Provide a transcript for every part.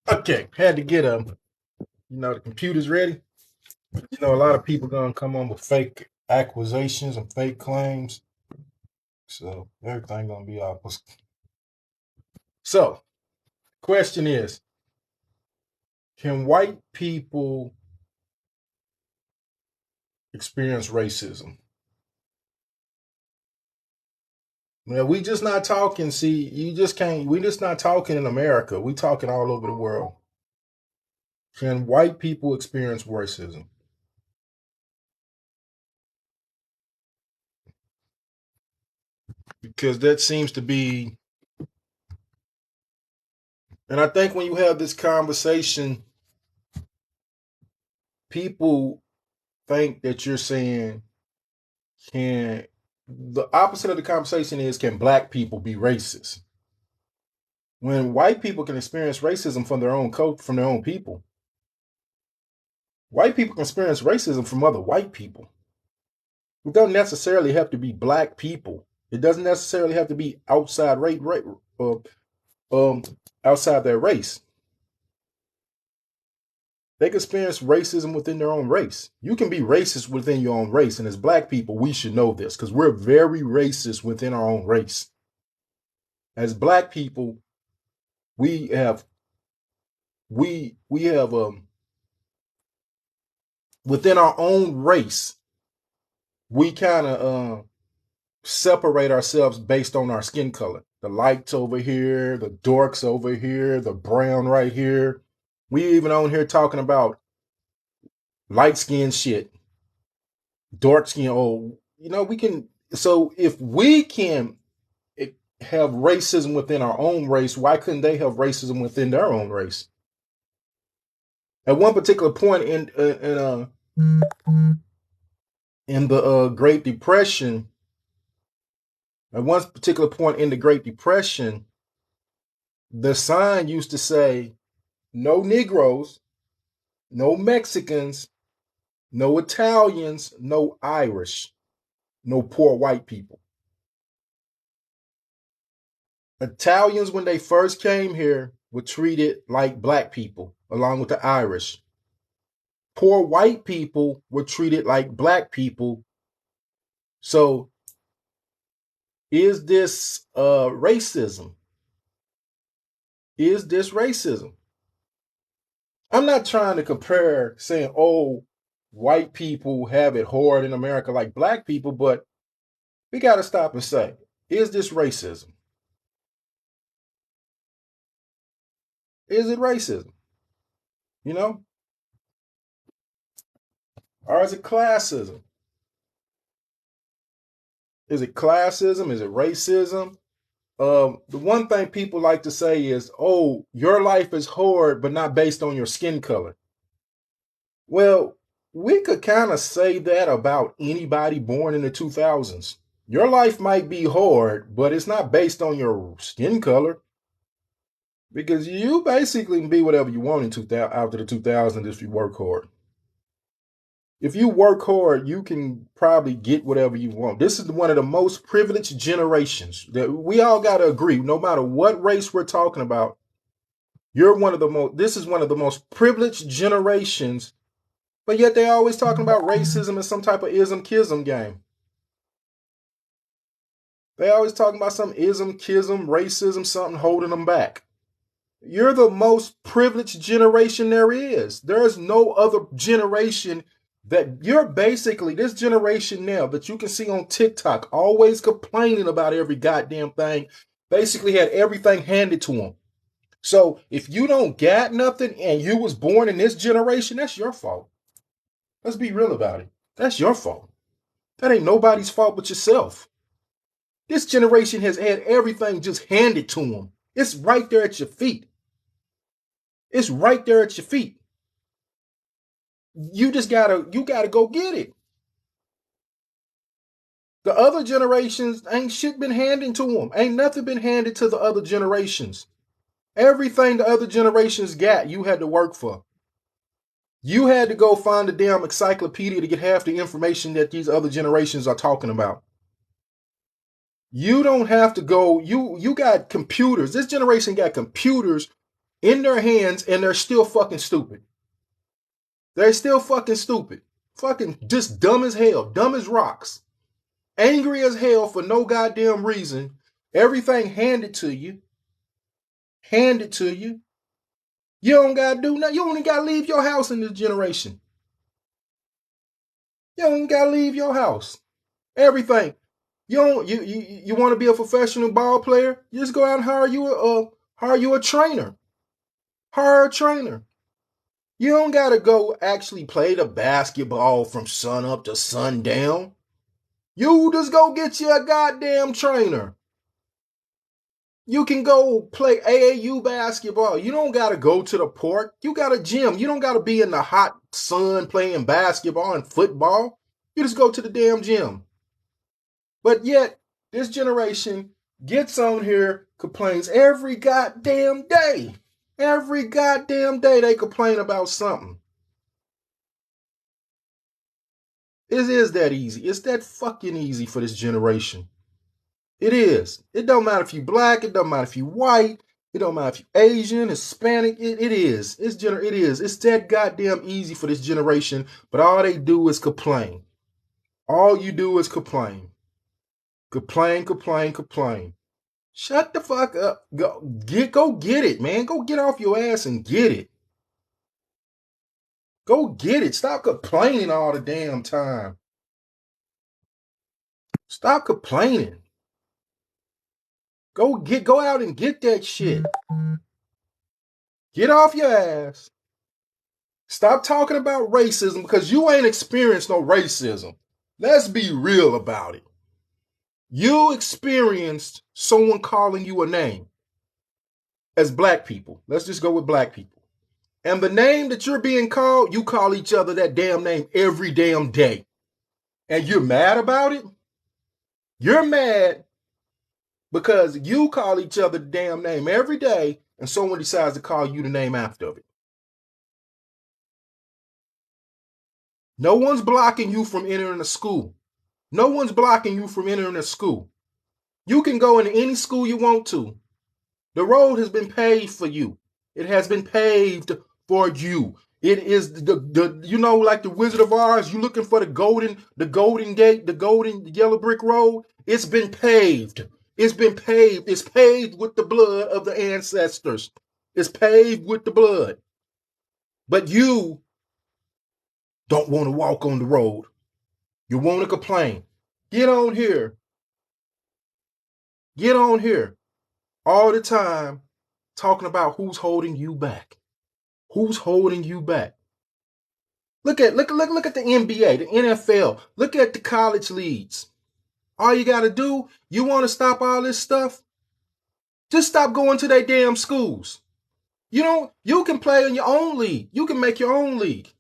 Okay, had to get the computer's ready. A lot of people gonna come on with fake accusations and fake claims, so everything gonna be opposite. So, question is, can white people experience racism? Well, we just not talking. See, you just can't. We just not talking in America. We talking all over the world. Can white people experience racism? Because that seems to be, and I think when you have this conversation, people think that you're saying, can the opposite of the conversation is, can black people be racist? When white people can experience racism from their own from their own people, white people can experience racism from other white people. It doesn't necessarily have to be black people. It doesn't necessarily have to be uh, um, outside their race. They can experience racism within their own race. You can be racist within your own race, and as black people, we should know this because we're very racist within our own race. As black people, we have we have within our own race, we kind of separate ourselves based on our skin color. The lights over here, the dorks over here, the brown right here. We even on here talking about light skin shit, dark skin. Oh, we can. So if we can have racism within our own race, why couldn't they have racism within their own race? At one particular point in the Great Depression, at one particular point in the Great Depression, the sign used to say, no Negroes, no Mexicans, no Italians, no Irish, no poor white people. Italians, when they first came here, were treated like black people, along with the Irish. Poor white people were treated like black people. So, is this racism? Is this racism? I'm not trying to compare saying, oh, white people have it hard in America like black people, but we got to stop and say, is this racism? Is it racism? You know? Or is it classism? Is it classism? Is it racism? The one thing people like to say is, oh, your life is hard, but not based on your skin color. Well, we could kind of say that about anybody born in the 2000s. Your life might be hard, but it's not based on your skin color because you basically can be whatever you want in 2000, after the 2000s if you work hard. If you work hard, you can probably get whatever you want. This is one of the most privileged generations that we all got to agree, no matter what race we're talking about. This is one of the most privileged generations, but yet they're always talking about racism as some type of ism kism game. They always talking about some ism kism, racism, something holding them back. You're the most privileged generation there is. There is no other generation that you're basically this generation now that you can see on TikTok always complaining about every goddamn thing, basically had everything handed to them. So if you don't got nothing and you was born in this generation, that's your fault. Let's be real about it. That's your fault. That ain't nobody's fault but yourself. This generation has had everything just handed to them. It's right there at your feet. It's right there at your feet. You gotta go get it. The other generations ain't shit been handed to them. Ain't nothing been handed to the other generations. Everything the other generations got, you had to work for. You had to go find a damn encyclopedia to get half the information that these other generations are talking about. You don't have to go. You got computers. This generation got computers in their hands, and they're still fucking stupid. They're still fucking stupid. Fucking just dumb as hell. Dumb as rocks. Angry as hell for no goddamn reason. Everything handed to you. Handed to you. You don't gotta do nothing. You only gotta leave your house in this generation. You don't gotta leave your house. Everything. You want to be a professional ball player? You just go out and hire you a trainer. Hire a trainer. You don't gotta go actually play the basketball from sun up to sundown. You just go get you a goddamn trainer. You can go play AAU basketball. You don't gotta go to the park. You got a gym. You don't gotta be in the hot sun playing basketball and football. You just go to the damn gym. But yet, this generation gets on here, complains every goddamn day. Every goddamn day they complain about something. It is that easy. It's that fucking easy for this generation. It is. It don't matter if you black. It don't matter if you white. It don't matter if you Asian, Hispanic. It is. It is. It's that goddamn easy for this generation. But all they do is complain. All you do is complain. Complain, complain, complain. Shut the fuck up. Go get it, man. Go get off your ass and get it. Go get it. Stop complaining all the damn time. Stop complaining. Go out and get that shit. Get off your ass. Stop talking about racism because you ain't experienced no racism. Let's be real about it. You experienced someone calling you a name as black people. Let's just go with black people. And the name that you're being called, you call each other that damn name every damn day. And you're mad about it? You're mad because you call each other the damn name every day and someone decides to call you the name after it. No one's blocking you from entering a school. No one's blocking you from entering a school. You can go into any school you want to. The road has been paved for you. It has been paved for you. It is the like the Wizard of Oz, you looking for the golden gate, the golden yellow brick road. It's been paved. It's been paved. It's paved with the blood of the ancestors. It's paved with the blood. But you don't want to walk on the road. You want to complain. Get on here. Get on here all the time talking about who's holding you back. Who's holding you back? Look at the NBA, the NFL. Look at the college leagues. All you got to do, you want to stop all this stuff? Just stop going to their damn schools. You can play in your own league. You can make your own league.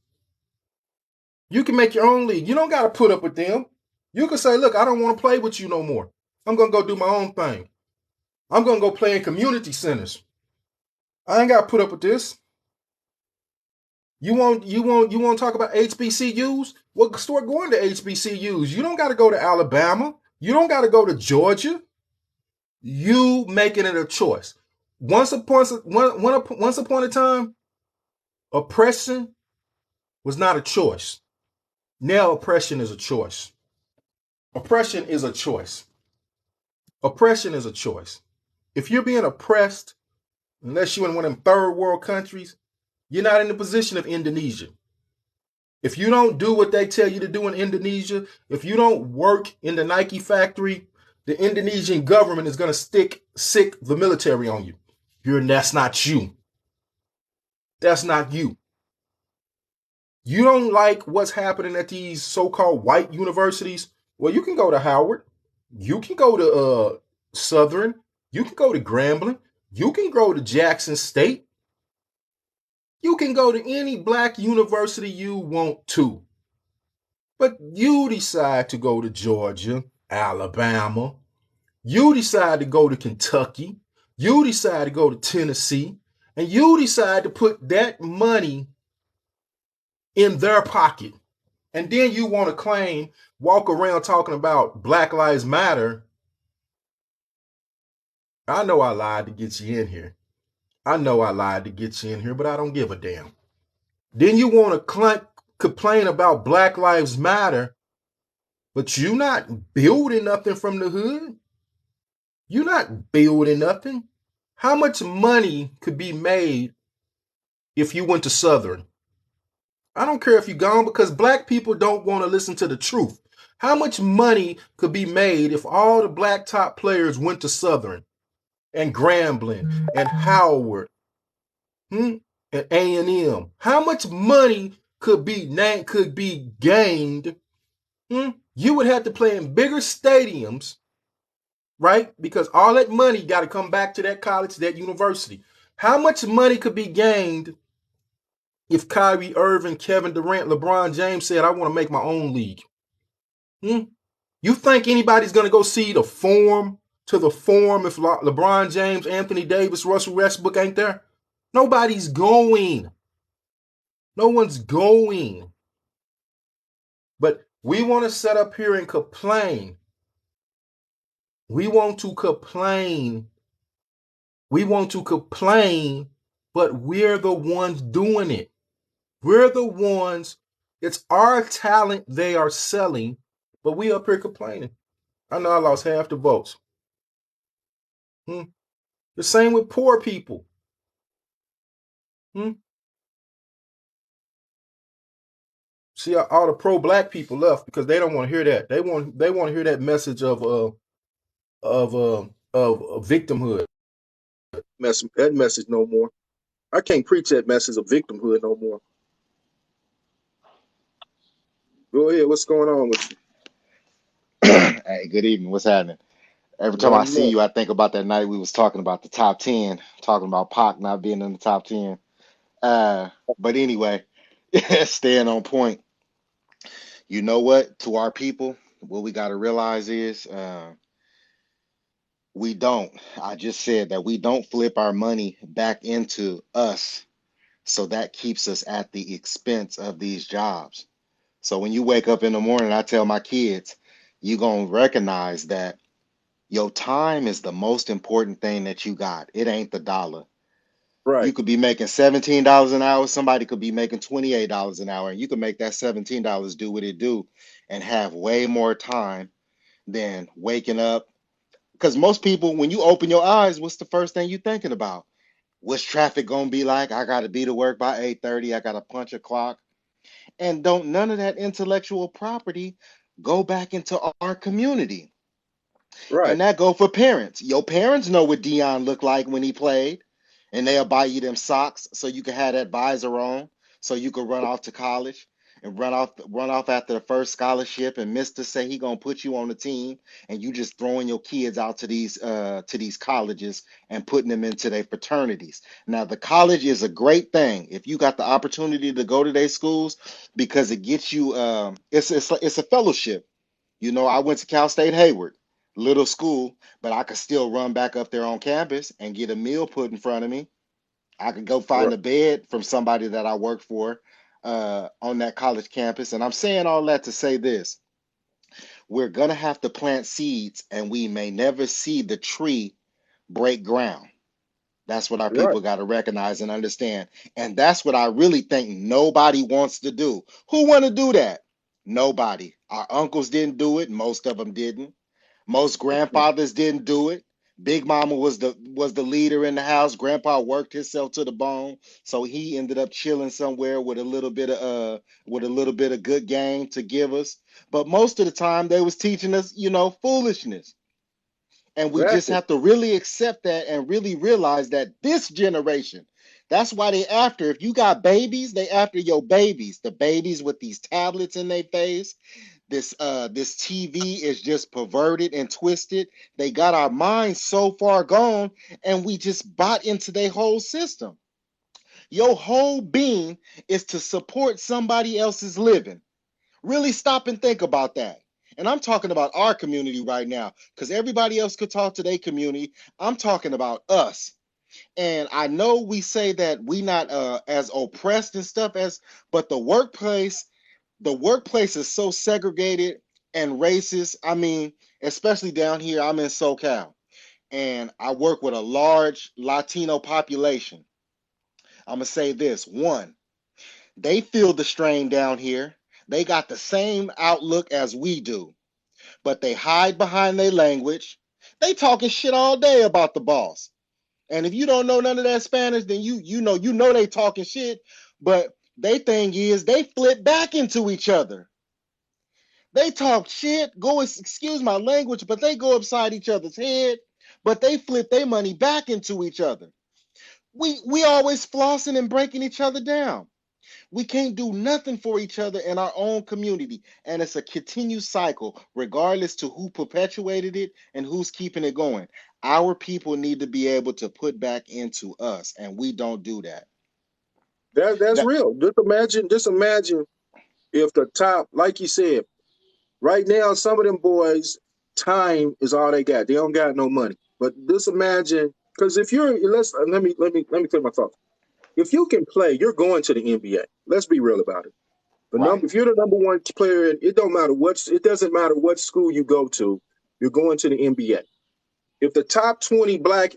You can make your own league. You don't got to put up with them. You can say, look, I don't want to play with you no more. I'm going to go do my own thing. I'm going to go play in community centers. I ain't got to put up with this. You want to talk about HBCUs? Well, start going to HBCUs. You don't got to go to Alabama. You don't got to go to Georgia. You making it a choice. Once upon a time, oppression was not a choice. Now oppression is a choice. Oppression is a choice. Oppression is a choice. If you're being oppressed, unless you're in one of them third world countries, you're not in the position of Indonesia. If you don't do what they tell you to do in Indonesia, if you don't work in the Nike factory, the Indonesian government is going to sick the military on you. That's not you. That's not you. You don't like what's happening at these so-called white universities? Well, you can go to Howard. You can go to Southern. You can go to Grambling. You can go to Jackson State. You can go to any black university you want to. But you decide to go to Georgia, Alabama. You decide to go to Kentucky. You decide to go to Tennessee. And you decide to put that money in their pocket. And then you want to walk around talking about Black Lives Matter. I know I lied to get you in here. I know I lied to get you in here, but I don't give a damn. Then you want to complain about Black Lives Matter, but you not building nothing from the hood. You not building nothing. How much money could be made if you went to Southern? I don't care if you're gone because black people don't want to listen to the truth. How much money could be made if all the black top players went to Southern and Grambling and Howard, and A&M? How much money could be gained? You would have to play in bigger stadiums, right? Because all that money got to come back to that college, that university. How much money could be gained if Kyrie Irving, Kevin Durant, LeBron James said, I want to make my own league? Hmm? You think anybody's going to go see the Forum if LeBron James, Anthony Davis, Russell Westbrook ain't there? Nobody's going. No one's going. But we want to sit up here and complain. We want to complain. We want to complain, but we're the ones doing it. We're the ones, it's our talent they are selling, but we up here complaining. I know I lost half the votes. The same with poor people. See, all the pro-black people left because they don't want to hear that. They want to hear that message of victimhood. That message no more. I can't preach that message of victimhood no more. Go ahead. What's going on with you? Hey, good evening. What's happening? Every time I Nothing see much. you, I think about that night we was talking about the top 10, talking about Pac not being in the top 10. But anyway, staying on point. You know what? To our people, what we got to realize is we don't. I just said that we don't flip our money back into us. So that keeps us at the expense of these jobs. So when you wake up in the morning, I tell my kids, you're going to recognize that your time is the most important thing that you got. It ain't the dollar. You Right. could be making $17 an hour. Somebody could be making $28 an hour, and you can make that $17 do what it do, and have way more time than waking up. Because most people, when you open your eyes, what's the first thing you thinking about? What's traffic gonna be like? I gotta be to work by 8:30. I gotta punch a clock, and don't none of that intellectual property go back into our community. Right. And that go for parents. Your parents know what Dion looked like when he played, and they'll buy you them socks so you can have that visor on, so you can run off to college and run off after the first scholarship. And Mister say he gonna put you on the team, and you just throwing your kids out to these colleges and putting them into their fraternities. Now the college is a great thing if you got the opportunity to go to their schools because it gets you. It's a fellowship. I went to Cal State Hayward, little school, but I could still run back up there on campus and get a meal put in front of me. I could go find Right. a bed from somebody that I work for on that college campus. And I'm saying all that to say this: we're going to have to plant seeds, and we may never see the tree break ground. That's what our Right. people got to recognize and understand. And that's what I really think nobody wants to do. Who want to do that? Nobody. Our uncles didn't do it. Most of them didn't. Most grandfathers didn't do it. Big Mama was the leader in the house. Grandpa worked himself to the bone, so he ended up chilling somewhere with a little bit of good game to give us. But most of the time, they was teaching us, foolishness. And we just Exactly. have to really accept that and really realize that this generation, that's why they after. If you got babies, they after your babies. The babies with these tablets in their face, this TV is just perverted and twisted. They got our minds so far gone, and we just bought into their whole system. Your whole being is to support somebody else's living. Really stop and think about that. And I'm talking about our community right now, because everybody else could talk to their community. I'm talking about us. And I know we say that we not as oppressed and stuff as, but the workplace is so segregated and racist. I mean, especially down here, I'm in SoCal. and I work with a large Latino population. I'm gonna say this: one, they feel the strain down here. They got the same outlook as we do, but they hide behind their language. They talking shit all day about the boss. And if you don't know none of that Spanish, then you know they talking shit. But they thing is they flip back into each other. They talk shit, excuse my language, but they go upside each other's head, but they flip their money back into each other. We always flossing and breaking each other down. We can't do nothing for each other in our own community. And it's a continued cycle, regardless to who perpetuated it and who's keeping it going. Our people need to be able to put back into us, and we don't do that. That's That real. Just imagine if the top, like you said, right now, some of them boys, time is all they got. They don't got no money. But just imagine, because if you're, let me clear my thoughts. If you can play, you're going to the NBA. Let's be real about it. right. If you're the number one player, it don't matter it doesn't matter what school you go to. You're going to the NBA. If the top 20 black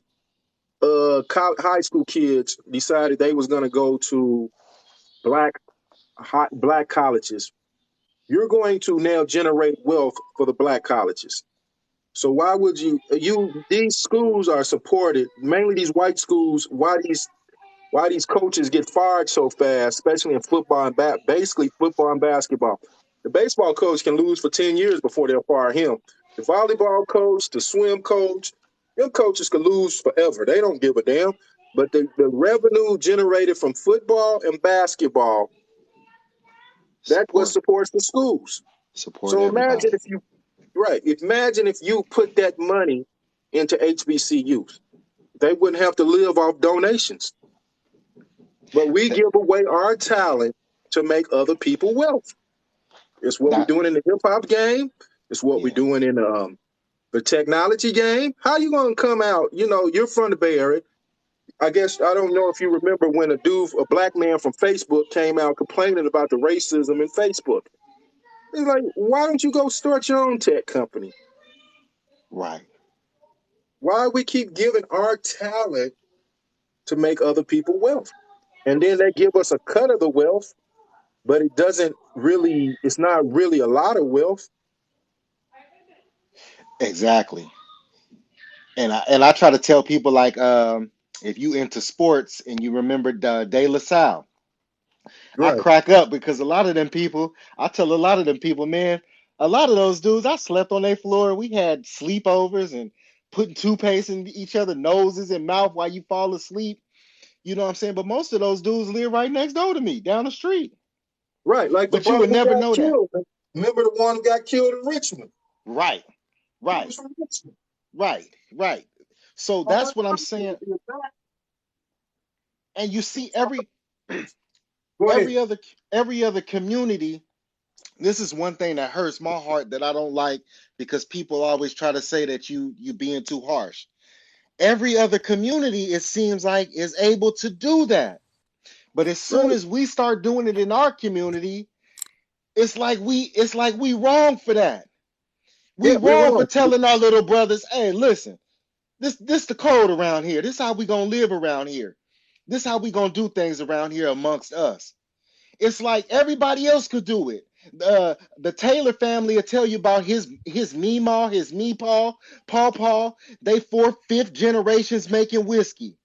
high school kids decided they was going to go to black black colleges, you're going to now generate wealth for the black colleges. So why would these schools are supported, mainly these white schools, why these coaches get fired so fast, especially in football and basically football and basketball. The baseball coach can lose for 10 years before they'll fire him. The volleyball coach, the swim coach, them coaches can lose forever. They don't give a damn. But the revenue generated from football and basketball, that's what Support supports the schools. support So imagine everybody. if you right, imagine if you put that money into HBCUs. They wouldn't have to live off donations. But we That give away our talent to make other people wealth. It's what we're that doing in the hip hop game. It's what we're yeah, doing in the technology game. How you gonna come out? You're from the Bay Area. I guess I don't know if you remember when a black man from Facebook came out complaining about the racism in Facebook. He's like, why don't you go start your own tech company? right. Why we keep giving our talent to make other people wealth? And then they give us a cut of the wealth, but it's not really a lot of wealth. Exactly. And I try to tell people like if you into sports and you remember De La Salle, I Right, crack up because a lot of them people, I tell a lot of them people, man, a lot of those dudes, I slept on their floor. We had sleepovers and putting toothpaste in each other noses and mouth while you fall asleep. You know what I'm saying? But most of those dudes live right next door to me, down the street. right. Like the But you brother would who never got know that. killed. Remember the one who got killed in Richmond? Right, He right, was from Richmond. right, right. So All I that's what I'm know saying. is that And you see go ahead. every other community. This is one thing that hurts my heart that I don't like because people always try to say that you being too harsh. Every other community, it seems like, is able to do that. But as soon Right. as we start doing it in our community, it's like we wrong for that. We Yeah, we're wrong for wrong. telling our little brothers, hey, listen, this the code around here. This how we gonna live around here. This how we gonna do things around here amongst us. It's like everybody else could do it. The Taylor family will tell you about his Meemaw, his Meepaw, Paw Paw. They fourth, fifth generations making whiskey.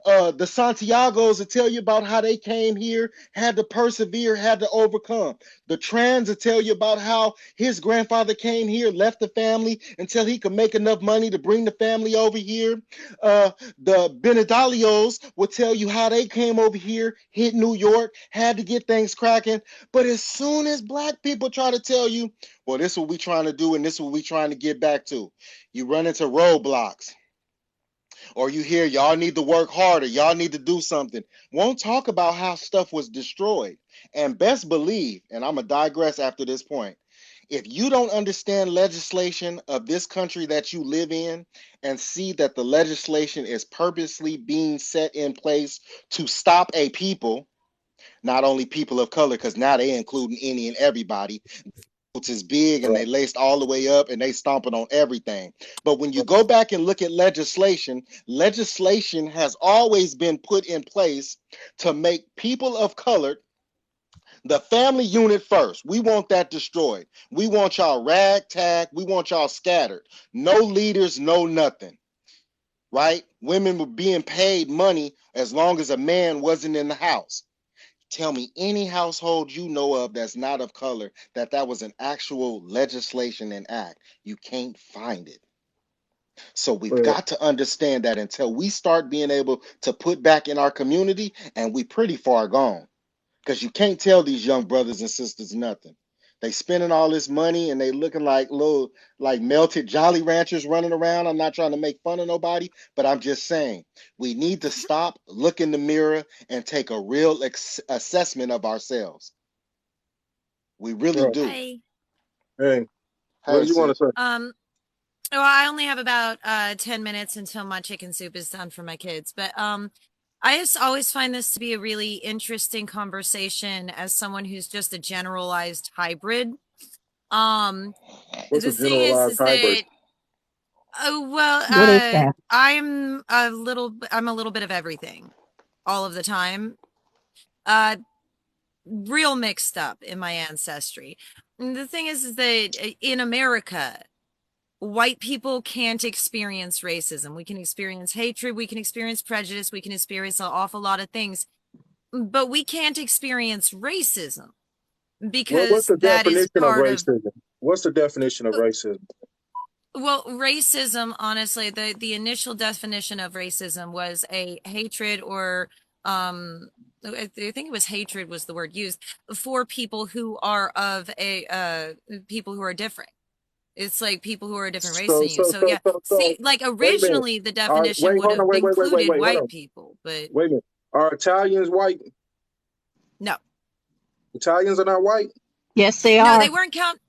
The Santiagos will tell you about how they came here, had to persevere, had to overcome. The Trans will tell you about how his grandfather came here, left the family until he could make enough money to bring the family over here. The Benedalios will tell you how they came over here, hit New York, had to get things cracking. But as soon as black people try to tell you, well, this is what we trying to do and this is what we trying to get back to, you run into roadblocks, or you hear y'all need to work harder, y'all need to do something. Won't talk about how stuff was destroyed. And best believe, and I'm going to digress after this point, if you don't understand legislation of this country that you live in and see that the legislation is purposely being set in place to stop a people, not only people of color, because now they including any and everybody. is big and they laced all the way up and they stomping on everything. But when you go back and look at legislation, legislation has always been put in place to make people of color the family unit first. We want that destroyed. We want y'all ragtag. We want y'all scattered. No leaders, no nothing. Right? Women were being paid money as long as a man wasn't in the house. Tell me any household you know of that's not of color that was an actual legislation and act. You can't find it. So we've got to understand that until we start being able to put back in our community, and we pretty far gone. Because you can't tell these young brothers and sisters nothing. They spending all this money and they looking like little like melted Jolly Ranchers running around. I'm not trying to make fun of nobody, but I'm just saying we need to stop, look in the mirror, and take a real assessment of ourselves. We really do. Hi. Hey, what do you want to say? Well, I only have about 10 minutes until my chicken soup is done for my kids, but I just always find this to be a really interesting conversation as someone who's just a generalized hybrid. What's The a thing is generalized hybrid? oh well, What is that? I'm a little bit of everything, all of the time. Real mixed up in my ancestry. And the thing is that in America, white people can't experience racism. We can experience hatred, we can experience prejudice, we can experience an awful lot of things, but we can't experience racism because What's the that is definition of part of. racism? What's the definition of racism? Well, racism, honestly, the initial definition of racism was a hatred or I think it was hatred was the word used for people who are of a people who are different. It's like people who are a different race than you. So yeah, see, like wait a minute. originally the All right, definition would hold on, have included hold white on. people, but Wait a minute. Are Italians white? no, Italians are not white? Yes, they no, are.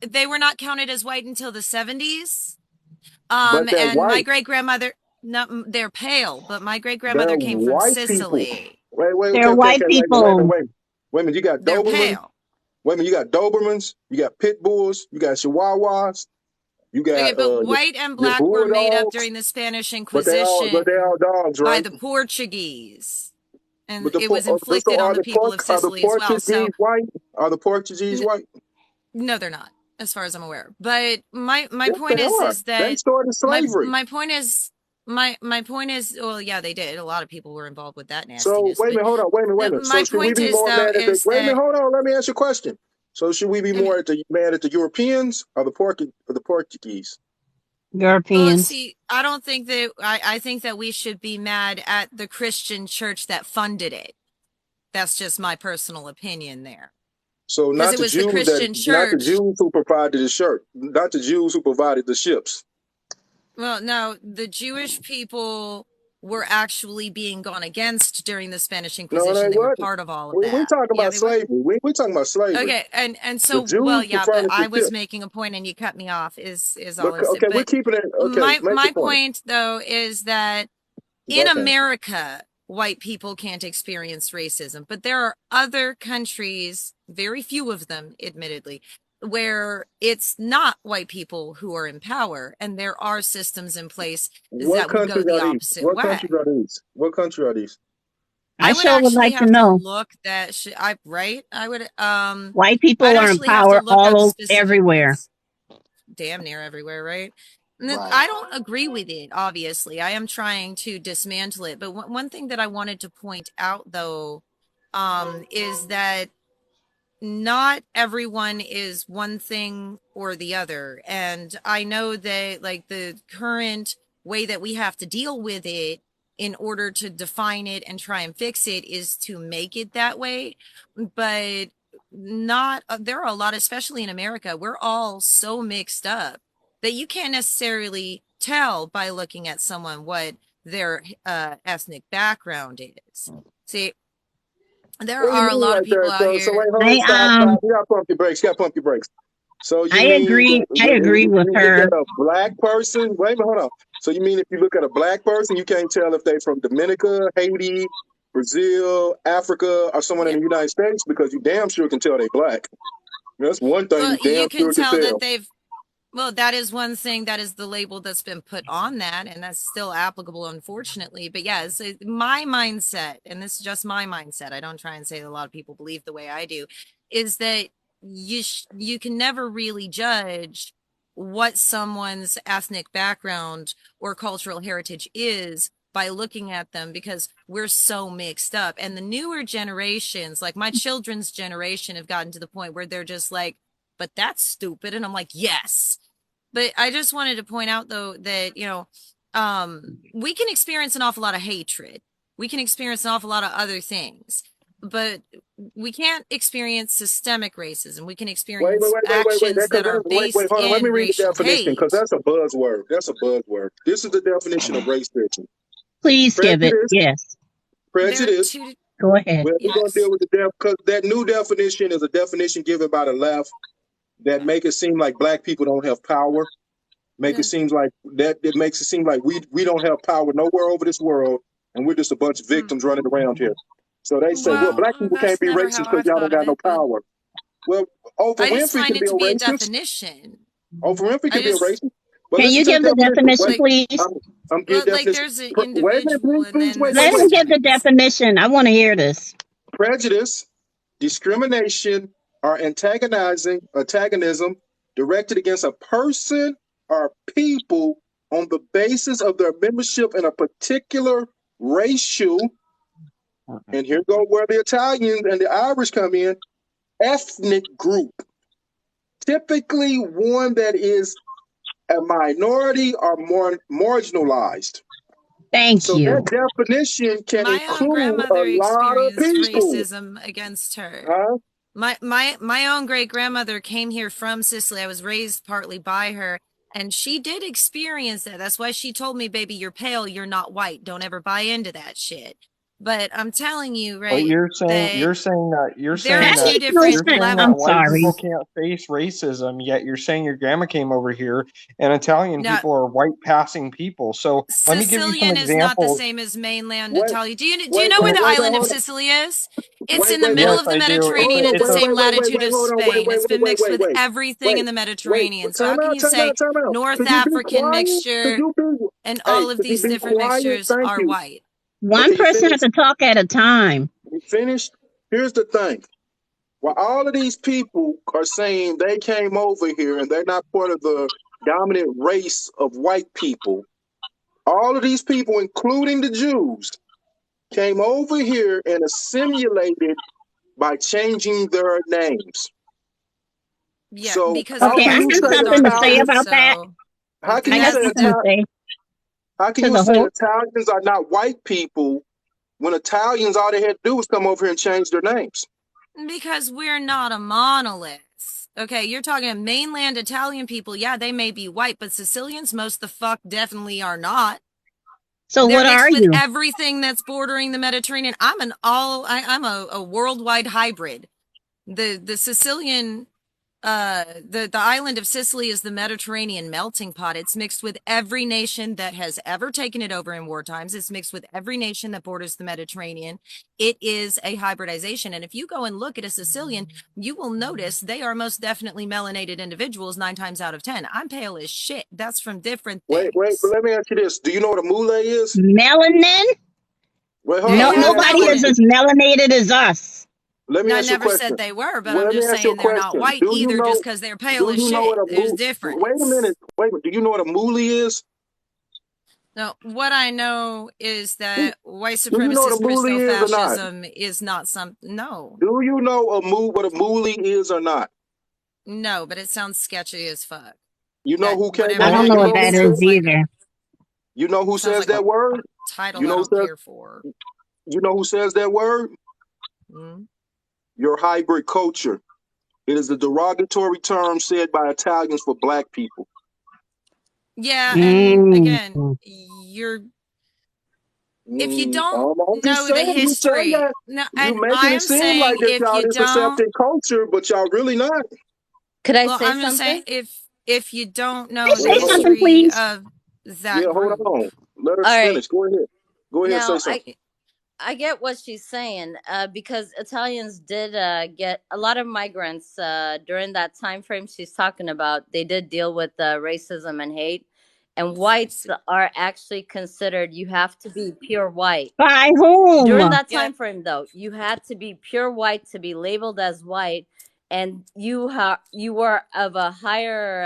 they were not counted as white until the 70s. But they're And my white. great grandmother, no, they're pale, but my great They're grandmother came from white Sicily. people. Wait, They're white people. wait a minute. You got They're Dobermans. pale. Wait a minute. You got Dobermans. You got Pit Bulls. You got Chihuahuas. You Okay, got but white and your black were made up Bulldogs. during the Spanish But Inquisition they all dogs, by right? the Portuguese, and But it was inflicted on the people of Sicily as well. So white? Are the Portuguese white? no, they're not, as far as I'm aware. But my Yes, point they is are. is They that started slavery. my point is my point is, well, yeah, they did. A lot of people were involved with that So nastiness. wait a minute, hold on, wait a minute. So My should we point be is more though mad at the is wait a minute, that hold on, let me ask you a question. So should we be more mad at the Europeans or the Portuguese? well, Europeans. see, I don't think that I think that we should be mad at the Christian church that funded it. That's just my personal opinion there. So Because not it the was the Jews Christian not the church. Jews who provided the shirt, not the Jews who provided the ships. Well, no, the Jewish people were actually being gone against during the Spanish No, Inquisition. they They were wasn't. part of all of We're that. talking Yeah, about they were. slavery. We're talking about slavery. Okay, and The so, Jews well, yeah, but furnished I the was ships. making a point and you cut me off is all But I said. okay, we're But keeping it okay. Make my the point. point though is that in America, white people can't experience racism, but there are other countries, very few of them, admittedly, where it's not white people who are in power, and there are systems in place What that would go countries the are these? opposite What way. countries are these? What country are these? I would sure would actually like to have to know. look that right. I would White people I'd are in actually have to power look up specific everywhere. damn near everywhere, right? Right. I don't agree with it, obviously. I am trying to dismantle it. But one thing that I wanted to point out, though, is that not everyone is one thing or the other. And I know that, like, the current way that we have to deal with it in order to define it and try and fix it is to make it that way. But not, there are a lot, especially in America, we're all so mixed up that you can't necessarily tell by looking at someone what their ethnic background is. See, there What do you are a mean lot of right there? people out So here. wait, hold on, stop. You gotta pump your brakes. You gotta pump your brakes. So you I mean agree. that I agree with you her. look at a black person? Wait a minute, hold on. So you mean if you look at a black person, you can't tell if they're from Dominica, Haiti, Brazil, Africa, or someone in the United States because you damn sure can tell they black. That's one thing Well, you damn you can sure can tell that tell. they've. Well, that is one thing. That is the label that's been put on that, and that's still applicable, unfortunately. But yes, my mindset, and this is just my mindset. I don't try and say that a lot of people believe the way I do, is that you can never really judge what someone's ethnic background or cultural heritage is by looking at them, because we're so mixed up. And the newer generations, like my children's generation, have gotten to the point where they're just like, but that's stupid. And I'm like, yes. But I just wanted to point out, though, that, we can experience an awful lot of hatred. We can experience an awful lot of other things, but we can't experience systemic racism. We can experience actions that are based Hold on. Let me in read the racial definition because hate. that's a buzzword. That's a buzzword. This is the definition of racism. Please give it. Prejudice, Yes. There are prejudice. two, Go ahead. Well, we're going to yes. deal with the because that new definition is a definition given by the left that make it seem like black people don't have power. Make it seem like that. It makes it seem like we don't have power nowhere over this world, and we're just a bunch of victims running around here. So they say, well, Well, black people can't that's be never racist how because I've y'all don't thought of got no it, but power. Well, Oprah I just Winfrey find can it be a to be a racist. definition. Oprah Winfrey I can be a just, racist. But Can you listen to the give the definition. definition, Wait, like, please? I'm well, getting like definition. there's an Wait a minute, individual, and then the Let him give the systemics. definition. I want to hear this. Prejudice, discrimination, or antagonism directed against a person or people on the basis of their membership in a particular racial, and here go where the Italians and the Irish come in, ethnic group, typically one that is a minority or more marginalized. Thank So that you. definition can My own include a grandmother lot of experienced people. racism against her. Huh? My own great grandmother came here from Sicily. I was raised partly by her, and she did experience that. That's why she told me, baby, you're pale, you're not white. Don't ever buy into that shit. But I'm telling you, But right, that there are That two makes no different sense. that I'm white levels. people sorry. can't face racism, yet you're saying your grandma came over here and Italian Now, people are white passing people. So let me give you some Sicilian is not the examples. same as mainland Wait, Italy. Do you wait, know where wait, the wait, wait, island of hold on. Sicily is? It's Wait, in the wait, middle wait. Yes, of the I do. Mediterranean at the Wait, same wait, wait, wait, latitude wait, as hold on, wait, Spain. wait, It's wait, been wait, mixed wait, with wait. everything in Wait, the wait. Mediterranean. So how Time can out, you time out, say time out. North Could you be African quiet? Could mixture you be and hey, all of could you these be different quiet? mixtures Thank are you. white? One Okay, you person has finished? to talk at a time. You finished? Here's the thing. While all of these people are saying they came over here and they're not part of the dominant race of white people, all of these people, including the Jews, came over here and assimilated by changing their names. Yeah, So because of how the Okay, can I you have Western say something to say Italian? Star. about that. So How can I you got say something to that say How can to you the say whole. Italians are not white people when Italians all they had to do was come over here and change their names? because we're not a monolith. Okay, you're talking mainland Italian people. Yeah, they may be white, but Sicilians, most the fuck definitely are not. So They're what are mixed with you? everything that's bordering the Mediterranean. I'm a worldwide hybrid. The Sicilian the island of Sicily is the Mediterranean melting pot. It's mixed with every nation that has ever taken it over in war times. It's mixed with every nation that borders the Mediterranean. It is a hybridization. And if you go and look at a Sicilian, you will notice they are most definitely melanated individuals 9 times out of 10. I'm pale as shit. That's from different Wait, but things. let me ask you this. Do you know what a mule is? Melanin? Wait, hold They No, on. Let me have ask you a nobody is question. melanin. as melanated as us. Let me No, I ask you a never question. said they were, but Well, I'm let me just ask you a saying they're not question. white either just because they're pale Do as you know shit. what a There's mule? Wait a minute. difference. Wait, do you know what a mule is? No, what I know is Do that white you know what a supremacist mule is or not? Christo-fascism is not some, no, Do you know what a mule is or not? no, but it sounds sketchy as fuck. You know That who came whatever I over don't here? that know You what know who that is said? is sounds like a either. You know who sounds says like a that word? title You I know who don't says? care for. You know who says that word? Mm. Your hybrid culture. It is a derogatory term said by Italians for black people. Yeah, and Mm. again, you're if you Mm, don't I'm just know the saying, you say history, that. no, You and making it I'm seem like saying that if y'all you is don't, accepting culture, but y'all really not. Could I well, say I'm just saying something? if you don't Can I know the say Wait, hold on. something, history please? of that Yeah, hold group. on. Let her All right. finish. Go ahead. Go ahead. Say Now, something. I get what she's saying, because Italians did get a lot of migrants during that time frame she's talking about. They did deal with racism and hate, and whites are actually considered. You have to be pure white By during whom? that Yeah. time frame, though. You had to be pure white to be labeled as white, and you were of a higher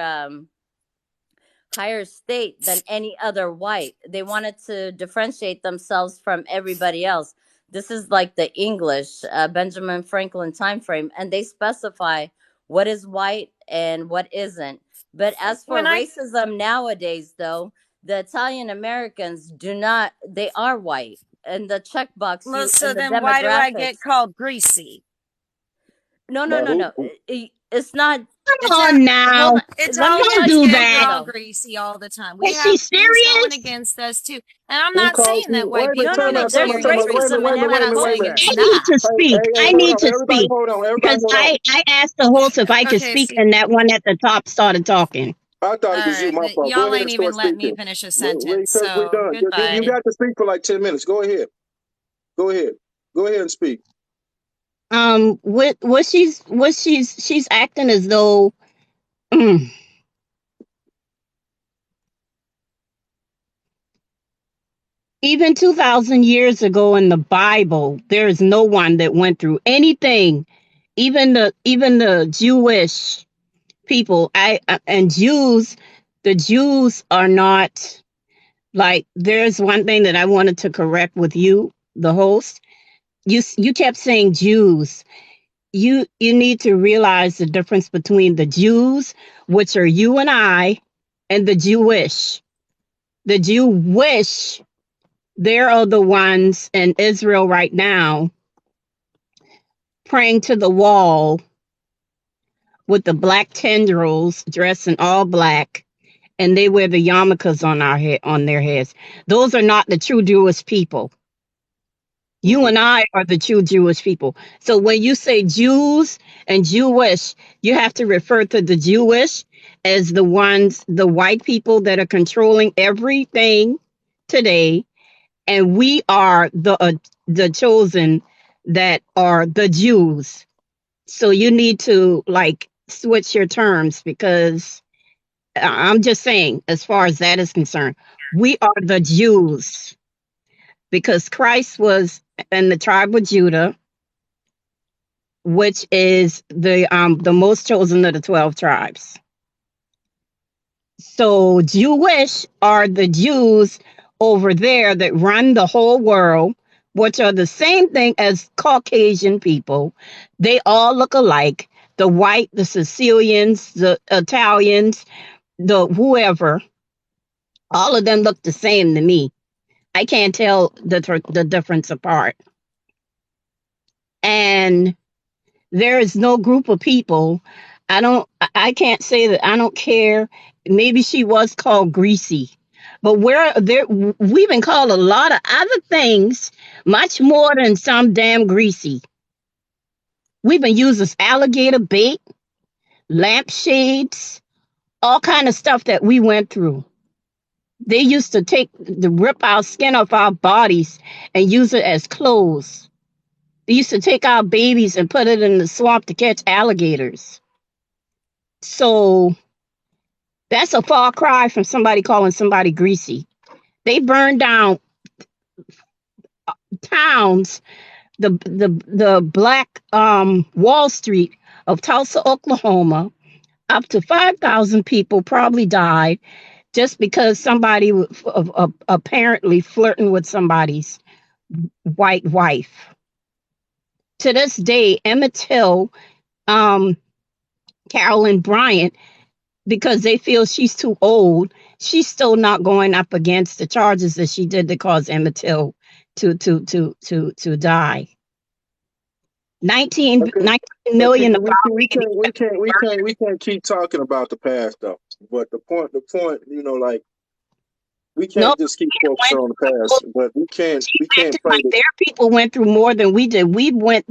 state than any other white. They wanted to differentiate themselves from everybody else. This is like the English Benjamin Franklin time frame, and they specify what is white and what isn't. But as for When I racism nowadays, though, the Italian Americans do not. They are white, and the checkbox well, you so and the then why do I get demographics. called greasy? No, no, By no, no. It's not. Come on now. Hold on. Let me Don't Italians do explain get to you that. called though. greasy all the time. We Is she have things going serious? against us too. And I'm who not calls saying that you? white Wait a minute, No, people no, time don't no. out, time There's out, experience time out. Wait a racism minute, in wait racism. a minute, I'm wait a every not minute, wait a saying minute. I it's culture. need not. to Hey, speak. hey, I hey, hold need on. to Everybody speak hold on. Everybody because hold on. I asked the host if I could Okay, speak, see. and that one at the top started talking. I thought All it was you, right, my but fault. Go y'all ahead ain't and start even letting me speaking. finish a sentence. Because we're So done. You goodbye. got to speak for like 10 minutes. Go ahead. Go ahead. Go ahead and speak. She's acting as though even 2,000 years ago in the Bible, there is no one that went through anything. Even the Jewish people, and Jews, the Jews are not like. There's one thing that I wanted to correct with you, the host. You kept saying Jews. You need to realize the difference between the Jews, which are you and I, and the Jewish. The Jewish, they are the ones in Israel right now praying to the wall with the black tendrils dressed in all black, and they wear the yarmulkes on their heads. Those are not the true Jewish people. You Hmm. and I are the true Jewish people. So when you say Jews and Jewish, you have to refer to the Jewish as the white people that are controlling everything today, and we are the chosen that are the Jews. So you need to like switch your terms because I'm just saying, as far as that is concerned, we are the Jews because Christ was in the tribe of Judah, which is the most chosen of the 12 tribes. So Jewish are the Jews over there that run the whole world, which are the same thing as Caucasian people. They all look alike. The white, the Sicilians, the Italians, the whoever, all of them look the same to me. I can't tell the difference apart. And there is no group of people. I can't say that I don't care. Maybe she was called greasy. But we've been called a lot of other things, much more than some damn greasy. We've been used as alligator bait, lampshades, all kind of stuff that we went through. They used to rip our skin off our bodies and use it as clothes. They used to take our babies and put it in the swamp to catch alligators. So that's a far cry from somebody calling somebody greasy. They burned down towns, the black Wall Street of Tulsa, Oklahoma. Up to 5,000 people probably died just because somebody apparently flirting with somebody's white wife. To this day, Emmett Till, um, Carolyn Bryant, because they feel she's too old, she's still not going up against the charges that she did to cause Emmett Till to die. 19, Okay. 19 Okay. million of We our can, we babies can't, have we can't, we been can't, we can't keep talking about the past though. But the point, we no, can't just keep focusing went on the through, past. But she's we can't acting play like the. their people went through more than we did. We went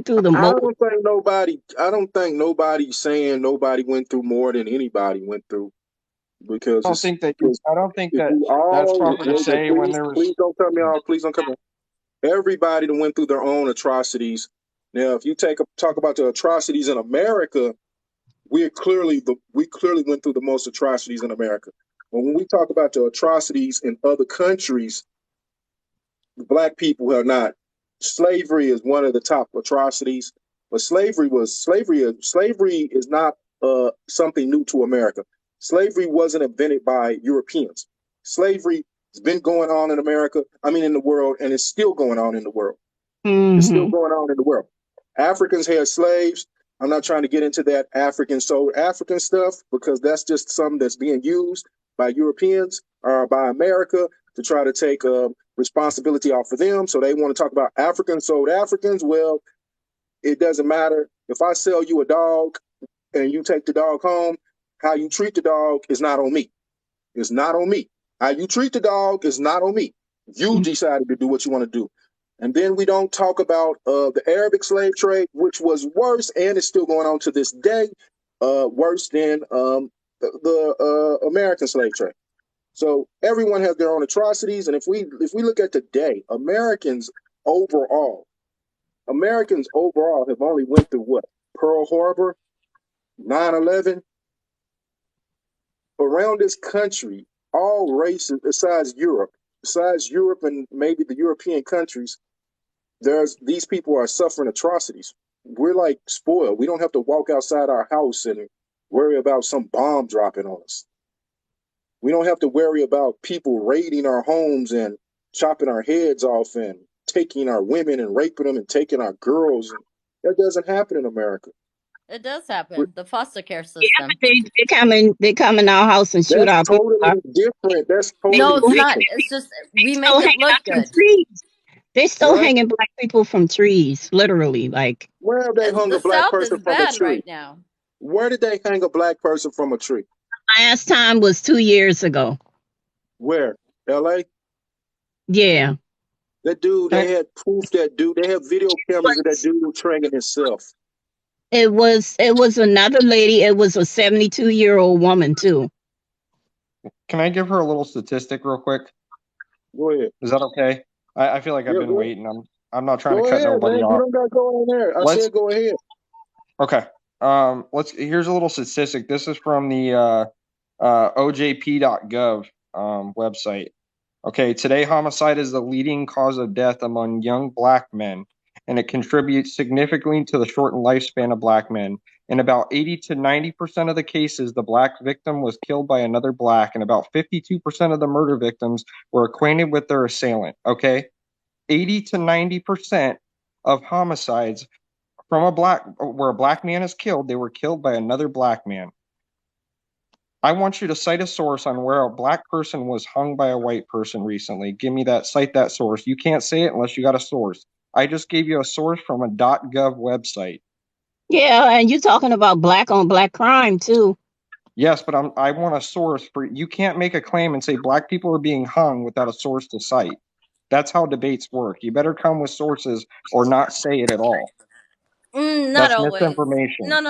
through the I most. don't think nobody. I don't think nobody's saying nobody went through more than anybody went through because I don't think that because I don't think if that we that's all proper to say when please there was. please don't cut me off. Please don't cut me off. Everybody that went through their own atrocities. Now, if you talk about the atrocities in America, we clearly went through the most atrocities in America. But when we talk about the atrocities in other countries, black people have not. Slavery is one of the top atrocities, but slavery is not something new to America. Slavery wasn't invented by Europeans. Slavery has been going on in America, I mean in the world, and it's still going on in the world. It's still going on in the world. Africans had slaves. I'm not trying to get into that African sold African stuff because that's just something that's being used by Europeans or by America to try to take responsibility off of them. So they want to talk about African sold Africans. Well, it doesn't matter. If I sell you a dog and you take the dog home, how you treat the dog is not on me. It's not on me. How you treat the dog is not on me. You decided to do what you want to do. And then we don't talk about the Arabic slave trade, which was worse and is still going on to this day, worse than the American slave trade. So everyone has their own atrocities. And if we look at today, Americans overall have only went through what? Pearl Harbor, 9/11. Around this country, all races besides Europe and maybe the European countries, these people are suffering atrocities. We're like spoiled. We don't have to walk outside our house and worry about some bomb dropping on us. We don't have to worry about people raiding our homes and chopping our heads off and taking our women and raping them and taking our girls. That doesn't happen in America. It does happen. The foster care system. They come in our house and shoot That's our people. totally different. That's They No, totally it's still not. different. It's just they we still make it hanging look out from good. trees. They still What? hanging black people from trees, literally. Like Where have they hung The a black South person is from a bad tree? right now. Where did they hang a black person from a tree? last time was 2 years ago. Where? LA? Yeah. That dude, Can they had proof that dude, they have video cameras of that dude training himself. It was another lady. It was a 72-year-old woman too. I give her a little statistic real quick? Go ahead. Is that okay? I feel like I've Yeah, been waiting. I'm not trying go to cut ahead, nobody man. You off. don't got to go in there. I Let's said go ahead. okay. Here's a little statistic. This is from the ojp.gov website. Okay, today homicide is the leading cause of death among young black men, and it contributes significantly to the shortened lifespan of black men. In about 80 to 90% of the cases, the black victim was killed by another black, and about 52% of the murder victims were acquainted with their assailant. Okay, 80 to 90% of homicides from where a black man is killed, they were killed by another black man. I want you to cite a source on where a black person was hung by a white person recently. Cite that source. You can't say it unless you got a source. I just gave you a source from a .gov website. Yeah, and you're talking about black on black crime too. Yes, but I want a source for. You can't make a claim and say black people are being hung without a source to cite. That's how debates work. You better come with sources or not say it at all. Not That's always. misinformation. No.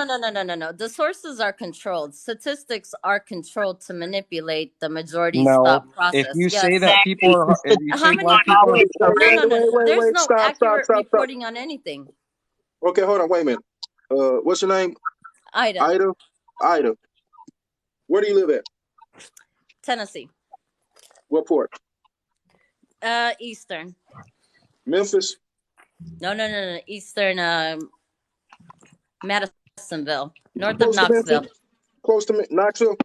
The sources are controlled. Statistics are controlled to manipulate the majority's No, thought if process. you say Yes. that people Exactly. are, The if you How say many black statistics people always are Wait, No, correct. no, no, no. There's no Stop. accurate reporting on anything. Okay, hold on. Wait a minute. What's your name? Ida, Ida? Ida. Where do you live at? Tennessee, What port? Eastern. Memphis? No. Eastern, Madisonville, north of Close to Knoxville. Memphis? Close to Knoxville?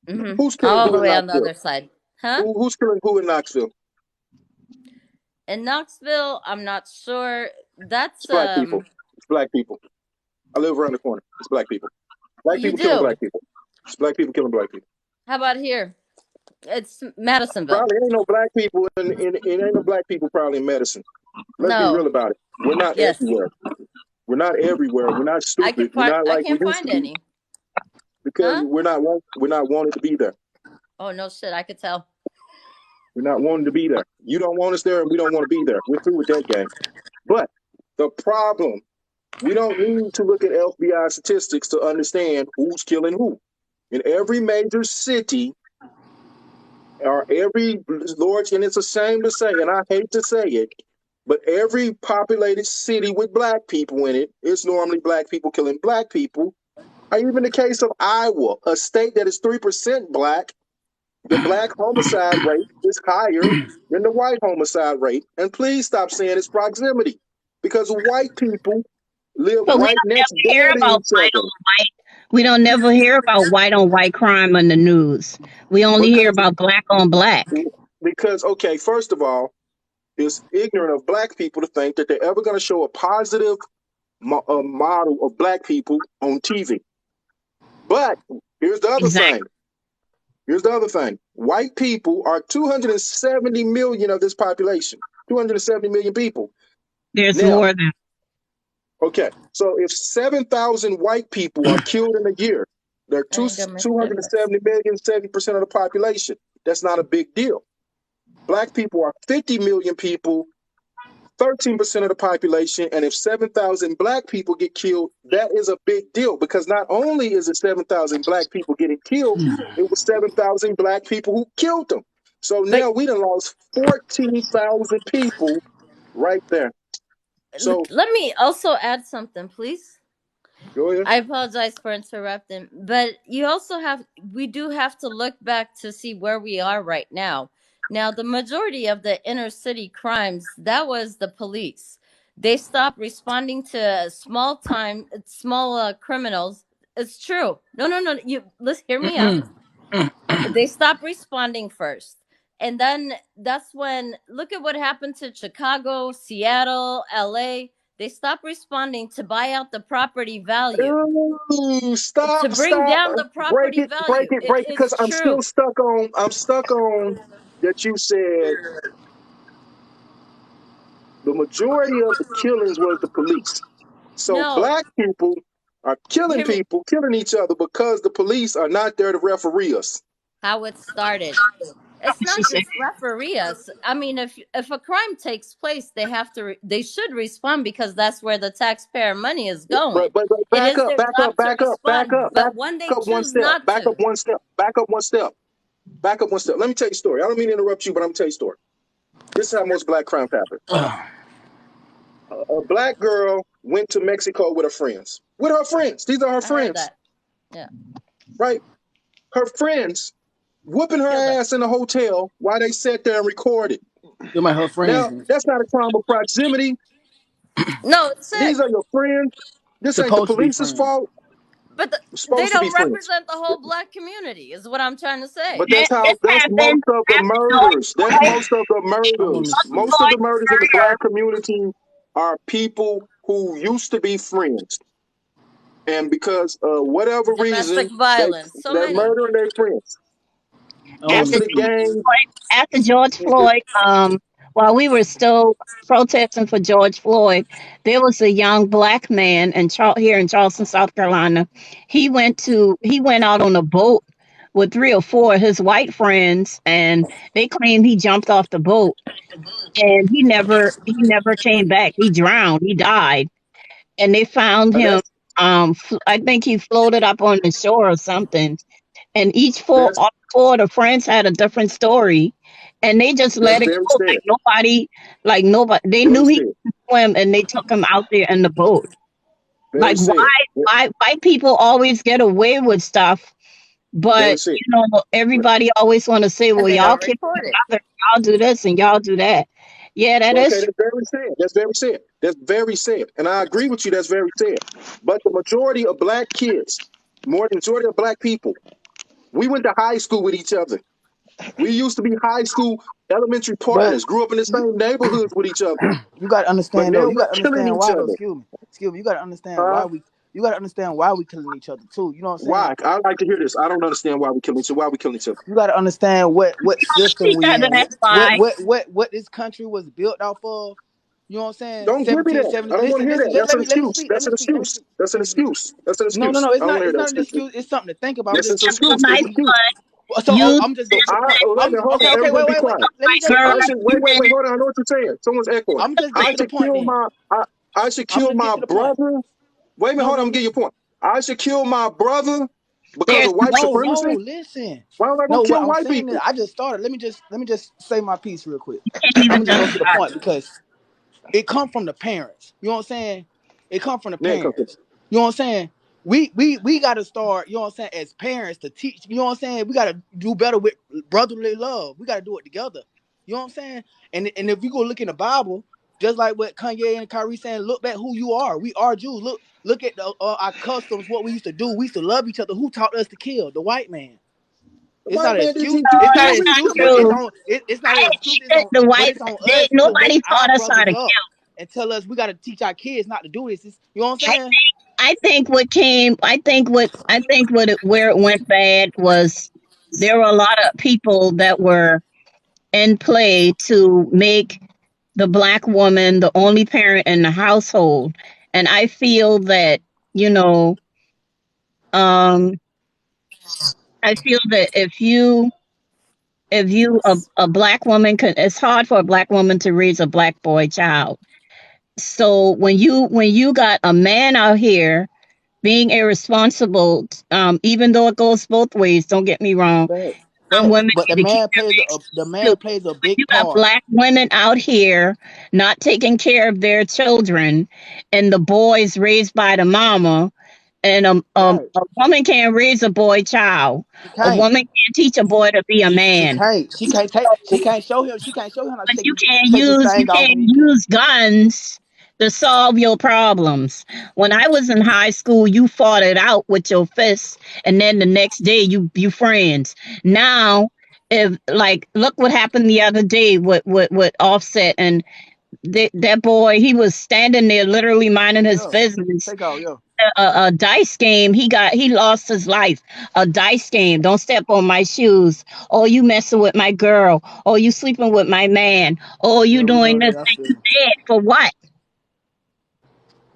Who's killing All who the in way on the Knoxville? other side. Huh? Who's killing who in Knoxville? In Knoxville, I'm not sure. It's That's black people. It's black people. I live around the corner. It's black people. Black You people killing do. black people. It's black people killing black people. How about here? It's Madisonville. Probably ain't no black people and it ain't no black people probably in medicine. Let's be No. real about it. We're not Yes. everywhere. We're not everywhere. We're not stupid. We're not I like we can't used to find be any. because Huh? we're not wanted to be there. Oh no shit, I could tell. We're not wanting to be there. You don't want us there and we don't want to be there. We're through with that game. But the problem, we don't need to look at FBI statistics to understand who's killing who. In every major city or every Lord, and it's a shame to say, and I hate to say it, But every populated city with black people in it is normally black people killing black people. Or even the case of Iowa, a state that is 3% black, the black homicide rate is higher than the white homicide rate. And please stop saying it's proximity, because white people live But we right don't next never hear door to about each white other. on white. We don't never hear about white on white crime on the news. We only hear Because, about black on black. okay, first of all, it's ignorant of black people to think that they're ever going to show a positive model of black people on TV. But here's the other Exactly. thing. Here's the other thing. White people are 270 million of this population. 270 million people. There's Now, more than okay, so if 7,000 white people are killed in a year, they're I think I missed it. 270 million, 70% of the population. That's not a big deal. Black people are 50 million people, 13% of the population. And if 7,000 black people get killed, that is a big deal, because not only is it 7,000 black people getting killed, it was 7,000 black people who killed them. So But now we done lost 14,000 people right there. So let me also add something, please. go ahead. I apologize for interrupting, but we do have to look back to see where we are right now. Now, the majority of the inner city crimes, that was the police. They stopped responding to small criminals. It's true. No. Let's hear me out. They stopped responding first. And then that's when, look at what happened to Chicago, Seattle, LA. They stopped responding to buy out the property value, Ooh, to stop, bring stop, down the break property it, break value. it, break it, because It's I'm still true. stuck on. I'm stuck on that you said the majority of the killings was the police. So No, black people are killing hear me. people, killing each other because the police are not there to referee us. How it started. It's she not said. just referee us. I mean, if a crime takes place, they should respond, because that's where the taxpayer money is going. But It back is up, their back up, job to back up, back respond. up, back But when they up one choose step, not back up to, one step, back up one step, back up one step. Let me tell you a story. I don't mean to interrupt you, but I'm gonna tell you a story. This is how most black crimes happen. A black girl went to Mexico with her friends. With her friends. These are her I heard friends, that. Yeah, right? Her friends whooping her kill them. ass in the hotel while they sat there and recorded. You're my her Now, friends. that's not a crime of proximity. No, it's sick. These are your friends. This ain't the Supposed to be police's friends. fault. But It's they supposed to be don't friends. represent the whole black community, is what I'm trying to say. But that's This how, that's most happened of the after George murders. That's Floyd. most of the I don't murders. listen. Most of the Floyd murders in the murder. black community are people who used to be friends. And because whatever Domestic reason, they're violence, so many. murdering their friends. I don't Most after of listen. the gang, George Floyd, while we were still protesting for George Floyd, there was a young black man here in Charleston, South Carolina. He went out on a boat with three or four of his white friends, and they claim he jumped off the boat, and he never came back. He drowned. He died, and they found him. that's I think he floated up on the shore or something, and that's all four of the friends had a different story, and they just that's let it very go sad. like nobody. They Very knew he sad. could swim, and they took him out there in the boat. Very Like sad. why white people always get away with stuff, Very but sad. everybody always want to say, And well, they y'all don't kill report each it. other, y'all do this and y'all do that. Yeah, that Okay, is that's very sad. That's very sad. That's very sad. And I agree with you, that's very sad. But the majority of black kids, more than the majority of black people, we went to high school with each other. We used to be high school elementary But partners, grew up in the you same neighborhoods with each other. you got to But understand though. now You we're got to killing understand each why though. other. Excuse me. You got to understand Huh? why we. You got to understand why we killing each other too. You know what I'm saying? Why? I like to hear this. I don't understand why we killing each other. Why we killing each other? You got to understand what system each we other. in. That's why. What this country was built off of. You know what I'm saying? Don't give me that. 1770. I don't want to Listen, hear listen. that. That's an Let me excuse. speak. Let That's me an speak. Let me excuse. speak. That's an Let me speak. excuse. That's an No, no, excuse. no. It's I don't want not. to hear It's that not an excuse. excuse. It's something to think about. That's an the excuse. That's nice an excuse. one So use I'm just So giving you the point. wait a minute, hold on, Okay. everybody be Wait. quiet. Let me just. girl I I'm should just. wait, hold on, I know what you're saying. Someone's echoing. I'm just get I to the should point kill then. I should I'm kill just get my to the point. brother. Wait a minute, No, hold on, no, I'm getting your point. I should kill my brother because there's of white no no. supremacy? Listen. Why am I gonna No, what kill I'm white saying is people? I just started. Let me just say my piece real quick. can't I'm even gonna just go to the justify. point because It come from the parents. You know what I'm saying? It come from the Nick, okay. parents. You know what I'm saying? We got to start, you know what I'm saying, as parents to teach, you know what I'm saying? We got to do better with brotherly love. We got to do it together. You know what I'm saying? And if you go look in the Bible, just like what Kanye and Kyrie saying, look back who you are. We are Jews. Look at our customs, what we used to do. We used to love each other. Who taught us to kill? The white man. The It's not white an man didn't excuse. teach you No, to It's not kill. an that's We not excuse, teach but you. it's true. on. It's not I an excuse. hate that the But white it's on they us to wake nobody our taught us how to brothers up kill. and tell us we got to teach our kids not to do this. You know what I'm I saying? I think what came I think where it went bad was there were a lot of people that were in play to make the black woman the only parent in the household. And I feel that, you know, um I feel that if you a black woman can it's hard for a black woman to raise a black boy child. So when you got a man out here being irresponsible, even though it goes both ways, don't get me wrong. But Some but women but need to keep their the basics too. man plays a When big you got part. black women out here not taking care of their children and the boys raised by the mama, and Right? a woman can't raise a boy child. She A can't. woman can't teach a boy to be a She man. can't. She can't take. She So, can't show him. She can't show him how to but you can't take this use you thing off can't when he. use guns to solve your problems. When I was in high school, you fought it out with your fists, and then the next day you friends. Now, if like look what happened the other day with Offset and that boy, he was standing there literally minding his Yeah. business. Take off. Yeah. A dice game, he lost his life. A dice game, don't step on my shoes. Oh, you messing with my girl. Oh, you sleeping with my man. Oh, you Yeah. We doing know this that. I and feel you you. dead for what?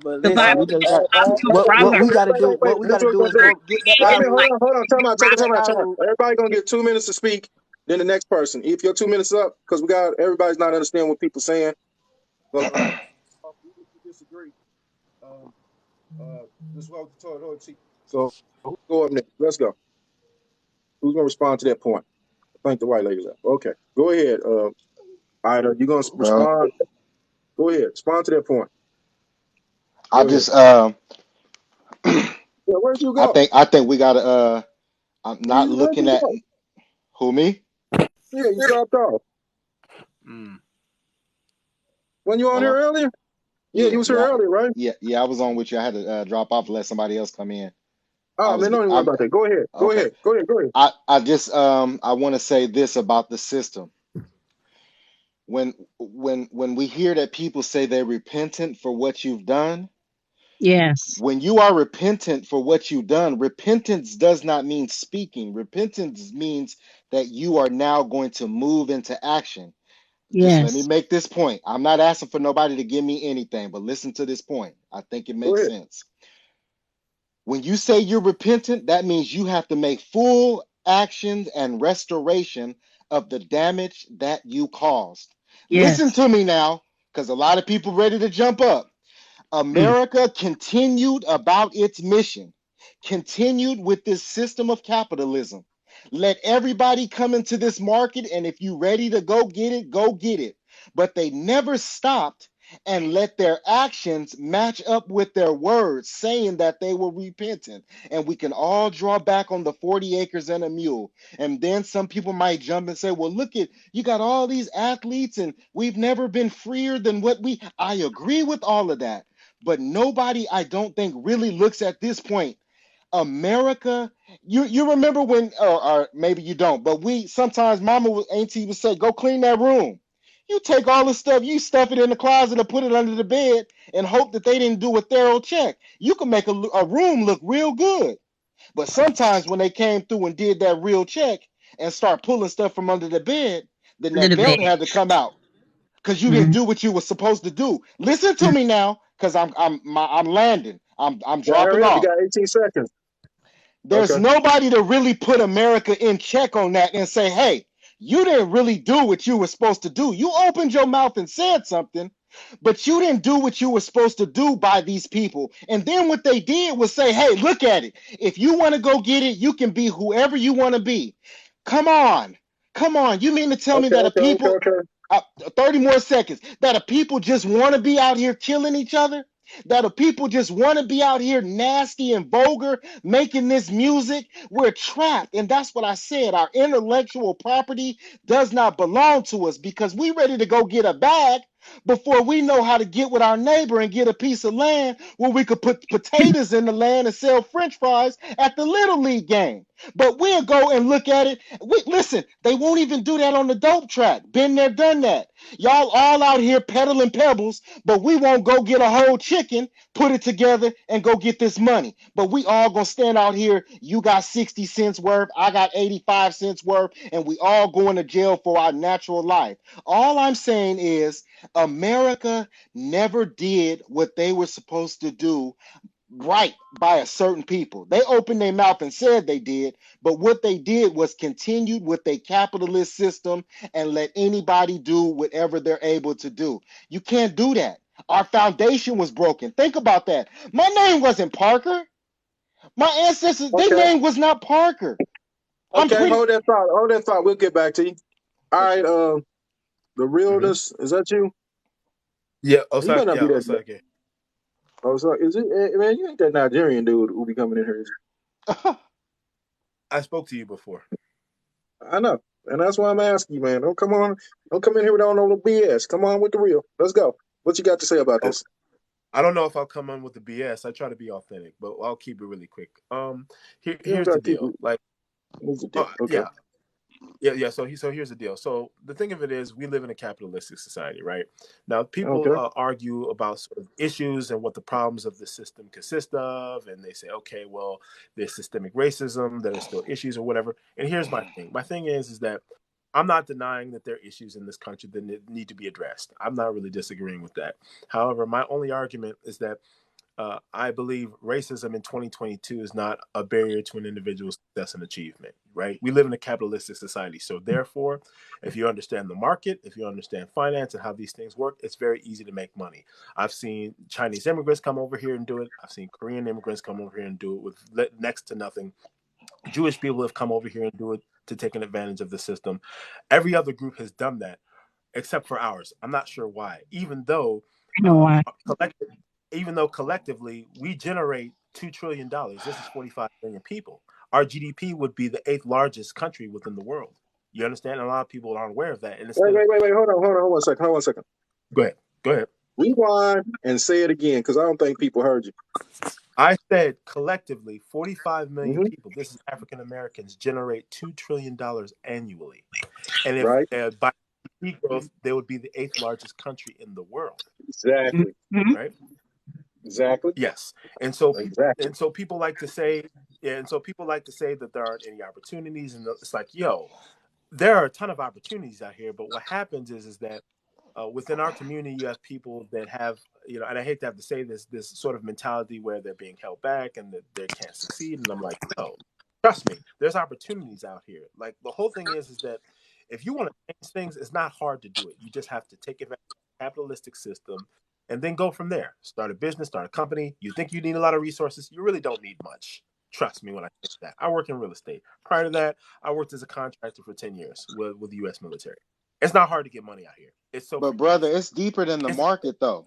But The listen, Bible we just says got love your what brother. we got to do. Wait. What we This got is to what do we're is gonna do. go get that Wait a Created minute. Bible. Hold like on. Hold on. Time out. Get Take a that time out. Time out. Bible. Everybody gonna get 2 minutes to speak. Then the next person. If your 2 minutes up, because we got everybody's not understanding what people saying. Well, even if you disagree, um, this is what the told. So who's go up next? Let's go. Who's gonna respond to that point? I think the white lady left. Okay, go ahead. Ida, you gonna Well, respond? Go ahead. Respond to that point. I Go ahead. just Yeah, where'd you go? I think we gotta I'm not Where'd looking you at go? who me? Yeah, you dropped off. Mm. When you on here Hello? earlier? Yeah, Yeah, you was here earlier, right? yeah, I was on with you. I had to drop off and let somebody else come in. I Oh was man, don't even worry I'm about that. Go ahead. Go okay. ahead. Go ahead. Go ahead. I just I want to say this about the system. When we hear that people say they're repentant for what you've done, yes, when you are repentant for what you've done, repentance does not mean speaking. Repentance means that you are now going to move into action. Just let me yes, make this point. I'm not asking for nobody to give me anything, but listen to this point. I think it Go makes ahead. sense. When you say you're repentant, that means you have to make full actions and restoration of the damage that you caused. Listen yes. to me now, because a lot of people ready to jump up. Mm. America continued about its mission, continued with this system of capitalism. Let everybody come into this market, and if you ready to go get it, go get it. But they never stopped and let their actions match up with their words, saying that they were repentant. And we can all draw back on the 40 acres and a mule. And then some people might jump and say, well, look at, you got all these athletes, and we've never been freer than what we. I agree with all of that. But nobody, I don't think, really looks at this point. America, you remember when, or maybe you don't, but we sometimes, auntie would say, go clean that room. You take all the stuff, you stuff it in the closet and put it under the bed and hope that they didn't do a thorough check. You can make a room look real good. But sometimes when they came through and did that real check and start pulling stuff from under the bed, then Under that the bed. belt had to come out because you didn't Mm. do what you were supposed to do. Listen to Mm. me now, because I'm landing. I'm Yeah, dropping hurry up. You off. got 18 seconds. There's Okay. nobody to really put America in check on that and say, hey, you didn't really do what you were supposed to do. You opened your mouth and said something, but you didn't do what you were supposed to do by these people. And then what they did was say, hey, look at it. If you want to go get it, you can be whoever you want to be. Come on. Come on. You mean to tell me Okay. that a Okay. Okay. people Okay. 30 more seconds. That a people just want to be out here killing each other. That a people just want to be out here nasty and vulgar, making this music. We're trapped. And that's what I said. Our intellectual property does not belong to us because we ready to go get a bag before we know how to get with our neighbor and get a piece of land where we could put potatoes in the land and sell French fries at the Little League game. But we'll go and look at it. Listen, they won't even do that on the dope track. Been there, done that. Y'all all out here peddling pebbles, but we won't go get a whole chicken, put it together, and go get this money. But we all gonna stand out here. You got 60 cents worth, I got 85 cents worth, and we all going to jail for our natural life. All I'm saying is America never did what they were supposed to do right by a certain people. They opened their mouth and said they did, but what they did was continued with a capitalist system and let anybody do whatever they're able to do. You can't do that. Our foundation was broken. Think about that. My name wasn't Parker. My ancestors, their Okay. name was not Parker. Okay, hold that thought. Hold that thought. We'll get back to you. All right, the realness, is that you? Yeah, You better not be that. Osaka. Oh, so is it? Man, you ain't that Nigerian dude who be coming in here. I spoke to you before. I know, and that's why I'm asking you, man. Don't come in here with all no BS. Come on with the real. Let's go. What you got to say about this? I don't know if I'll come on with the BS. I try to be authentic, but I'll keep it really quick. Here's the deal. Like, Okay. Yeah. So here's the deal. So the thing of it is, we live in a capitalistic society, right? Now, people Okay. argue about sort of issues and what the problems of the system consist of, and they say, okay, well, there's systemic racism, there are still issues or whatever. And here's my thing. My thing is that I'm not denying that there are issues in this country that need to be addressed. I'm not really disagreeing with that. However, my only argument is that I believe racism in 2022 is not a barrier to an individual's success and achievement, right? We live in a capitalistic society. So therefore, if you understand the market, if you understand finance and how these things work, it's very easy to make money. I've seen Chinese immigrants come over here and do it. I've seen Korean immigrants come over here and do it with next to nothing. Jewish people have come over here and do it to take an advantage of the system. Every other group has done that except for ours. I'm not sure why, even though I know why. collectively we generate $2 trillion. This is 45 million people. Our GDP would be the 8th largest country within the world. You understand? A lot of people aren't aware of that. And it's Wait. Hold on 1 second. Hold on 1 second. Go ahead. Rewind and say it again, because I don't think people heard you. I said collectively 45 million people, this is African Americans, generate $2 trillion annually. And if right. by GDP growth, they would be the 8th largest country in the world. Exactly. Right? Exactly. Yes. And so exactly. and so people like to say that there aren't any opportunities, and it's like, yo, there are a ton of opportunities out here, but what happens is that within our community, you have people that have, and I hate to have to say this sort of mentality where they're being held back and that they can't succeed. And I'm like, oh, trust me, there's opportunities out here. Like, the whole thing is that if you want to change things, it's not hard to do it. You just have to take advantage of the capitalistic system and then go from there. Start a business, start a company. You think you need a lot of resources. You really don't need much. Trust me when I say that. I work in real estate. Prior to that, I worked as a contractor for 10 years with the U.S. military. It's not hard to get money out here. It's so. But brother, it's deeper than the market, though.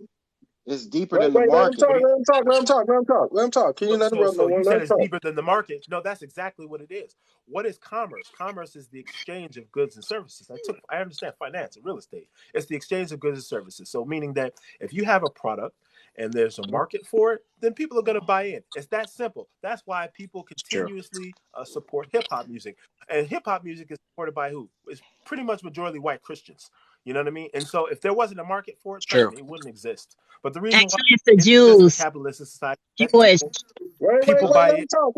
It's deeper than the Let market. Let him talk. Can you let him run? So you said it's deeper than the market. No, that's exactly what it is. What is commerce? Commerce is the exchange of goods and services. I understand finance and real estate. It's the exchange of goods and services. So meaning that if you have a product and there's a market for it, then people are going to buy in. It's that simple. That's why people continuously support hip hop music. And hip hop music is supported by who? It's pretty much majority white Christians. You know what I mean? And so if there wasn't a market for it, trust me, it wouldn't exist. But the reason why It's the Jews. a capitalist society, Jewish. Wait, let him talk.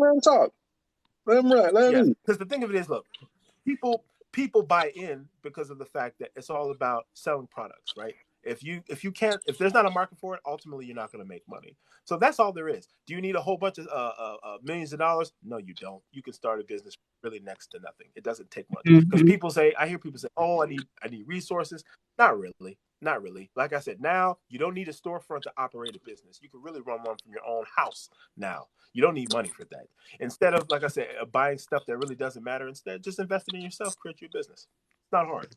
Let him run. Let him. Because the thing of it is, look, people buy in because of the fact that it's all about selling products, right? If there's not a market for it, ultimately you're not going to make money. So that's all there is. Do you need a whole bunch of millions of dollars? No, you don't. You can start a business really next to nothing. It doesn't take much. Because I hear people say, "Oh, I need resources." Not really. Not really. Like I said, now you don't need a storefront to operate a business. You can really run one from your own house now. You don't need money for that. Instead of, like I said, buying stuff that really doesn't matter, instead just invest it in yourself, create your business. It's not hard.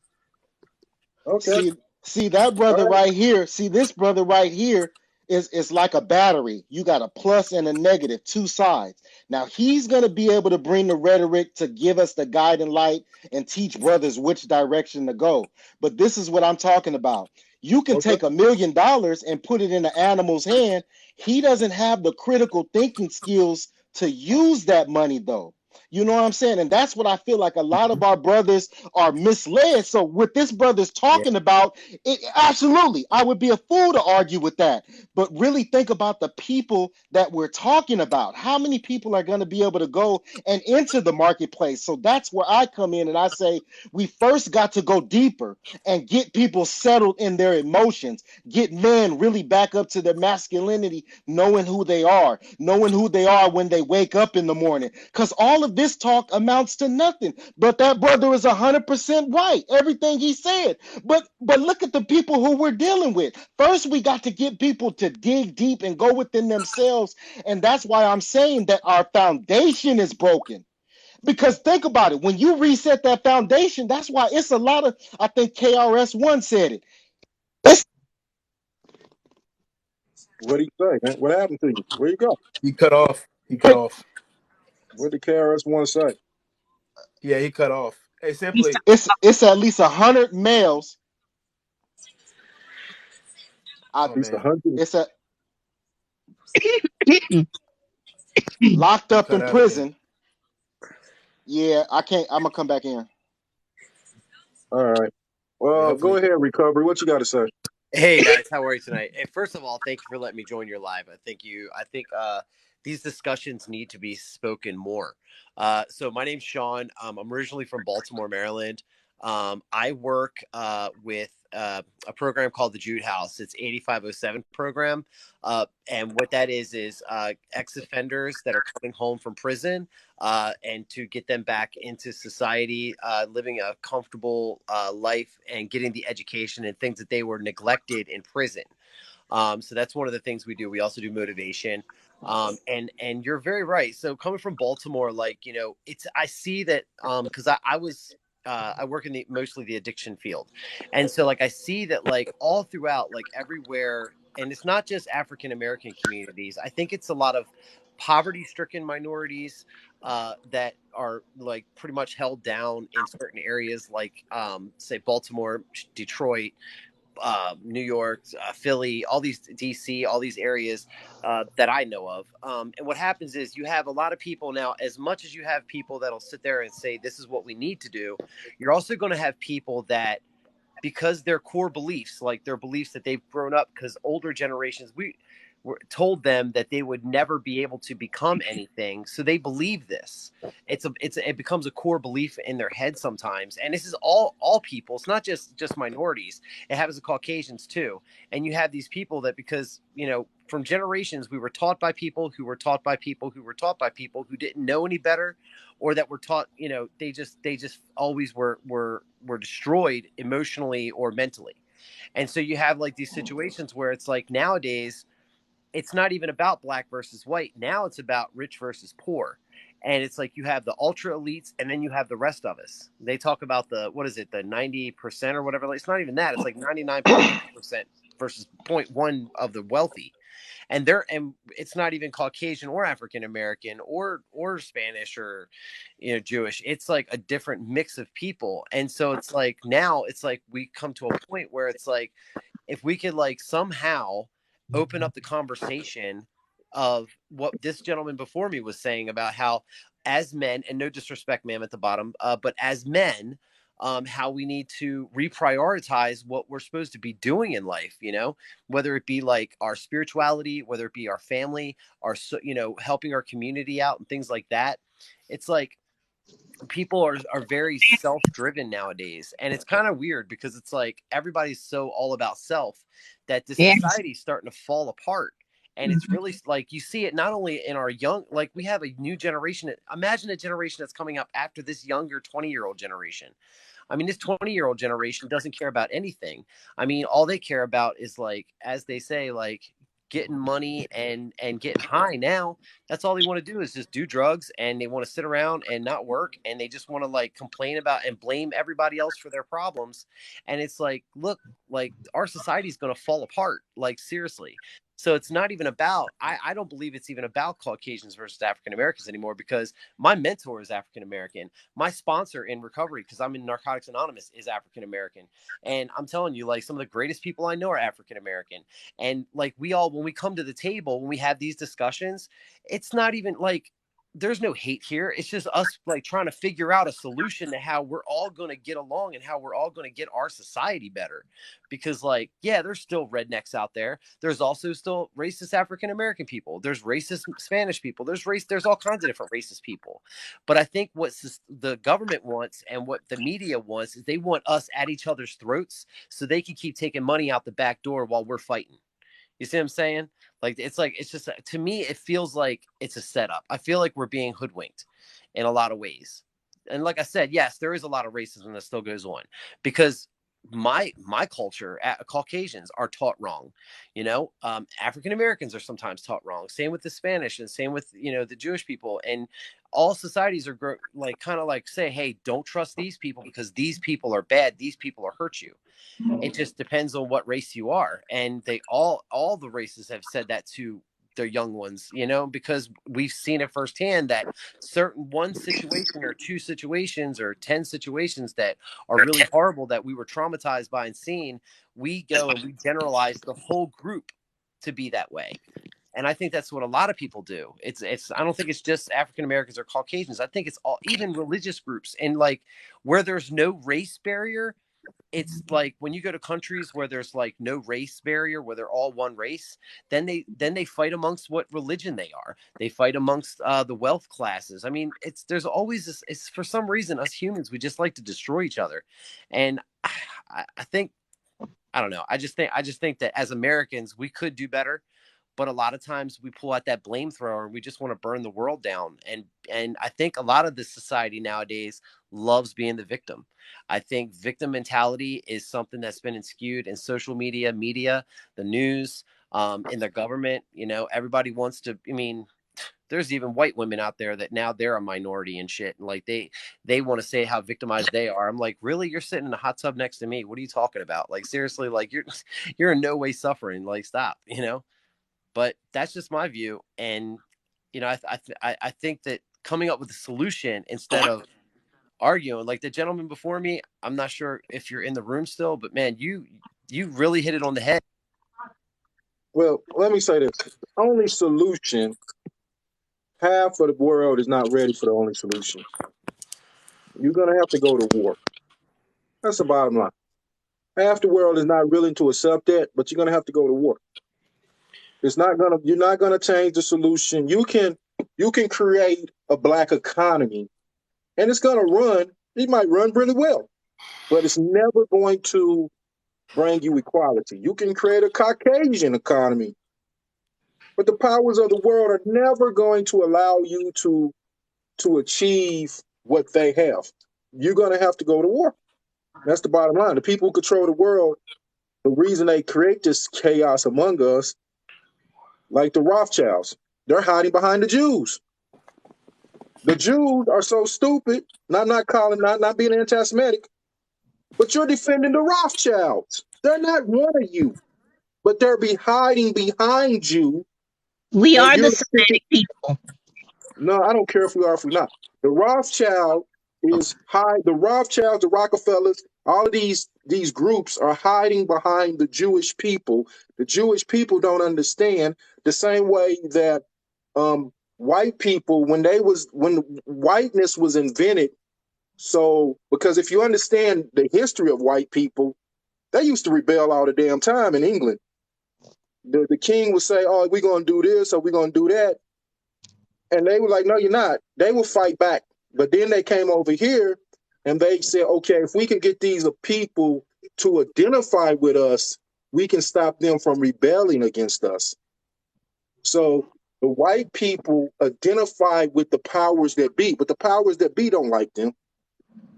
Okay. See that All brother right. right here. See this brother right here is like a battery. You got a plus and a negative, two sides. Now he's gonna be able to bring the rhetoric to give us the guiding light and teach brothers which direction to go. But this is what I'm talking about. You can Okay. take $1 million and put it in an animal's hand. He doesn't have the critical thinking skills to use that money though. You know what I'm saying? And that's what I feel like a lot of our brothers are misled. So what this brother's Yeah. talking about, it, absolutely, I would be a fool to argue with that. But really think about the people that we're talking about. How many people are going to be able to go and enter the marketplace? So that's where I come in and I say we first got to go deeper and get people settled in their emotions, get men really back up to their masculinity, knowing who they are when they wake up in the morning. Because all of this talk amounts to nothing. But that brother is 100% right. Everything he said. But look at the people who we're dealing with. First, we got to get people to dig deep and go within themselves. And that's why I'm saying that our foundation is broken. Because think about it, when you reset that foundation, that's why it's a lot of, I think KRS1 said it. It's What do you say, man? What happened to you? Where you go? He cut off. He cut off. What did KRS-One say? Yeah, he cut off. Hey, He's simply. it's at least 100 males. I, Oh At least man, 100. it's a talking. locked he up cut in out again. prison. Yeah, I can't. I'm gonna come back in. All right. Yeah, Well, go hopefully. ahead, Recovery. What you got to say? Hey guys, how are you tonight? Hey, first of all, thank you for letting me join your live. I think these discussions need to be spoken more. So my name's Sean. I'm originally from Baltimore, Maryland. I work with a program called the Jude House. It's 8507 program, and what that is ex-offenders that are coming home from prison, and to get them back into society, living a comfortable life and getting the education and things that they were neglected in prison. So that's one of the things we do. We also do motivation. And you're very right. So coming from Baltimore, like, it's, I see that, cause I work in mostly the addiction field. And so like, I see that like all throughout, like everywhere, and it's not just African-American communities. I think it's a lot of poverty stricken minorities, that are like pretty much held down in certain areas, like, say Baltimore, Detroit, New York, Philly, all these DC, all these areas that I know of. And what happens is you have a lot of people now, as much as you have people that'll sit there and say, this is what we need to do, you're also going to have people that, because their core beliefs, like their beliefs that they've grown up, because older generations, we were told them that they would never be able to become anything, so they believe this. It becomes a core belief in their head sometimes, and this is all people. It's not just minorities. It happens to Caucasians too. And you have these people that, because from generations, we were taught by people who were taught by people who were taught by people who didn't know any better, or that were taught, they just always were destroyed emotionally or mentally. And so you have like these situations where it's like nowadays it's not even about black versus white. Now it's about rich versus poor. And it's like you have the ultra elites and then you have the rest of us. They talk about the, what is it, the 90% or whatever. It's not even that. It's like 99.9% versus zero point 0.1 of the wealthy. And it's not even Caucasian or African American or Spanish or Jewish. It's like a different mix of people. And so it's like now it's like we come to a point where it's like, if we could like somehow open up the conversation of what this gentleman before me was saying about how, as men, and no disrespect, ma'am, at the bottom, but as men, how we need to reprioritize what we're supposed to be doing in life, whether it be like our spirituality, whether it be our family, our, helping our community out and things like that. It's like people are very self-driven nowadays, and it's kind of weird because it's like everybody's so all about self that the Yes. society is starting to fall apart. And it's really like you see it not only in our young, like we have a new generation. Imagine a generation that's coming up after this younger 20-year-old generation. I mean, this 20-year-old generation doesn't care about anything. I mean, all they care about is, like, as they say, like, getting money and getting high now. That's all they want to do is just do drugs, and they want to sit around and not work, and they just want to like complain about and blame everybody else for their problems. And it's like, look, like our society is going to fall apart, like seriously. So it's not even about, I don't believe it's even about Caucasians versus African Americans anymore, because my mentor is African American. My sponsor in recovery, because I'm in Narcotics Anonymous, is African American. And I'm telling you, like, some of the greatest people I know are African American. And like, we all, when we come to the table, when we have these discussions, it's not even like, there's no hate here. It's just us like trying to figure out a solution to how we're all going to get along and how we're all going to get our society better. Because like, yeah, there's still rednecks out there. There's also still racist African American people. There's racist Spanish people. There's all kinds of different racist people. But I think what the government wants and what the media wants is they want us at each other's throats so they can keep taking money out the back door while we're fighting. You see what I'm saying? Like, it's just, to me, it feels like it's a setup. I feel like we're being hoodwinked in a lot of ways. And like I said, yes, there is a lot of racism that still goes on, because my culture, Caucasians are taught wrong. African Americans are sometimes taught wrong. Same with the Spanish, and same with, the Jewish people. And all societies are like, kind of like say, hey, don't trust these people because these people are bad. These people will hurt you. It just depends on what race you are. And they all the races have said that to their young ones, because we've seen it firsthand that certain one situation or two situations or 10 situations that are really horrible that we were traumatized by and seen, we go and we generalize the whole group to be that way. And I think that's what a lot of people do. It's I don't think it's just African Americans or Caucasians. I think it's all, even religious groups, and like where there's no race barrier. It's like when you go to countries where there's like no race barrier, where they're all one race, then they fight amongst what religion they are. They fight amongst the wealth classes. I mean, there's always this. It's for some reason us humans, we just like to destroy each other, and I think, I don't know. I just think that as Americans we could do better. But a lot of times we pull out that blame thrower and we just want to burn the world down. And I think a lot of the society nowadays loves being the victim. I think victim mentality is something that's been skewed in social media, the news, in the government. Everybody wants to, I mean, there's even white women out there that now they're a minority and shit. And like they want to say how victimized they are. I'm like, really? You're sitting in a hot tub next to me. What are you talking about? Like, seriously, like you're in no way suffering. Like, stop, But that's just my view. And, I think that coming up with a solution instead of arguing, like the gentleman before me, I'm not sure if you're in the room still, but man, you really hit it on the head. Well, let me say this. The only solution, half of the world is not ready for the only solution. You're going to have to go to war. That's the bottom line. Half the world is not willing to accept that, but you're going to have to go to war. You're not going to change the solution. You can create a black economy and it's going to run. It might run really well, but it's never going to bring you equality. You can create a Caucasian economy, but the powers of the world are never going to allow you to achieve what they have. You're going to have to go to war. That's the bottom line. The people who control the world, the reason they create this chaos among us, like the Rothschilds, they're hiding behind the Jews. The Jews are so stupid, not being anti-Semitic, but you're defending the Rothschilds. They're not one of you, but they're hiding behind you. We And are the you're Semitic people. no, I don't care if we are or if we're not. The Rothschild is the Rothschilds, the Rockefellers, all of these groups are hiding behind the Jewish people. The Jewish people don't understand the same way that white people, when whiteness was invented. So, because if you understand the history of white people, they used to rebel all the damn time in England. The king would say, "Oh, we're going to do this or we're going to do that." And they were like, "No, you're not." They would fight back. But then they came over here and they said, "Okay, if we can get these people to identify with us, we can stop them from rebelling against us." So the white people identify with the powers that be, but the powers that be don't like them.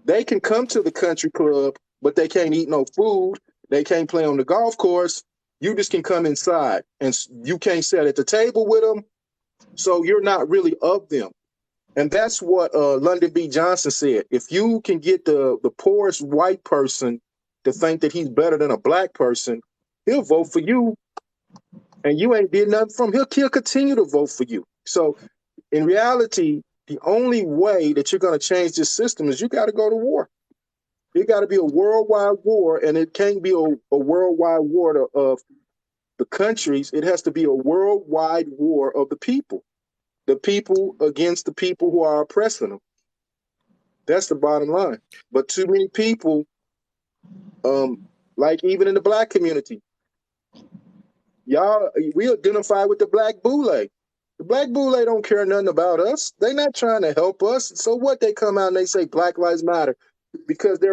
They can come to the country club, but they can't eat no food. They can't play on the golf course. You just can come inside, and you can't sit at the table with them, so you're not really of them. And that's what London B. Johnson said. If you can get the poorest white person to think that he's better than a black person, he'll vote for you, and you ain't did nothing from him. He'll continue to vote for you. So in reality, the only way that you're going to change this system is you got to go to war. It got to be a worldwide war, and it can't be a worldwide war of the countries. It has to be a worldwide war of the people against the people who are oppressing them. That's the bottom line. But too many people, like even in the black community, we identify with the black boule. The black boule don't care nothing about us. They not trying to help us. So what? They come out and they say Black Lives Matter because they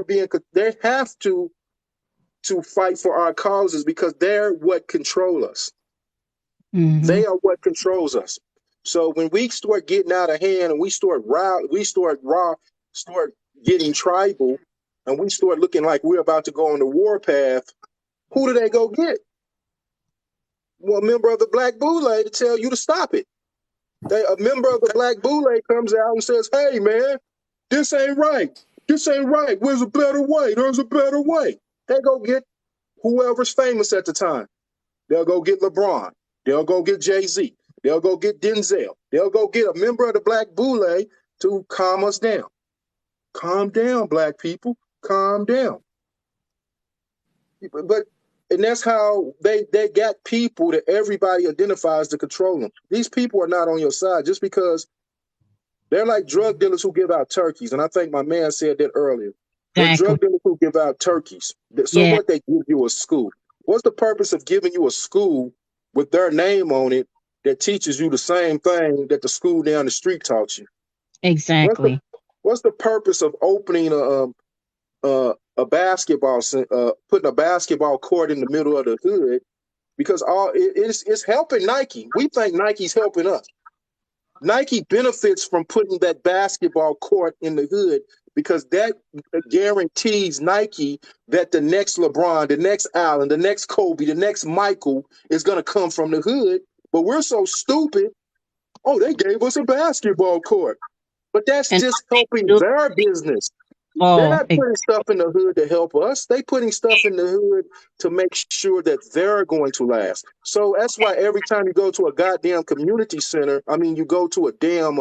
have to fight for our causes because they're what control us. Mm-hmm. They are what controls us. So when we start getting out of hand and we start getting tribal, and we start looking like we're about to go on the war path, who do they go get? Well, a member of the Black Boule to tell you to stop it. A member of the Black Boule comes out and says, "Hey, man, this ain't right. This ain't right. There's a better way. There's a better way." They go get whoever's famous at the time. They'll go get LeBron. They'll go get Jay-Z. They'll go get Denzel. They'll go get a member of the Black Boule to calm us down. Calm down, black people. Calm down. And that's how they got people that everybody identifies to control them. These people are not on your side just because they're like drug dealers who give out turkeys. And I think my man said that earlier. They're Exactly. drug dealers who give out turkeys. So Yeah. what? They give you a school. What's the purpose of giving you a school with their name on it that teaches you the same thing that the school down the street taught you? Exactly. What's the purpose of opening a basketball, putting a basketball court in the middle of the hood? Because it's helping Nike. We think Nike's helping us. Nike benefits from putting that basketball court in the hood because that guarantees Nike that the next LeBron, the next Allen, the next Kobe, the next Michael is going to come from the hood. But we're so stupid. Oh, they gave us a basketball court. But that's And just helping their business. They're not putting stuff in the hood to help us. They're putting stuff in the hood to make sure that they're going to last. So that's why every time you go to a goddamn community center, you go to a damn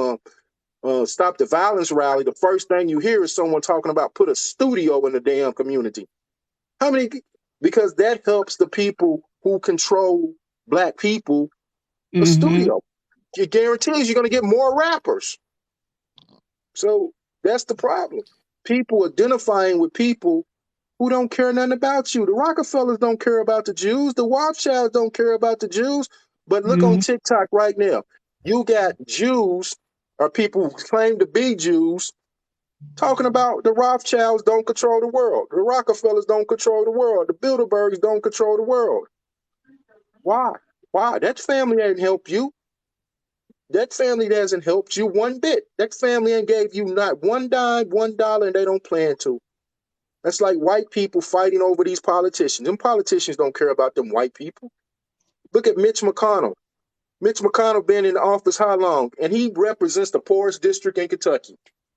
Stop the Violence rally, the first thing you hear is someone talking about put a studio in the damn community. How many? Because that helps the people who control black people, a studio. It guarantees you're going to get more rappers. So that's the problem. People identifying with people who don't care nothing about you. The Rockefellers don't care about the Jews. The Rothschilds don't care about the Jews. But look on TikTok right now. You got Jews or people who claim to be Jews talking about the Rothschilds don't control the world. The Rockefellers don't control the world. The Bilderbergs don't control the world. Why? Why? That family ain't helped you. That family hasn't helped you one bit. That family ain't gave you not one dime, $1, and they don't plan to. That's like white people fighting over these politicians. Them politicians don't care about them white people. Look at Mitch McConnell. Mitch McConnell been in office how long? And he represents the poorest district in Kentucky.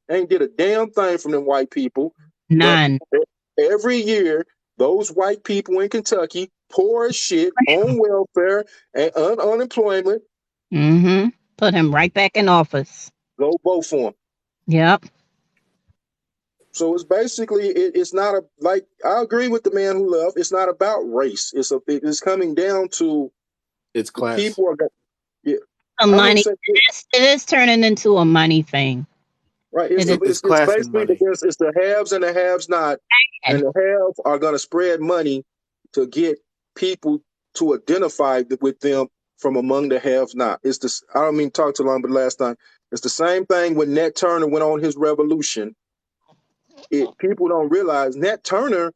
Ain't did a damn thing from them white people. None. But every year, those white people in Kentucky, poor as shit, on welfare and unemployment. Put him right back in office. Go vote for him. Yep. So it's basically it's not I agree with the man who left. It's not about race. It's coming down to it's class. People are money. It is turning into a money thing. Right. It's basically it's the haves and the haves not, and the haves are going to spread money to get people to identify with them from among the haves not. It's this. I don't mean to talk too long, but last time it's the same thing when Nat Turner went on his revolution. People don't realize Nat Turner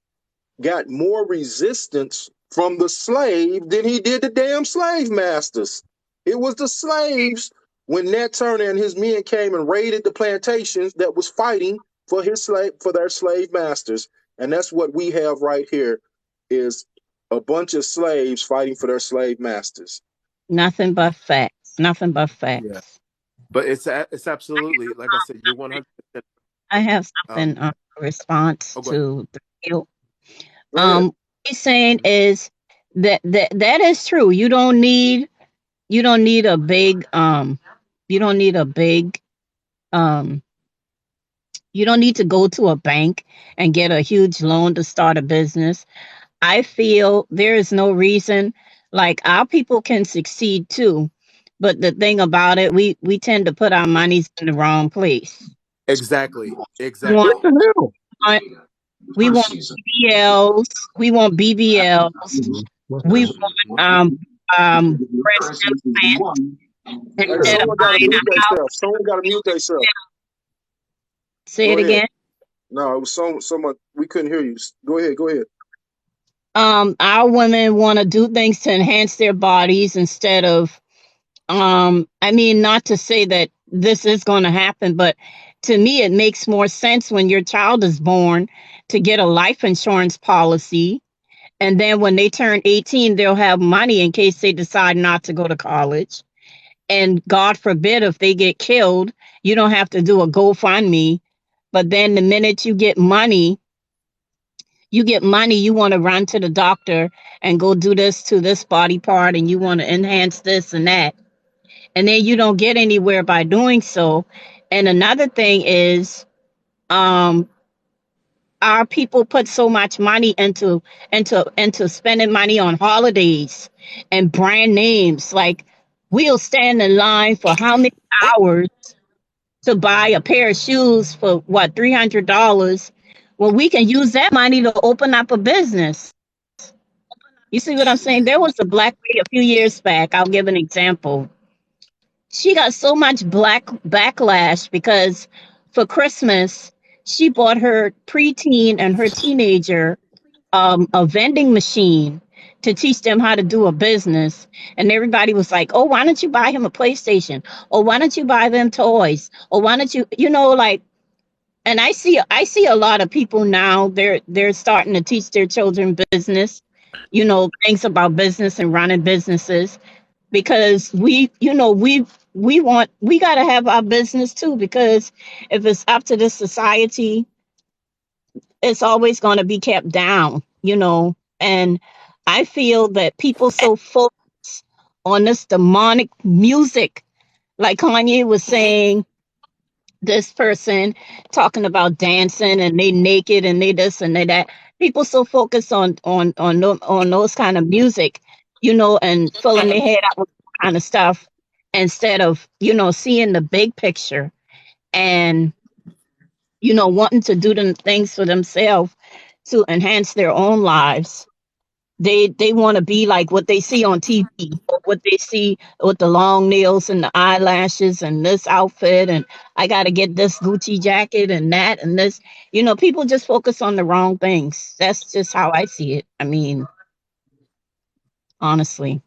got more resistance from the slave than he did the damn slave masters. It was the slaves when Nat Turner and his men came and raided the plantations that was fighting for their slave masters. And that's what we have right here is A bunch of slaves fighting for their slave masters. Nothing but facts. Nothing but Yeah, facts. but it's absolutely, like I said, you're 100%. I have Um, something response oh, go ahead. to the field. Go ahead. What he's saying Mhm. is that is true. You don't need a big you don't need a big um you don't need to go to a bank and get a huge loan to start a business. I feel there is no reason, like, our people can succeed too. But the thing about it, we tend to put our monies in the wrong place. Exactly, We want exactly. What the hell? we want BBLs, we want BBLs, we want breast implants Hey, instead of someone got to buying mute a house. themselves. Someone got to mute themselves. Say it Go ahead. again. No, it was someone. We couldn't hear you. Go ahead. Go ahead. Our women want to do things to enhance their bodies instead of I mean, not to say that this is going to happen, but to me it makes more sense when your child is born to get a life insurance policy, and then when they turn 18 they'll have money in case they decide not to go to college, and God forbid if they get killed, you don't have to do a GoFundMe. But then the minute you get money, you want to run to the doctor and go do this to this body part, and you want to enhance this and that. And then you don't get anywhere by doing so. And another thing is, um, our people put so much money into spending money on holidays and brand names. Like, we'll stand in line for how many hours to buy a pair of shoes for what, $300? Well, we can use that money to open up a business. You see what I'm saying? There was a black lady a few years back. I'll give an example. She got so much black backlash because for Christmas, she bought her preteen and her teenager a vending machine to teach them how to do a business. And everybody was like, oh, why don't you buy him a PlayStation? Or why don't you buy them toys? Or why don't you, like, and I see a lot of people now, they're starting to teach their children business, things about business and running businesses, because we got to have our business too, because if it's up to this society, it's always going to be kept down. And I feel that people so focus on this demonic music, like Kanye was saying, this person talking about dancing and they naked and they this and they that. People so focused on those kind of music, and filling their head up with kind of stuff, instead of seeing the big picture, and wanting to do them things for themselves to enhance their own lives. They want to be like what they see on TV, or what they see with the long nails and the eyelashes and this outfit, and I got to get this Gucci jacket and that and this. People just focus on the wrong things. That's just how I see it. I mean, honestly,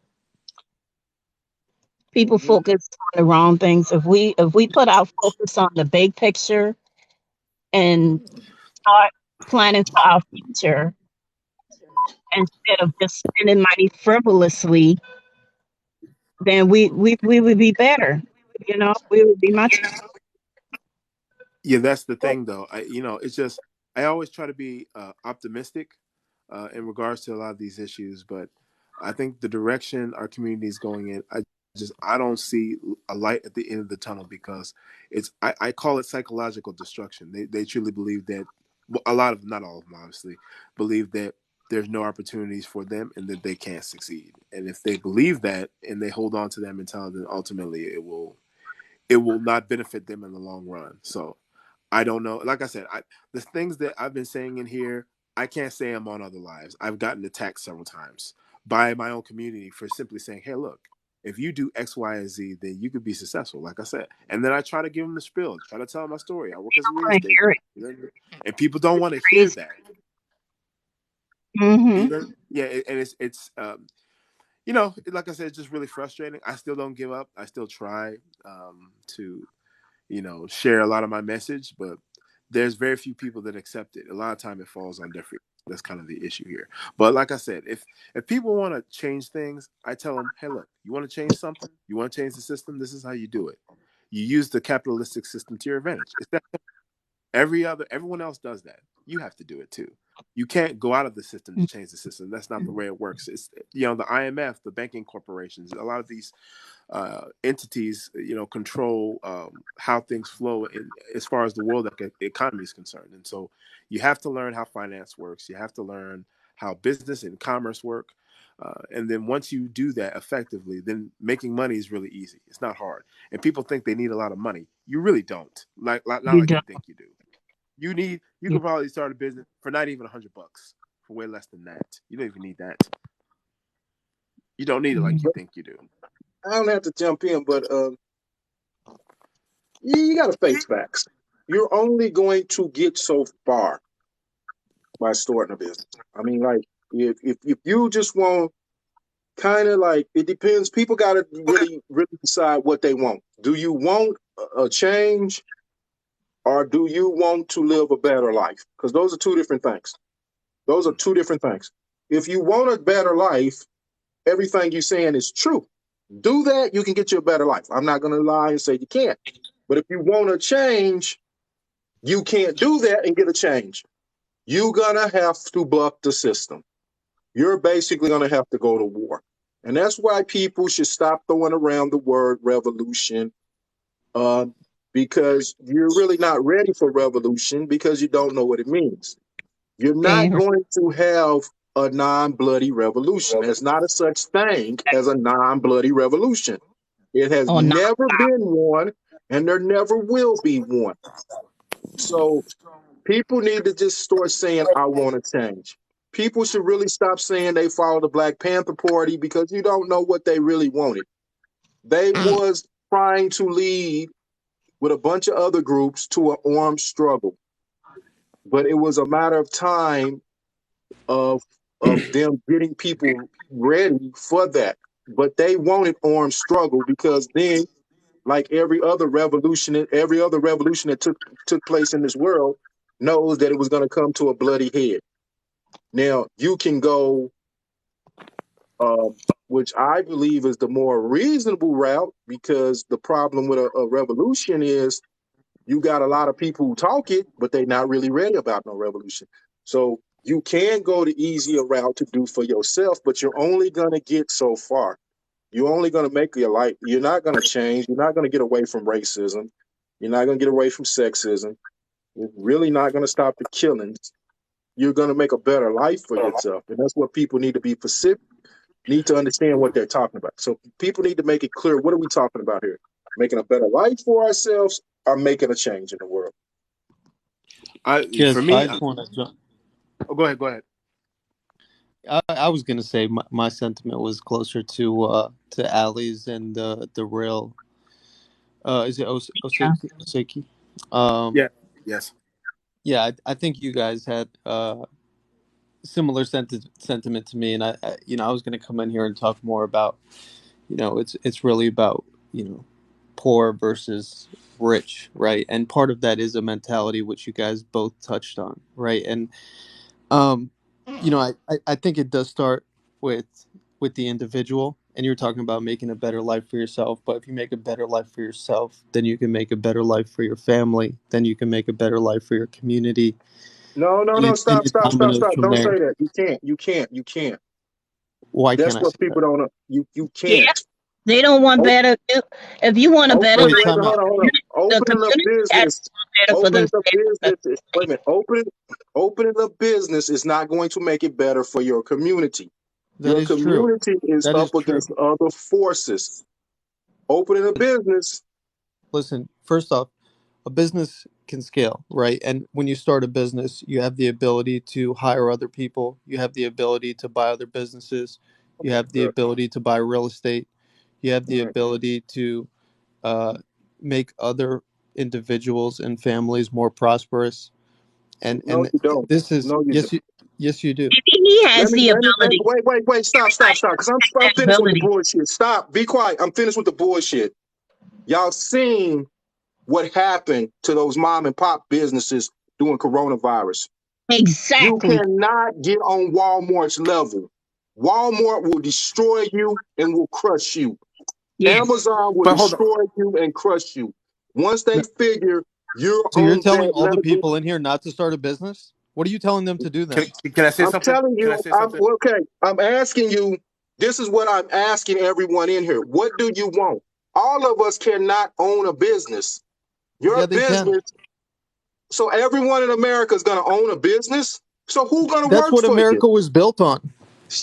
people Hmm. focus on the wrong things. If we put our focus on the big picture and start planning for our future instead of just spending money frivolously, then we would be better. We would be much. Yeah, that's the thing, though. It's just I always try to be optimistic in regards to a lot of these issues, but I think the direction our community is going in, I don't see a light at the end of the tunnel, because I call it psychological destruction. They truly believe that, well, a lot of, not all of them obviously, believe that there's no opportunities for them and that they can't succeed. And if they believe that and they hold on to that mentality, then ultimately it will not benefit them in the long run. So I don't know. Like I said, the things that I've been saying in here, I can't say them on other lives. I've gotten attacked several times by my own community for simply saying, "Hey, look, if you do X, Y, and Z, then you could be successful." Like I said, and then I try to give them the spiel, try to tell them my story. I work as a real I estate hear it. agent, and people don't want to hear Crazy. that. Mm-hmm. Even yeah, and like I said, it's just really frustrating. I still don't give up. I still try to share a lot of my message, but there's very few people that accept it. A lot of time it falls on deaf ears. That's kind of the issue here. But like I said, if people want to change things, I tell them, hey, look, you want to change something, you want to change the system. This is how you do it. You use the capitalistic system to your advantage. It's that everyone else does that. You have to do it too. You can't go out of the system to change the system. That's not the way it works. It's the IMF, the banking corporations, a lot of these entities, control how things flow as far as the world economy is concerned. And so you have to learn how finance works. You have to learn how business and commerce work. And then once you do that effectively, then making money is really easy. It's not hard. And people think they need a lot of money. You really don't. Not You like you don't. think you do. You You, could probably start a business for not even $100, for way less than that. You don't even need that. You don't need it like you mhm. think you do. I don't have to jump in, but you got to face facts. You're only going to get so far by starting a business. I mean, like if you just want kind of like it depends. People got to really decide what they want. Do you want a change, or do you want to live a better life? Because those are two different things. Those are two different things. If you want a better life, everything you're saying is true. Do that, you can get you a better life. I'm not going to lie and say you can't. But if you want to change, you can't do that and get a change. You're going to have to buck the system. You're basically going to have to go to war. And that's why people should stop throwing around the word revolution, uh, because you're really not ready for revolution because you don't know what it means. You're not Fair. going to have a non-bloody revolution. There's not a such thing as a non-bloody revolution. It has Oh no. never been one, and there never will be one. So people need to just start saying, I want to change. People should really stop saying they follow the Black Panther Party because you don't know what they really wanted. They was trying to lead with a bunch of other groups to an armed struggle, but it was a matter of time of them getting people ready for that. But they wanted armed struggle because then, like every other revolution that took place in this world, knows that it was going to come to a bloody head. Now you can go, which I believe is the more reasonable route, because the problem with a revolution is you got a lot of people who talk it, but they're not really ready about no revolution. So you can go the easier route to do for yourself, but you're only going to get so far. You're only going to make your life. You're not going to change. You're not going to get away from racism. You're not going to get away from sexism. You're really not going to stop the killings. You're going to make a better life for yourself. And that's what people need to be specific, need to understand what they're talking about. So people need to make it clear, what are we talking about here? Making a better life for ourselves or making a change in the world? For Just, I me, just want to jump. oh, go ahead, go ahead. I was gonna say my sentiment was closer to Ali's and the real is it Yeah. Oseki? Um, Yeah, yes. yeah, I think you guys had similar sentiment to me, and I was gonna come in here and talk more about it's really about poor versus rich, right? And part of that is a mentality which you guys both touched on, right? And Um, I think it does start with the individual, and you're talking about making a better life for yourself. But if you make a better life for yourself, then you can make a better life for your family. Then you can make a better life for your community, No, no, and no, and stop, it stop, stop, dominoes stop. from Don't there. say that. You can't, you can't, you can't. Why That's can't I what say that? people don't know. You Yeah. can't. They don't want O- better. If you want a better Opening, Wait, life, wait, time hold out. on, hold on. the Opening a community has business, to want better for opening a themselves. wait a minute, opening a business is not going to make it better for your community. That Your is true. community is That is up true. against other forces. Opening a business, Listen, first off, a business can scale, right? And when you start a business, you have the ability to hire other people, you have the ability to buy other businesses, you have the good. ability to buy real estate, you have the Mm. ability to uh, make other individuals and families more prosperous. No, And you don't. this is No, you don't. yes you do. Maybe he has the ability. Wait, stop. Because I'm That finished with the ability. bullshit. Stop. Be quiet. I'm finished with the bullshit. Y'all seen what happened to those mom and pop businesses during coronavirus. You Exactly. cannot get on Walmart's level. Walmart will destroy you and will crush you. Yes. Amazon will But hold on. destroy you and crush you. Once they figure you're So you're on telling that all the level, people in here not to start a business? What are you telling them to do then? Can I say I'm something? telling Can I you, say something? I'm asking you, this is what I'm asking everyone in here. What do you want? All of us cannot own a business. Your Yeah, they can. business, so everyone in America is going to own a business. So who's going to That's work what for you? America was built on.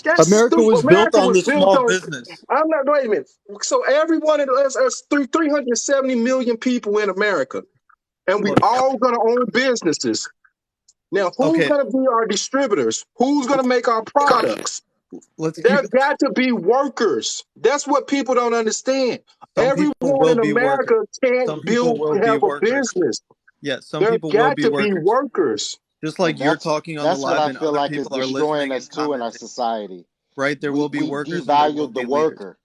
That's America stupid. was built America on was the built small on. business. I'm not. Wait a minute. So everyone in us 370 million people in America, and we Look, all going to own businesses. Now, who's okay, going to be our distributors? Who's going to make our products? let's keep There it. got to be workers. That's what people don't understand. Some people Everyone will in be workers. America Some can't people build will be have a workers. business. Yeah, some There people will got be to be workers. workers. Just And like you're talking on the that's what live I and feel other like is people are destroying listening us and too in our commenting, society. right? There will be We've workers and there will devalued the be leaders. worker.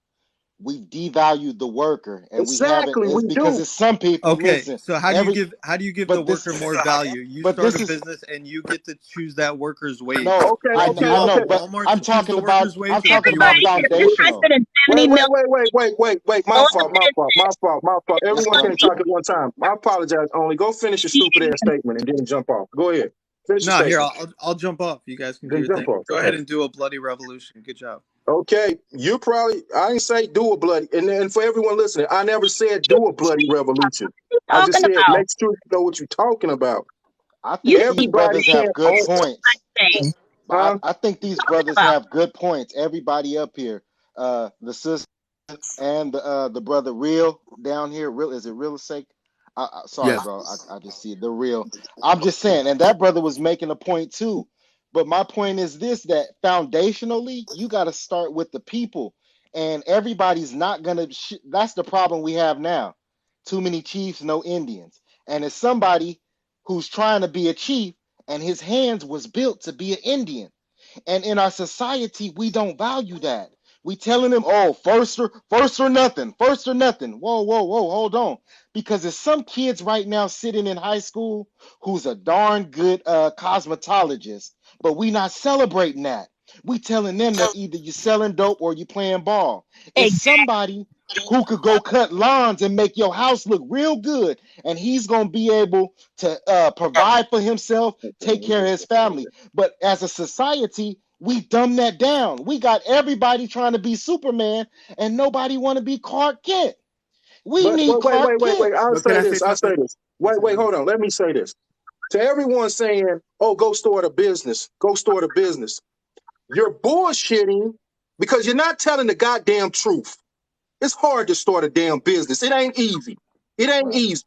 We've devalued the worker, and we haven't. Exactly, we It's because do. it's some people. Okay, Listen, so how do you give the but this, worker more value? You but start this a is business and you get to choose that worker's wage. no. Okay, Would you okay, I know, want okay. but Walmart I'm to choose the talking about. worker's I'm wage, or do talking you want about to choose your worker's foundational. wage? 270 million. Wait. My Those fault, my fault, my fault, my fault. Yes, Everyone brother. can't talk at one time. I apologize. Only go finish your stupid ass statement and then jump off. Go ahead. Finish your No, here statement. I'll jump off. You guys can do Then your jump thing. off. Go ahead Okay. and do a bloody revolution. Good job. Okay. You probably I didn't say do a bloody and for everyone listening, I never said do a bloody revolution. I just talking said about? make sure you know what you're talking about. I You think these Everybody brothers have can't good own, points. thing huh? I think these talking brothers about? have good points. Everybody up here, the sister and the brother real down here. Real is it real estate? Sorry, Yes. bro. I just see it. The real. I'm just saying, and that brother was making a point too. But my point is this: that foundationally, you got to start with the people, and everybody's not gonna. That's the problem we have now. Too many chiefs, no Indians, and as somebody who's trying to be a chief, and his hands was built to be an Indian. And in our society, we don't value that. We telling them, oh, first or nothing, first or nothing. Whoa, hold on. Because there's some kids right now sitting in high school who's a darn good cosmetologist, but we not celebrating that. We telling them that either you selling dope or you playing ball. It's Exactly. somebody who could go cut lawns and make your house look real good, and he's gonna be able to provide for himself, take care of his family. But as a society, we dumb that down. We got everybody trying to be Superman, and nobody want to be Clark Kent. We But need Clark wait. Kent. I'll But can say I say this. I'll something? say this. Say Wait, something. hold on. Let me say this. To everyone saying, oh, go start a business, go start a business. You're bullshitting because you're not telling the goddamn truth. It's hard to start a damn business. It ain't easy. It ain't Right. easy.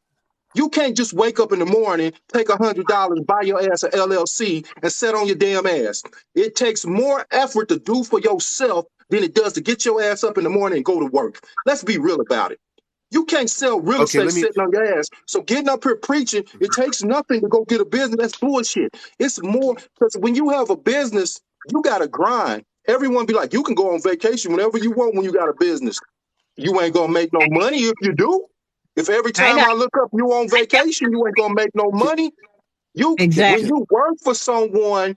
You can't just wake up in the morning, take $100, buy your ass a LLC, and sit on your damn ass. It takes more effort to do for yourself than it does to get your ass up in the morning and go to work. Let's be real about it. You can't sell real Okay, estate let me. sitting on your ass. So getting up here preaching, it takes nothing to go get a business. That's bullshit. It's more because when you have a business, you got to grind. Everyone be like, you can go on vacation whenever you want when you got a business. You ain't gonna make no money if you do. If every I time got I look up you on vacation, you ain't gonna make no money. You when exactly. you work for someone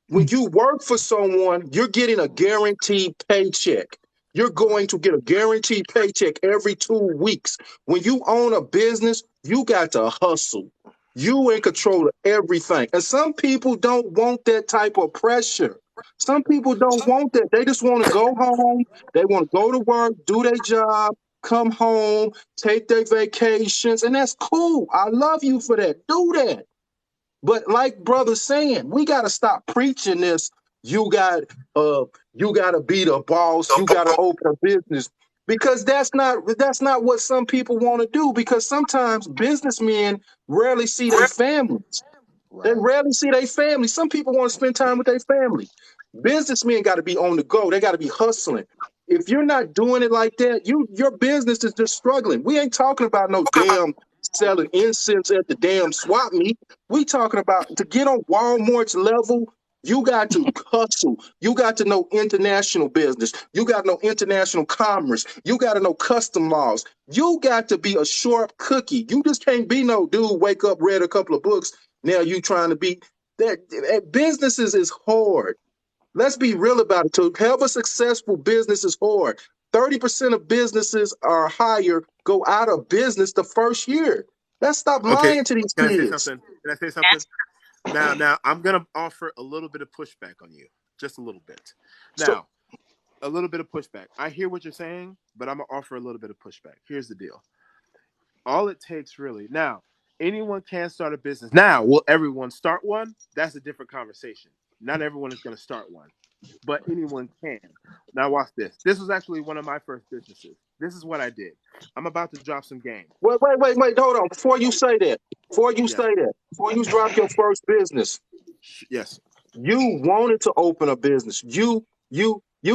when you work for someone, you're getting a guaranteed paycheck. You're going to get a guaranteed paycheck every 2 weeks. When you own a business, you got to hustle. You in control of everything. And some people don't want that type of pressure. Some people don't want that. They just want to go home. They want to go to work, do their job, come home, take their vacations, and that's cool. I love you for that. Do that. But like brother saying, we gotta stop preaching this. You got you gotta be the boss, you gotta open a business. Because that's not what some people want to do. Because sometimes businessmen rarely see their families. They Right. rarely see their family. Some people want to spend time with their family. Businessmen got to be on the go. They got to be hustling. If you're not doing it like that, your business is just struggling. We ain't talking about no damn selling incense at the damn swap meet. We talking about to get on Walmart's level. You got to hustle. You got to know international business. You got to know international commerce. You got to know custom laws. You got to be a sharp cookie. You just can't be no dude, wake up, read a couple of books, now you trying to be That businesses is hard. Let's be real about it. To have a successful business is hard. 30% of businesses are higher go out of business the first year. Let's stop Okay, lying to these can I say kids. something? Can I say something? Now I'm gonna offer a little bit of pushback on you, just a little bit. So Now, a little bit of pushback. I hear what you're saying, but I'm gonna offer a little bit of pushback. Here's the deal. All it takes really now, anyone can start a business. Now, will everyone start one? That's a different conversation. Not everyone is gonna start one, but anyone can. Now watch this. This was actually one of my first businesses. This is what I did. I'm about to drop some game. wait. Hold on. Before you say that, Yeah. before you drop your first business, Yes. you wanted to open a business. You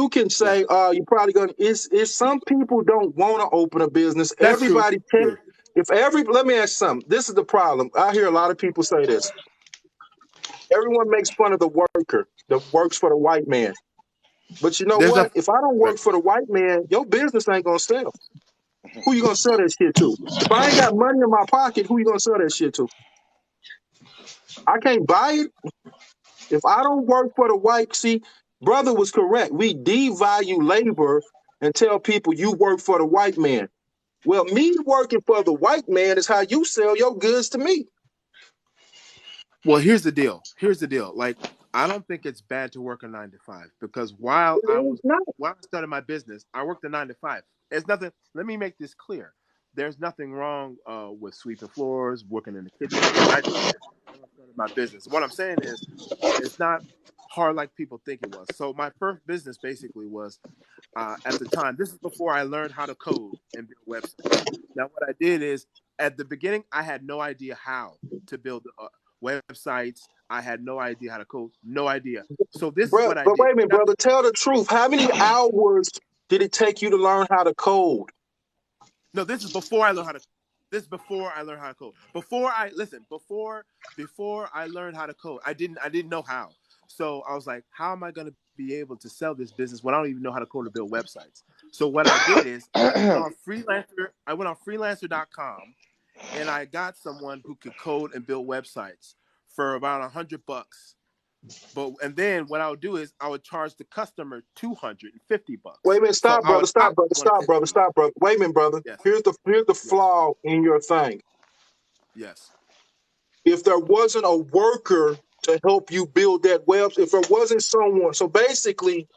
can Yeah. say, you're probably gonna. It's some people don't want to open a business. That's true. Everybody can't. True. Let me ask you something. This is the problem. I hear a lot of people say this. Everyone makes fun of the worker that works for the white man. But you know There's a what? If I don't right. work for the white man, your business ain't gonna sell. Who you gonna sell that shit to? If I ain't got money in my pocket, who you gonna sell that shit to? I can't buy it. If I don't work for the white, see, brother was correct. We devalue labor and tell people you work for the white man. Well, me working for the white man is how you sell your goods to me. Well, here's the deal. Here's the deal. Like, I don't think it's bad to work a 9 to 5 because It's not. while I started my business, I worked a 9 to 5. It's nothing. Let me make this clear. There's nothing wrong with sweeping floors, working in the kitchen. I did that when I started my business. What I'm saying is, it's not hard like people think it was. So my first business basically was at the time. This is before I learned how to code and build websites. Now, what I did is at the beginning, I had no idea how to build websites. I had no idea how to code. No idea. So this is Bro, what I but did. wait a minute, Now, brother. Tell the truth. How many hours did it take you to learn how to code? no, this is before I learned how to. This is before I learned how to code. Before I learned how to code, I didn't know how. So I was like, how am I going to be able to sell this business when I don't even know how to code or build websites? So what I did is I went on freelancer. I went on freelancer.com and I got someone who could code and build websites for about $100. And then what I would do is I would charge the customer Wait a $250. minute, So stop, I brother, would profit stop, 150. brother. Wait a minute, brother. Yes, Here's the yes, flaw in your thing. yes. If there wasn't a worker to help you build that if there wasn't someone, so basically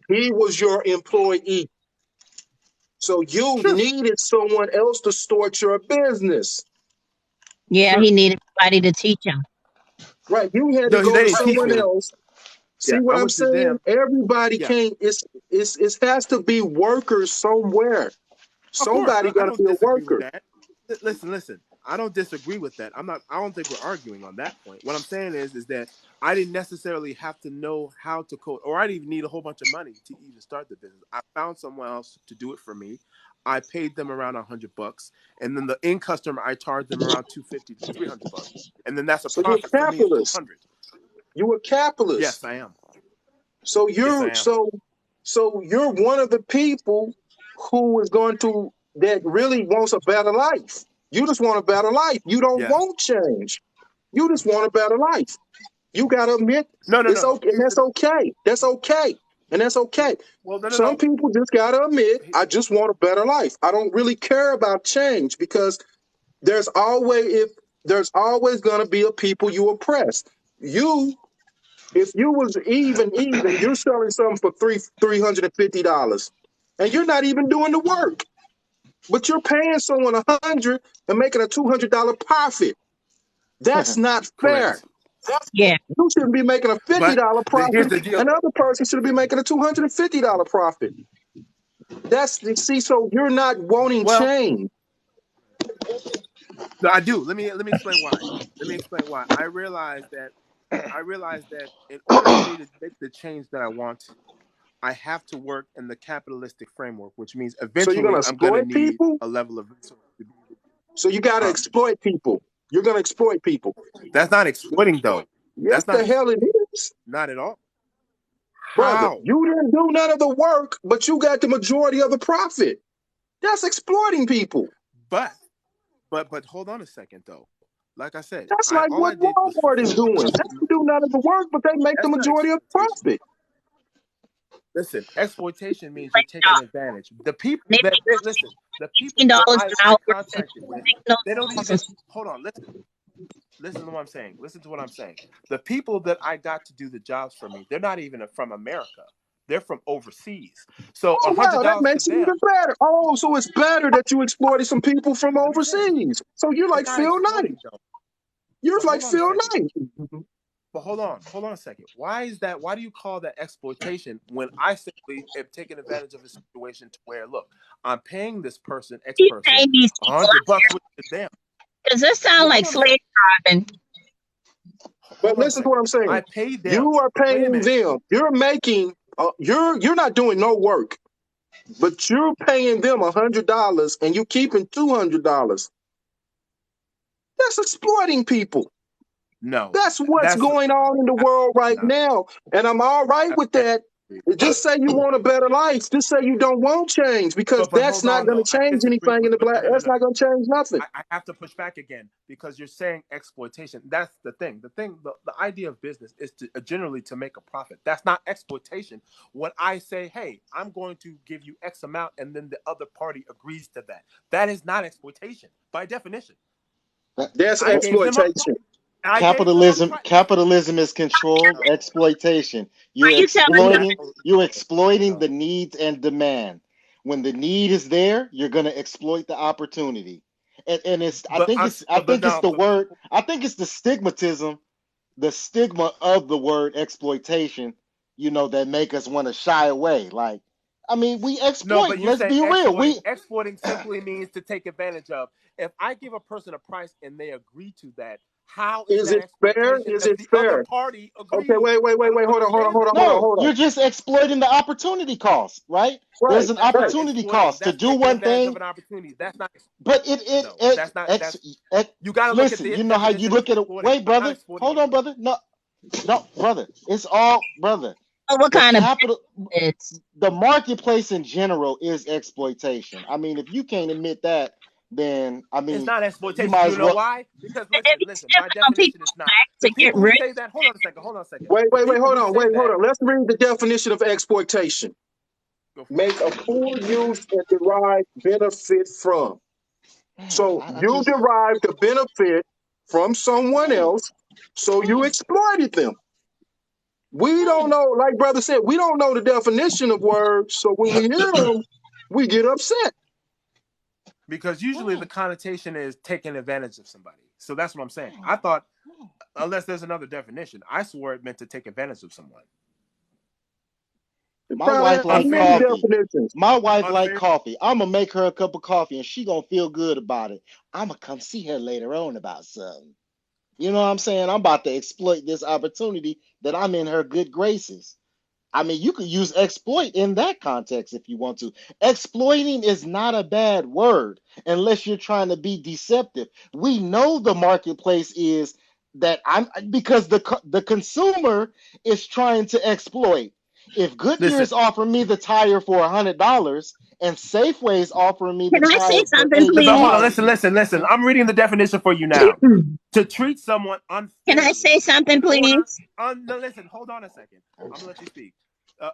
he was your employee. So you Sure, needed someone else to start your business. Yeah, sure. he needed somebody to teach him. Right. You had to No, go they to didn't teach someone me. else. See Yeah, what I I'm went to saying? them. Everybody Yeah, can't, it has to be workers somewhere. of course. Somebody I gotta don't be a disagree with worker. that. Listen. I don't disagree with that. I'm not. I don't think we're arguing on that point. What I'm saying is that I didn't necessarily have to know how to code, or I didn't even need a whole bunch of money to even start the business. I found someone else to do it for me. I paid them around $100, and then the end customer I charged them around $250 to $300, and then that's a So you're profit a for me of capitalist. 200. You a Yes, capitalist. I am. So Yes, I you're am. so so you're one of the people who is going to that really wants a better life. You just want a better life. You don't Yes. want change. You just want a better life. You gotta admit it's No. okay, and that's okay. That's okay. And that's okay. Well, Some no. people just gotta admit, I just want a better life. I don't really care about change because there's always if there's always gonna be a people you oppress. You if you was even, you're selling something for $350, and you're not even doing the work, but you're paying someone $100 and making a $200 profit. That's not fair. Correct. Yeah, You shouldn't be making a But $50 here's profit. the deal. Another person should be making a $250 profit. See, so you're not wanting Well, change. no, I do. Let me explain why. Let me explain why. I realized that in order for me to make the change that I want, I have to work in the capitalistic framework, which means So you're gonna eventually I'm gonna exploit need people. a level of resource to be able to, So you gotta huh? exploit people. You're gonna exploit people. That's not exploiting though. Yes, That's not the hell it is. not at all. Brother, How? you didn't do none of the work, but you got the majority of the profit. That's exploiting people. But hold on a second though. like I said, That's like all I what did was Walmart is fulfill a doing. They customer. don't do none of the work, but they make the That's not majority of the exploitation. profit. Listen, exploitation means you're Like, taking advantage. The people they that make listen, the people that $15 an I hour and contracted with, make no they don't laws even and stuff. hold on. Listen to what I'm saying. Listen to what I'm saying. The people that I got to do the jobs for me, they're not even from America. They're from overseas. So Oh wow, that $100 to makes it even them, better. Oh, so it's better that you exploited some people from let me finish. overseas. So you're It's like not Phil Knight. exploiting them. You're But like hold on a Phil second. Knight. But hold on a second. Why is that? Why do you call that exploitation when I simply am taking advantage of a situation to where, look, I'm paying this person, X He's person, paying these people $100, which is them. because this sounds Well, like hold on a second. slave driving. But Hold on a listen to what second. I'm saying. I paid them. You are Wait a paying minute. them. You're making. You're not doing no work, but you're paying them $100 and you keeping $200. That's exploiting people. No, That's what's that's going on in the world right not. now, and I'm all right with I that. disagree. Just say you want a better life. Just say you don't want change because But that's hold not on going though. to I change disagree anything in with the black. no. That's not going to change nothing. I have to push back again because you're saying exploitation. That's the thing. The idea of business is to generally to make a profit. That's not exploitation. When I say, hey, I'm going to give you X amount, and then the other party agrees to that, that is not exploitation by definition. That's I gave them a exploitation. I gave them a Capitalism, price. Listen, capitalism is controlled no, exploitation. Are you telling me? You're exploiting no. the needs and demand. When the need is there, you're going to exploit the opportunity. And it's But us, I but think it's no, the but word, I think it's the stigmatism, the stigma of the word exploitation, that make us want to shy away. Like, I mean, we no, exploit. but you're Let's saying be real. exploiting. We Exploiting simply means to take advantage of. If I give a person a price and they agree to that, how is Is that it fair? exploitation Is if it the other fair? party Okay, agreed? wait, wait, I wait, don't wait. Hold on, hold on, understand hold on, that. hold on, No, hold on. you're just exploiting the opportunity cost, right? Right, There's an That's not right. opportunity exploiting. cost to That's do taking one advantage of thing, an opportunity. That's not. but No, that's not. That's you got to look at listen, the you know how you definition of look at it. exploiting. Wait, I'm not brother. exploiting Hold on, anyone. brother. No, no, brother. It's all, brother. Oh, what The kind of capital, benefits? the marketplace in general is exploitation. I mean, if you can't admit that, then I It's mean, not you exploitation. might You as know well. why? Because If listen, you listen. step My on definition is people's not back the to get people who rich, say that. Hold on a second. Hold on a second. Wait, The wait, wait. people Hold who on. say Wait, hold that. on. Let's read the definition of exploitation. Go for it. Make a full use and derive benefit from. Man, So I you just derived the benefit from someone man, else, so you man, exploited them. We don't man. know, like brother said, we don't know the definition of words. So when we hear them, we get upset. Because usually the man. connotation is taking advantage of somebody. So that's what I'm saying. I thought, unless there's another definition, I swore it meant to take advantage of someone. It My probably wife has like many Unfairly. coffee. definitions. My wife like Unfair. coffee. I'm gonna make her a cup of coffee, and she gonna feel good about it. I'm gonna come see her later on about something. You know what I'm saying? I'm about to exploit this opportunity that I'm in her good graces. I mean, you could use exploit in that context if you want to. Exploiting is not a bad word unless you're trying to be deceptive. We know the marketplace is that I'm because the consumer is trying to exploit. If Goodyear Listen, is offering me the tire for $100 and Safeway is offering me the can I say tire for something, but hold on, please? 85, listen. I'm reading the definition for you now. To treat someone Can I say unfairly something, in order. please? No, listen, hold on a second. I'm gonna let you speak.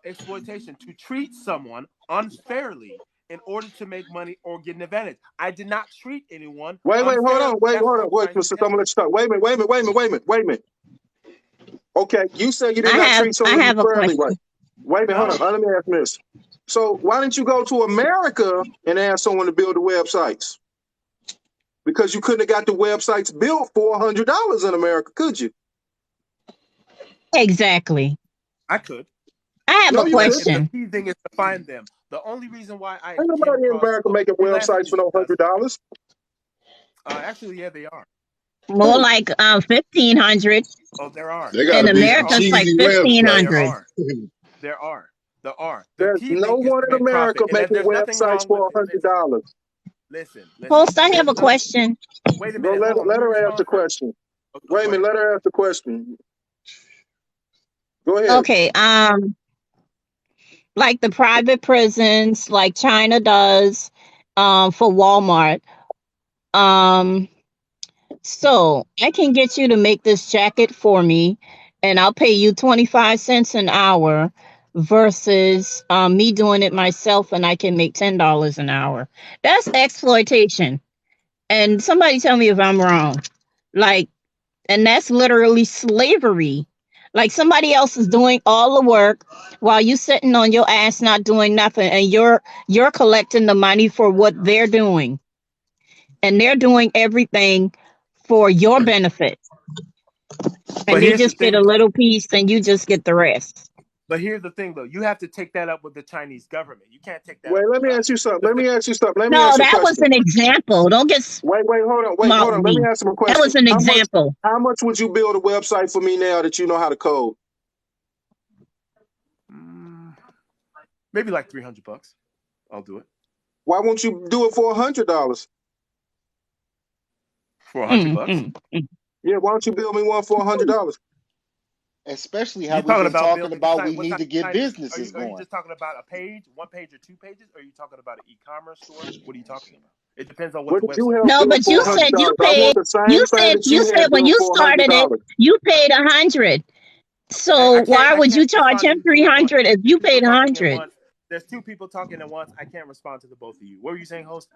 Exploitation to treat someone unfairly in order to make money or get an advantage. I did not treat anyone Wait, hold on, unfairly. wait, That's hold what on, I'm wait, trying to Mr. tell I'm gonna you. let you start. Wait a minute. Okay, you said you did not treat I someone have a unfairly, right? question. Wait a minute, hold No, on. Let me ask this. So why didn't you go to America and ask someone to build the websites? Because you couldn't have got the websites built for $100 in America, could you? Exactly. I could. I have No, a you But couldn't. the question. key thing is to find them. The only reason why I Ain't came nobody in across America making freelancing websites is for no because $100. actually, yeah, they are. More Who? like 1,500. Oh, there are. They got In to be There some America, are. it's like cheesy There 1,500. websites. are. There are. There are. The There's key no thing is one to in make profit, America and making there's nothing websites wrong with for it. Listen, $100. listen. Host, I have There's a nothing. question. Wait a Go minute. Hold on. Let let me her ask the respond first. question. Oh, Wait a go minute, ahead. let her ask the question. Go ahead. Okay, like the private prisons, like China does, for Walmart. Um, So I can get you to make this jacket for me, and I'll pay you 25 cents an hour versus me doing it myself, and I can make $10 an hour. That's exploitation. And somebody tell me if I'm wrong. Like, and that's literally slavery. Like somebody else is doing all the work while you sitting on your ass not doing nothing, and you're collecting the money for what they're doing, and they're doing everything for your benefit, But and they here's the just get thing, a though. little piece, and you just get the rest. But here's the thing, though. You have to take that up with the Chinese government. You can't take that Wait, up let with me ask us. you something. The Let thing, me ask you something. Let me No, ask you a that was question. an example. Don't get Wait, hold smart on. with Let me me. ask him a That question. was an example. How much would you build a website for me now that you know how to code? maybe like $300. I'll do it Why won't you do it for $100? for $100. Yeah, why don't you build me one for $100? Especially how You we've talking been about talking building the about site? we What need type to of get site businesses are you going. just talking about a page, one page or 2 pages? Or are you talking about an e-commerce store? What are you talking about? It depends on what What the did you website have is. No, built but for you And I'll give said you you $100? I the want paid. the same You thing said that you you said had when built you for started it, $100. you paid 100. Hey, So why I would can't you charge respond to him you two three at once. hundred if you People paid talking at 100? once. There's two people talking at once. I can't respond to the both of you. What were you saying, host?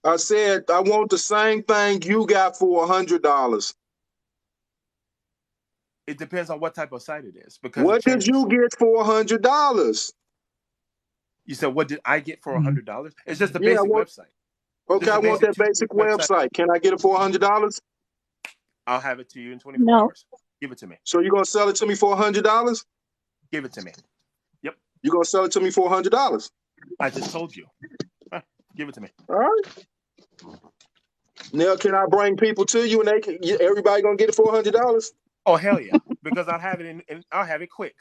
I said I want the same thing you got for $100. It depends on what type of site it is because it What did changes. you get for $100? You said, what did I get for $100? It's just a Yeah, I basic want. website. Okay, Just I a want basic that two-page basic website. website. Can I get it for $100? I'll have it to you in 24 No. hours. Give it to me. So you're gonna sell it to me for $100? Give it to me. Yep. You're gonna sell it to me for $100? I just told you. Give it to me. All right. Now, can I bring people to you and everybody gonna get it for $100? Oh, hell yeah. Because I'll have it I'll have it quick.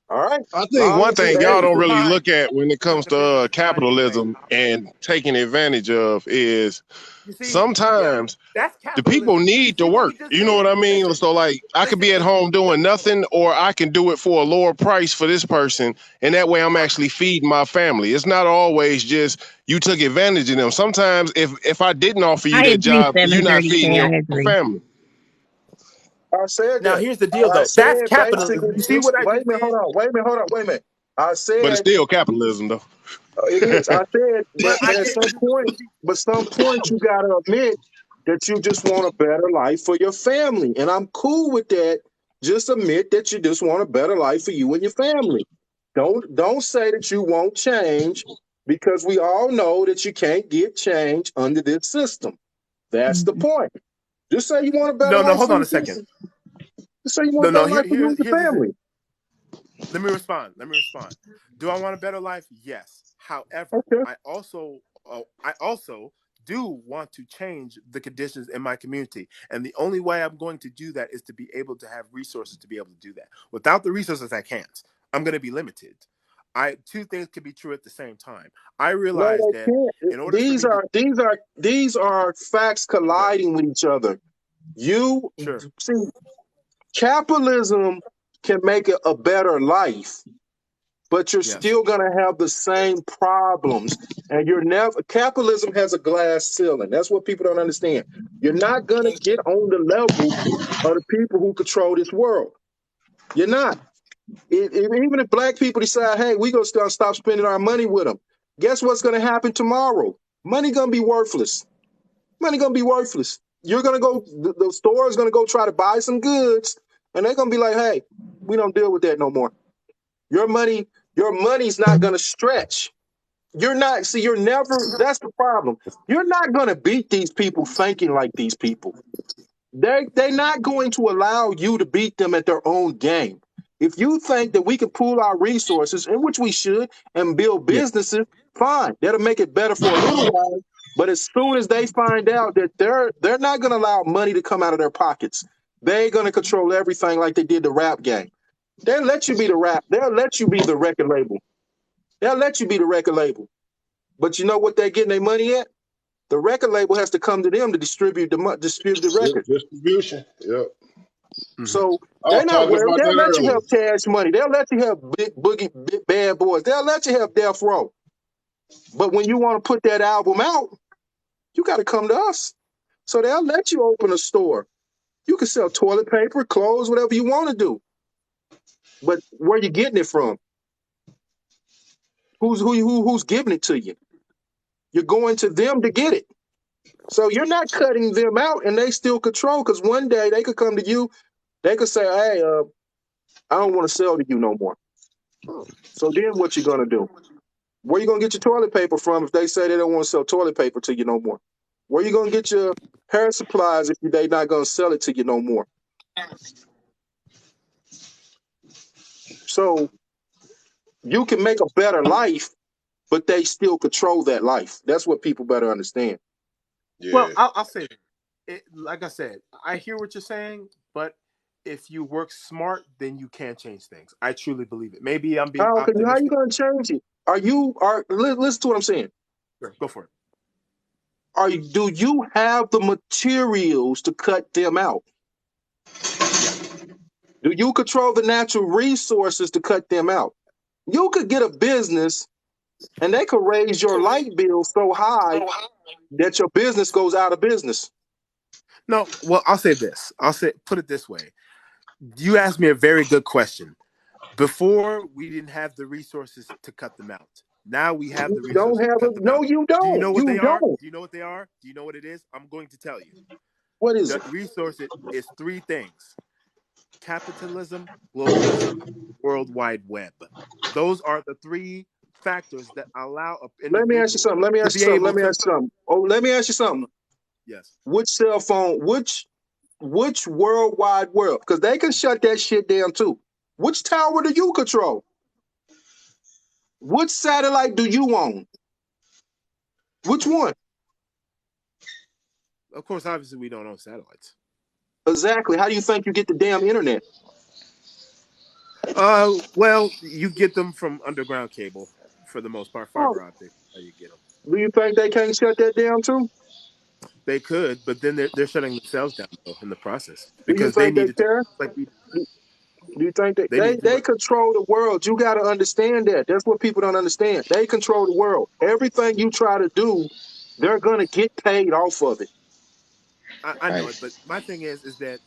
All right. I think Long one as you, thing It y'all hey, don't depends really on look at when it it comes to depends on the time anyway. capitalism and taking advantage of is You see, yeah, sometimes that's the people capitalism. You need to see what we work. just You know what did? I mean? Listen, So like I could listen. be at home doing Hold on. nothing or I can do it for a lower price for this person and that way I'm actually feeding my family. It's not always just you took advantage of them. Sometimes if I didn't offer you I that agree, job, you're not feeding 730K. your I agree. family. I said Now that. here's the deal, I though. That's said basically, capitalism. You see what I wait a just minute, hold did? on, wait a minute. I But it's said still capitalism though. it is. I said, But I but at gave some you. point, you gotta admit that you just want a better life for your family, and I'm cool with that. Just admit that you just want a better life for you and your family. Don't say that you won't change because we all know that you can't get change under this system. That's the Mhm. point. Just say you want a better No, life hold for on your a second. family. Just say you want No, a no. better life for you and Here's your the thing. family. Let me respond. Do I want a better life? Yes. However, Okay. I also do want to change the conditions in my community, and the only way I'm going to do that is to be able to have resources to be able to do that. Without the resources, I can't. I'm going to be limited. Two things can be true at the same time. I No, realize they that can't. in order for me to These are facts okay, colliding with each other. You sure, see, capitalism can make it a better life, but you're yes, still gonna have the same problems. And you're never capitalism has a glass ceiling. That's what people don't understand. You're not gonna get on the level of the people who control this world. You're not. Even if black people decide, hey, we're gonna stop spending our money with them, guess what's gonna happen tomorrow? Money gonna be worthless. Money gonna be worthless. You're gonna go, the store is gonna go try to buy some goods, and they're gonna be like, hey, we don't deal with that no more. Your money's not gonna stretch. You're not, see, you're never, that's the problem. You're not gonna beat these people thinking like these people. They're not going to allow you to beat them at their own game. If you think that we can pool our resources, in which we should, and build yeah. businesses, fine. That'll make it better for a little while. But as soon as they find out that they're not going to allow money to come out of their pockets, they're going to control everything like they did the rap game. They'll let you be the rap. They'll let you be the record label. They'll let you be the record label. But you know what they're getting their money at? The record label has to come to them to distribute the Yep, record. distribution. Yep. Mm-hmm. So I they're was not talking worried. about They'll that let you earlier. have cash money. They'll let you have big boogie, big bad boys. They'll let you have death row. But when you want to put that album out, You got to come to us. So they'll let you open a store. You can sell toilet paper, clothes, whatever you want to do. But where you getting it from? Who's giving it to you? You're going to them to get it. So you're not cutting them out, and they still control. Because one day they could come to you, they could say, "Hey, I don't want to sell to you no more." So then what you gonna do? Where you gonna get your toilet paper from if they say they don't want to sell toilet paper to you no more? Where you gonna get your hair supplies if they not gonna sell it to you no more? So you can make a better life, but they still control that life. That's what people better understand. Well, Yeah. I'll say it. Like I said, I hear what you're saying, but if you work smart, then you can change things. I truly believe it. Maybe I'm being How you optimistic. gonna change it? Listen to what I'm saying. Sure, go for it. Do you have the materials to cut them out? Yeah. Do you control the natural resources to cut them out? You could get a business and they could raise your light bill so high that your business goes out of business. No, well, I'll say this. Put it this way. You asked me a very good question. Before, we didn't have the resources to cut them out. Now we have You the don't resources to have cut it. them No, out. you Do you don't. know what You they are? don't. Do you know what they are? Do you know what it is? I'm going to tell you. What is The it? resource is three things: capitalism, globalism, World Wide Web. Those are the three factors that allow an Let me ask you individual something. Let me to ask you be something. able Let me to. ask you something. Oh, let me ask you Hold something. on. Yes. Which cell phone? Which worldwide world? Because they can shut that shit down too. Which tower do you control? Which satellite do you own? Which one? Of course, obviously, we don't own satellites. Exactly. How do you think you get the damn internet? Well, you get them from underground cable for the most part, Oh, fiber optic. How you get them? do you think they can't shut that down too? They could, but then they're shutting themselves down though in the process Do you because they think need they to do care? like we do. Do you think They need to do they what. control the world? You got to understand that. That's what people don't understand. They control the world. Everything you try to do, they're gonna get paid off of it. I know Hey, it, but my thing is that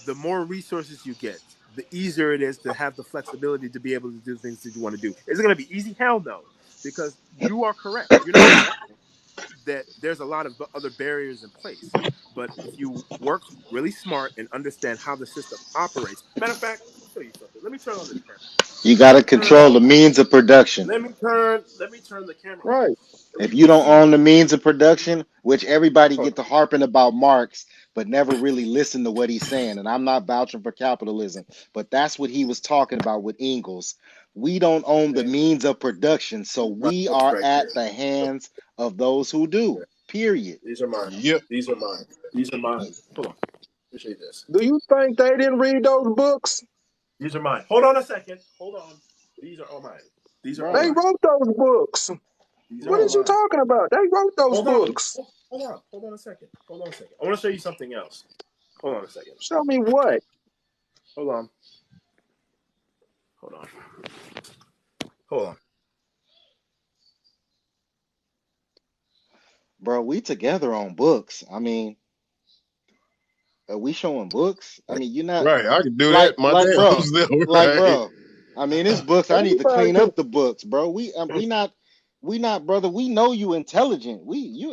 the more resources you get, the easier it is to have the flexibility to be able to do things that you want to do. Is it going to be easy? Hell no, because you are correct. You're not wrong that there's a lot of other barriers in place. But if you work really smart and understand how the system operates, matter of fact, let me show you something. Let me turn on this camera. you Let got me to turn. control the means of production. Let me turn the camera on. Right. So If you you can don't see. own the means of production, which everybody Hold get to harping about Marx, but never really listen to what he's saying. And I'm not vouching for capitalism, but that's what he was talking about with Engels. We don't own the on. means of production, so My we books are right at here. the hands of those who do. Okay. Period. These are mine. Yep. These are mine. These are mine. Hold on. Let me show you this. Do you think they didn't read those books? These are mine. Hold on a second. Hold on. These are all mine. These are all They Bro, mine. wrote those books. These are What all bro. is you mine. talking about? They wrote those Hold on. books. Hold on. Hold on a second. Hold on a second. I want to show you something else. Hold on a second. Show me what? Hold on. Hold on. Hold on. Bro, we together on books. I mean, are we showing books? I mean, you're not Right. I can do like that my damn bro, self. like Right. bro. I mean, it's books. I need to Everybody clean can. up the books, bro. We not brother. We know you intelligent.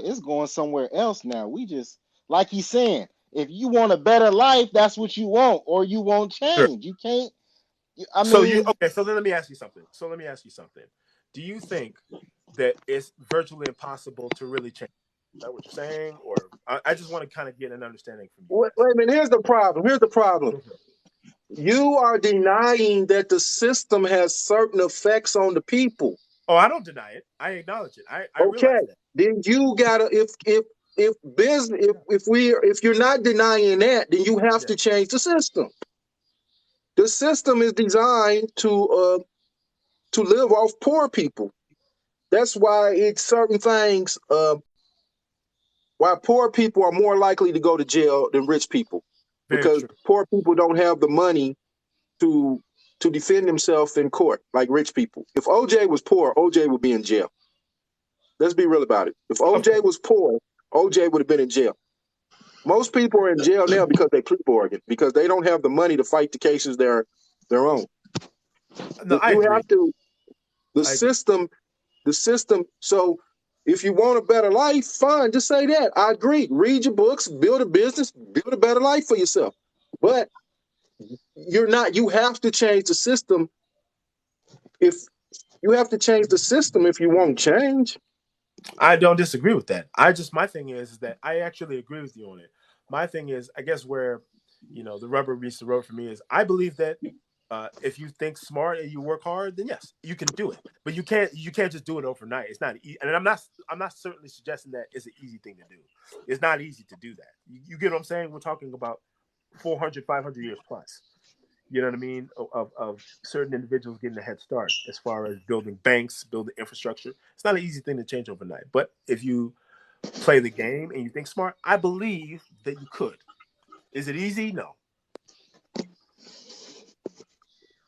It's going somewhere else now. We just like he's saying, if you want a better life, that's what you want, or you won't Sure. change. You can't. I So you mean, okay? So then let me ask you something. Do you think that it's virtually impossible to really change? Is that what you're saying, or I just want to kind of get an understanding from you Wait a minute. Here's the problem. Here's the problem. guys. You are denying that the system has certain effects on the people. Oh, I don't deny it. I acknowledge it. I Okay. realize that. Then you gotta if business if you're not denying that, then you have Yeah. to change the system. The system is designed to live off poor people. That's why it's certain things. Why poor people are more likely to go to jail than rich people, Very because true. poor people don't have the money to defend himself in court like rich people. If OJ was poor, OJ would be in jail. Let's be real about it. If Of OJ course. was poor, OJ would have been in jail. Most people are in jail now because they plea bargain, because they don't have the money to fight the cases their own. No, I You agree. have to, the I agree. system. So if you want a better life, fine, just say that. I agree. Read your books, build a business, build a better life for yourself. But you have to change the system. If you have to change the system if you want change. I don't disagree with that. My thing is that I actually agree with you on it. My thing is, I guess where, the rubber meets the road for me is I believe that if you think smart and you work hard, then yes, you can do it. But you can't just do it overnight. It's not, and I'm not certainly suggesting that it's an easy thing to do. It's not easy to do that. You get what I'm saying? We're talking about 400, 500 years plus. You know what I mean? Of certain individuals getting a head start as far as building banks, building infrastructure. It's not an easy thing to change overnight. But if you play the game and you think smart, I believe that you could. Is it easy? No.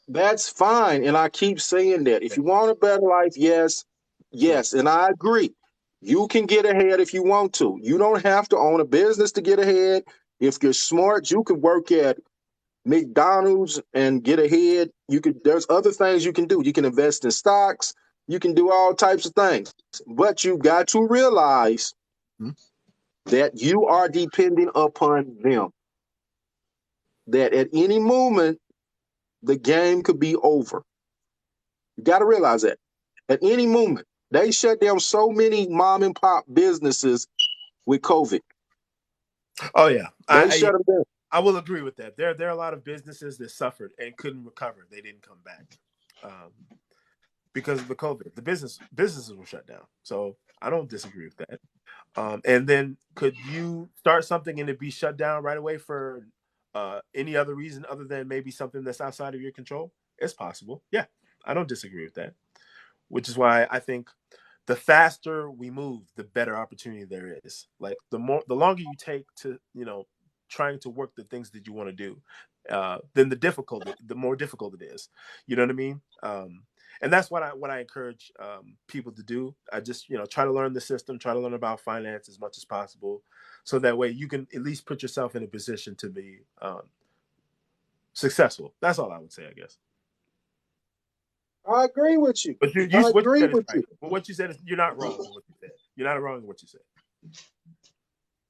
That's fine. And I keep saying that. If Okay. you want a better life, yes, Sure. yes. And I agree. You can get ahead if you want to. You don't have to own a business to get ahead. If you're smart, you can work at McDonald's and get ahead. There's other things you can do. You can invest in stocks. You can do all types of things. But you got to realize Hmm? that you are depending upon them. That at any moment the game could be over. You got to realize that at any moment. They shut down so many mom and pop businesses with COVID. Oh yeah. They shut them down. I will agree with that. There are a lot of businesses that suffered and couldn't recover. They didn't come back. Because of the COVID. The businesses were shut down. So I don't disagree with that. And then could you start something and it be shut down right away for any other reason other than maybe something that's outside of your control? It's possible. Yeah, I don't disagree with that. Which is why I think the faster we move, the better opportunity there is. Like the longer you take to, trying to work the things that you want to do, then the more difficult it is. You know what I mean? And that's what I encourage people to do. I just try to learn the system, try to learn about finance as much as possible, so that way you can at least put yourself in a position to be successful. That's all I would say, I guess. I agree with you. But I what you agree said is with right. you. But what you said is you're not wrong in what you said. You're not wrong in what you said.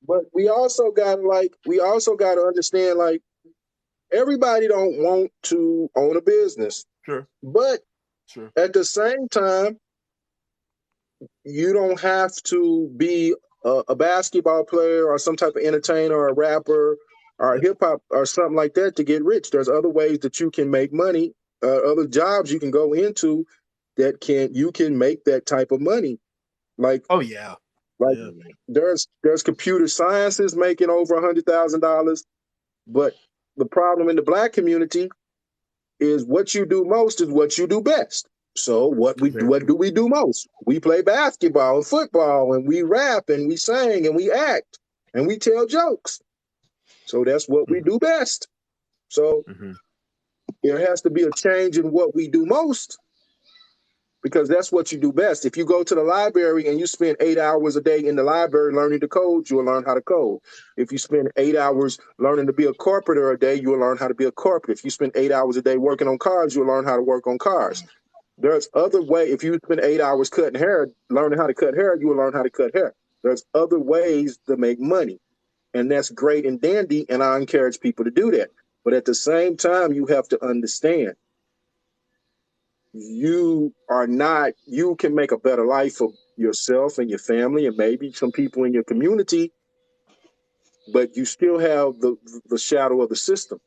But we also got to understand, like, everybody don't want to own a business. Sure. But Sure. at the same time, you don't have to be a basketball player or some type of entertainer or a rapper or Yep. hip hop or something like that to get rich. There's other ways that you can make money, other jobs you can go into you can make that type of money. Like Oh yeah. like Yeah. there's computer sciences making over $100,000, but the problem in the black community is what you do most is what you do best. So Very what true. do we do most? We play basketball and football and we rap and we sing and we act and we tell jokes. So that's what we Mm-hmm. do best. So Mm-hmm. there has to be a change in what we do most, because that's what you do best. If you go to the library and you spend 8 hours a day in the library learning to code, you'll learn how to code. If you spend 8 hours learning to be a carpenter a day, you'll learn how to be a carpenter. If you spend 8 hours a day working on cars, you'll learn how to work on cars. There's other way. If you spend 8 hours cutting hair, learning how to cut hair, you will learn how to cut hair. There's other ways to make money, and that's great and dandy. And I encourage people to do that. But at the same time, you have to understand you can make a better life for yourself and your family and maybe some people in your community, but you still have the shadow of the system.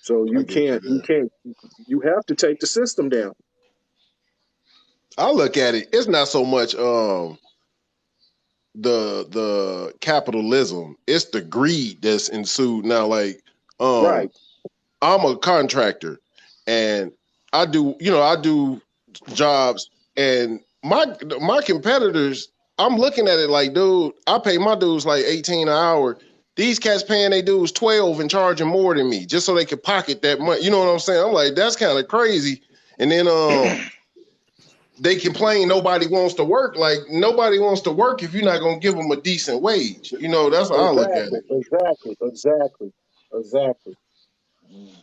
So I get you, man. you have to take the system down. I look at it. It's not so much the capitalism. It's the greed that's ensued now. Like Right. I'm a contractor, and I do jobs, and my competitors. I'm looking at it like, dude, I pay my dudes like 18 an hour. These cats paying their dudes 12 and charging more than me just so they can pocket that money. You know what I'm saying? I'm like, that's kind of crazy. And then they complain nobody wants to work. Like nobody wants to work if you're not gonna give them a decent wage. You know, that's how I look at Exactly, it. exactly, exactly, exactly.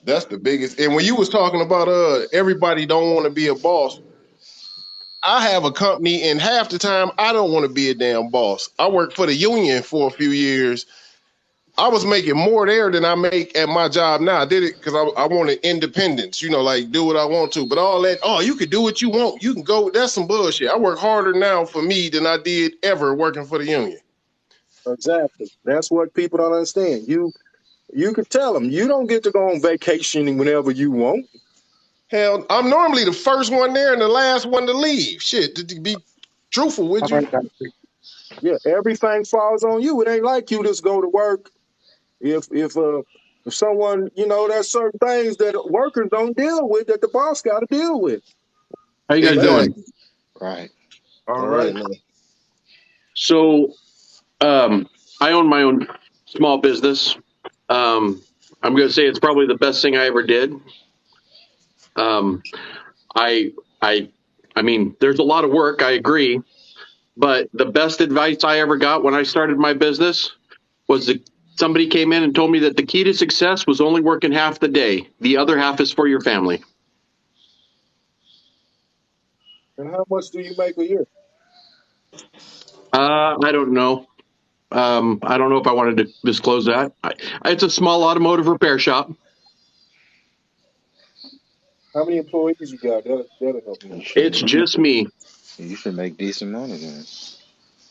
That's the biggest. And when you was talking about everybody don't want to be a boss, I have a company and half the time I don't want to be a damn boss. I worked for the union for a few years. I was making more there than I make at my job now. I did it because I wanted independence, you know, like do what I want to. But all that, oh, you could do what you want. You can go. That's some bullshit. I work harder now for me than I did ever working for the union. Exactly. That's what people don't understand. You could tell them you don't get to go on vacation whenever you want. Hell, I'm normally the first one there and the last one to leave. Shit, to be truthful with All you. right, guys. Yeah, everything falls on you. It ain't like you just go to work. If someone, there's certain things that workers don't deal with that the boss got to deal with. How you guys doing? Exactly. Right. All All right. right, man. So, I own my own small business. I'm going to say it's probably the best thing I ever did. Um, I, I, I mean, there's a lot of work. I agree, but the best advice I ever got when I started my business was that somebody came in and told me that the key to success was only working half the day. The other half is for your family. And how much do you make a year? I don't know. I don't know if I wanted to disclose that. It's a small automotive repair shop. How many employees you got? That'll help me You out. should It's you just me. you should make decent money then.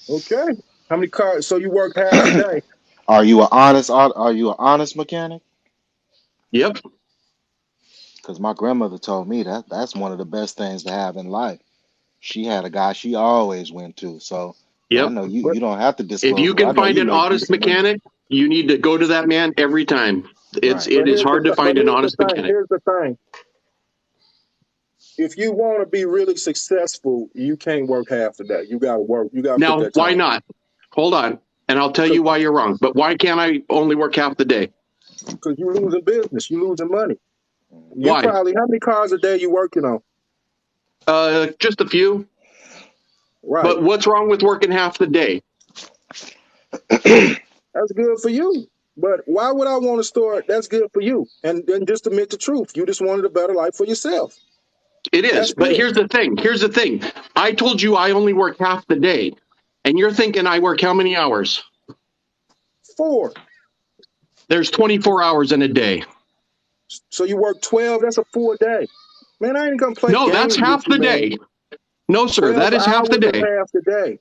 Okay. How many cars? So you work half the day. Are you an honest mechanic? Yep. Because my grandmother told me that's one of the best things to have in life. She had a guy she always went to. So yeah, I Yep. know you But you don't have to If disclose, you but I can know find you an make honest decent money. mechanic, you need to go to that man every time. It's Right. it is hard to but find an here's the honest thing. mechanic. Here's the thing. If you want to be really successful, you can't work half the day. You got to work. You got to put Now, that why time. not? Hold on, and I'll tell you why you're wrong. But why can't I only work half the day? Because you're losing business. You're losing money. You Why? probably, how many cars a day you working on? Just a few. Right. But what's wrong with working half the day? That's good for you. But why would I want to start? That's good for you. And then just admit the truth. You just wanted a better life for yourself. It is. That's But good. here's the thing. Here's the thing. I told you I only work half the day, and you're thinking I work how many hours? 4. There's 24 hours in a day. So you work 12. That's a full day. Man, I ain't gonna play No, that's games with half you, the man. day. No, sir, 12 that is half the hours is day. half the day.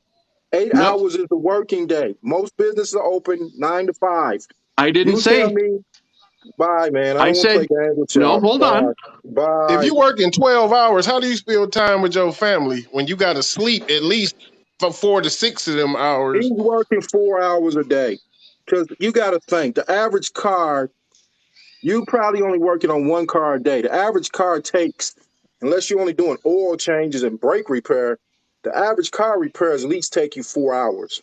8 No, hours is the working day. Most businesses are open 9 to 5. I didn't You tell say. me, bye, man. I I don't want to play said, games with no, y'all. hold Bye. on. If Bye. you work in 12 hours, how do you spend time with your family when you got to sleep at least for 4 to 6 of them He's hours? working 4 hours a day. Because you got to think, the average car, you probably only working on one car a day. The average car takes, unless you're only doing oil changes and brake repair, the average car repairs at least take you 4 hours.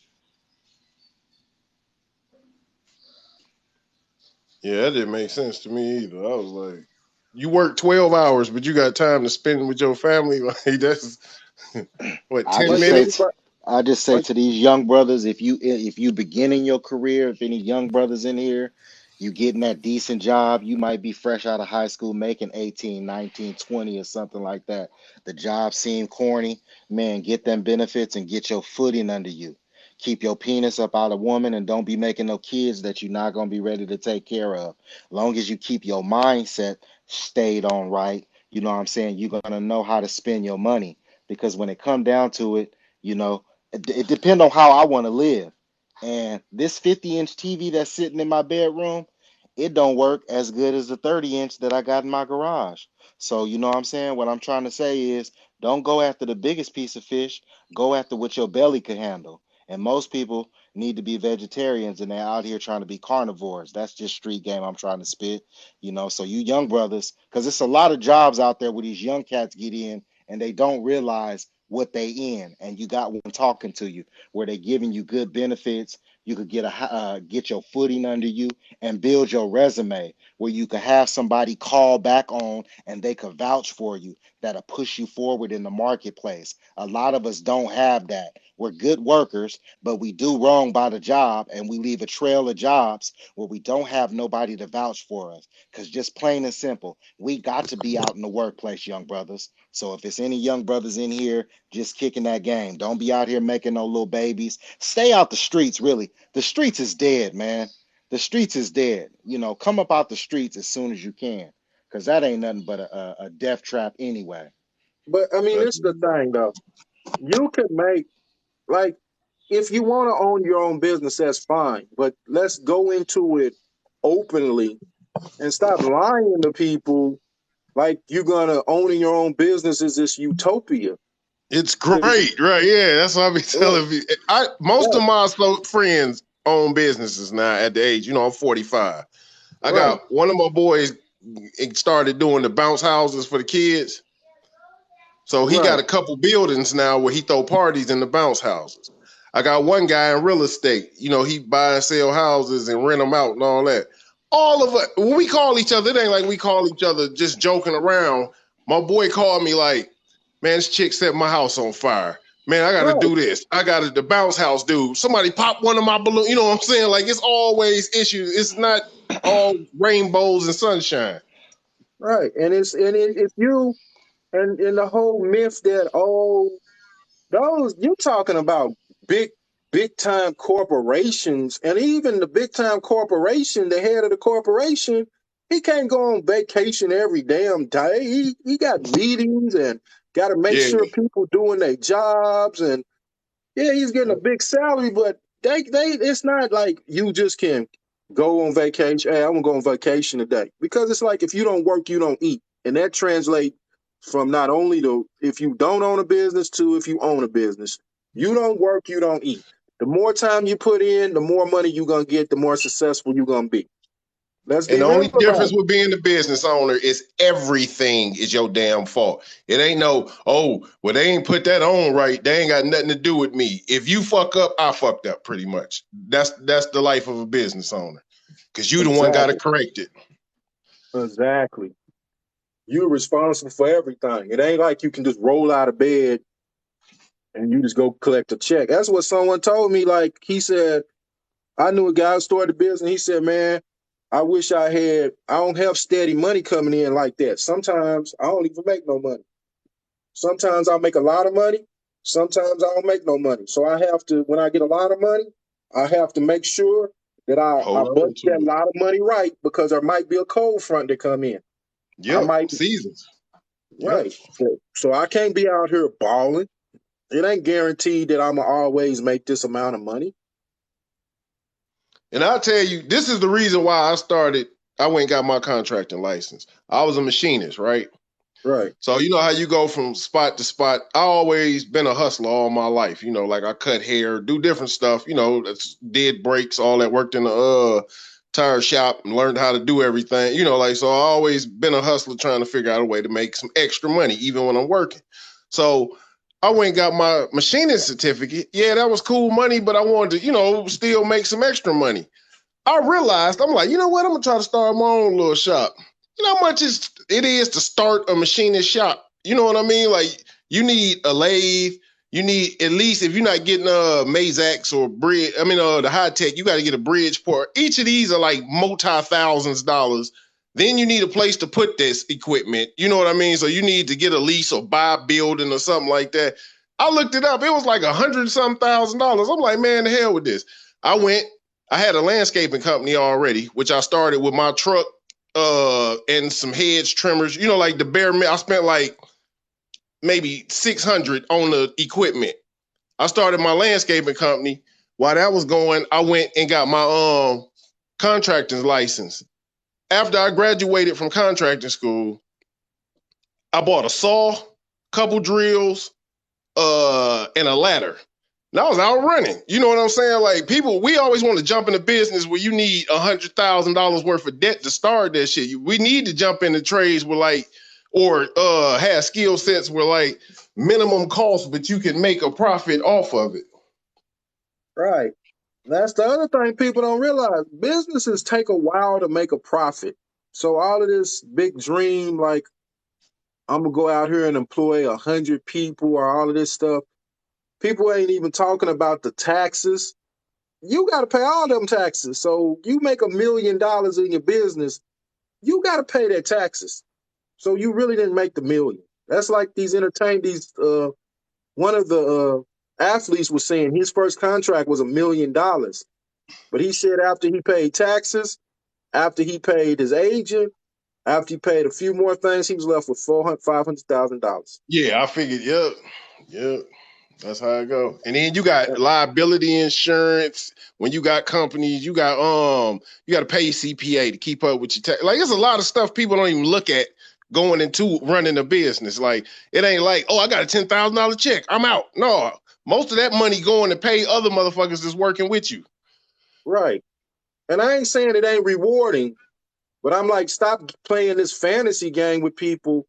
Yeah, that didn't make sense to me either. I was like, you work 12 hours, but you got time to spend with your family. Like that's what, I 10 But just say minutes? t- everybody, I just say but to these young brothers, if you beginning your career, if any young brothers in here, you getting that decent job, you might be fresh out of high school making 18, 19, 20 or something like that. The job seem corny, man, get them benefits and get your footing under you. Keep your penis up out of woman and don't be making no kids that you're not gonna be ready to take care of. Long as you keep your mindset stayed on right, you know what I'm saying, you're gonna know how to spend your money because when it come down to it, you know, it depends on how I want to live. And this 50-inch TV that's sitting in my bedroom, it don't work as good as the 30-inch that I got in my garage. So, you know what I'm saying? What I'm trying to say is don't go after the biggest piece of fish, go after what your belly could handle. And most people need to be vegetarians and they're out here trying to be carnivores. That's just street game I'm trying to spit. So you young brothers, because it's a lot of jobs out there where these young cats get in and they don't realize what they in, and you got one talking to you where they giving you good benefits. You could get your footing under you and build your resume where you could have somebody call back on and they could vouch for you. that'll push you forward in the marketplace. A lot of us don't have that. We're good workers, but we do wrong by the job, and we leave a trail of jobs where we don't have nobody to vouch for us. Because just plain and simple, we got to be out in the workplace, young brothers. So if it's any young brothers in here just kicking that game, don't be out here making no little babies. Stay out the streets, really. The streets is dead, man. The streets is dead. You know, come up out the streets as soon as you can, because that ain't nothing but a death trap anyway. But I mean, it's the thing though. You can make, like, if you want to own your own business, that's fine. But let's go into it openly and stop lying to people like you're gonna owning your own business is this utopia. It's great, right? Yeah, that's what I be telling you. Most Right, of my friends own businesses now at the age, I'm 45. I right, got one of my boys started doing the bounce houses for the kids. So he got right, a couple buildings now where he throw parties in the bounce houses. I got one guy in real estate. He buy and sell houses and rent them out and all that. All of it, when we call each other, it ain't like we call each other just joking around. My boy called me like, man, this chick set my house on fire. Man, I got to right, do this. I got to the bounce house dude. Somebody pop one of my balloons. You know what I'm saying? Like, it's always issues. It's not all rainbows and sunshine. right. And if you and the whole myth that those you're talking about big big time corporations, and even the big time corporation, the head of the corporation, he can't go on vacation every damn day. He got meetings and got to make Yeah. sure people doing their jobs, and yeah, he's getting a big salary, but they it's not like you just can go on vacation. Hey, I'm gonna go on vacation today, because it's like if you don't work, you don't eat, and that translates from not only to if you don't own a business to if you own a business. You don't work, you don't eat. The more time you put in, the more money you're gonna get, the more successful you're gonna be. Let's And be the real only about difference with being the business owner is everything is your damn fault. It ain't no, oh, well, they ain't put that on right. They ain't got nothing to do with me. If you fuck up, I fucked up pretty much. That's the life of a business owner. Because you it. the one got to Exactly. correct it. Exactly. You're responsible for everything. It ain't like you can just roll out of bed and you just go collect a check. That's what someone told me. Like, he said, I knew a guy who started a business. He said, man, I don't have steady money coming in like that. Sometimes I don't even make no money. Sometimes I make a lot of money. Sometimes I don't make no money. So I have to, when I get a lot of money, I have to make sure that I Hold budget on to that it. lot of money right, because there might be a cold front that come in. I Yep, might, seasons. Yep. right. So I can't be out here balling. It ain't guaranteed that I'm going to always make this amount of money. And I'll tell you, this is the reason why I went and got my contracting license. I was a machinist, right? Right. So you know how you go from spot to spot. I always been a hustler all my life. Like I cut hair, do different stuff. That's did brakes, all that. Worked in the tire shop and learned how to do everything. Like so. I always been a hustler, trying to figure out a way to make some extra money, even when I'm working. So I went and got my machining certificate. Yeah, that was cool money, but I wanted to, still make some extra money. I realized, I'm like, you know what? I'm gonna try to start my own little shop. You know how much it is to start a machinist shop? You know what I mean? Like, you need a lathe. You need, at least, if you're not getting Mazax or bridge, the high tech, you got to get a Bridgeport. Each of these are like multi-thousands dollars. Then you need a place to put this equipment. You know what I mean? So you need to get a lease or buy a building or something like that. I looked it up. It was like $100-some-thousand. I'm like, man, the hell with this. I had a landscaping company already, which I started with my truck and some hedge trimmers. Like the bare minimum. I spent like maybe $600 on the equipment. I started my landscaping company. While that was going, I went and got my contracting license. After I graduated from contracting school, I bought a saw, couple drills, and a ladder. And I was out running. You know what I'm saying? Like, people, we always want to jump into business where you need $100,000 worth of debt to start that shit. We need to jump into trades where or have skill sets where minimum cost, but you can make a profit off of it. Right. That's the other thing people don't realize. Businesses take a while to make a profit. So all of this big dream, like I'm gonna go out here and employ 100 people or all of this stuff. People ain't even talking about the taxes. You got to pay all them taxes. So you make $1 million in your business, you got to pay their taxes. So you really didn't make the million. That's like one of the athletes was saying his first contract was $1 million, but he said after he paid taxes, after he paid his agent, after he paid a few more things, he was left with $500,000. Yeah, I figured. Yep. That's how it go. And then you got liability insurance. When you got companies, you got to pay CPA to keep up with your tax. Like, there's a lot of stuff people don't even look at going into running a business. Like, it ain't like, oh, I got a $10,000 check, I'm out. No, most of that money going to pay other motherfuckers that's working with you. Right. And I ain't saying it ain't rewarding, but I'm like, stop playing this fantasy game with people.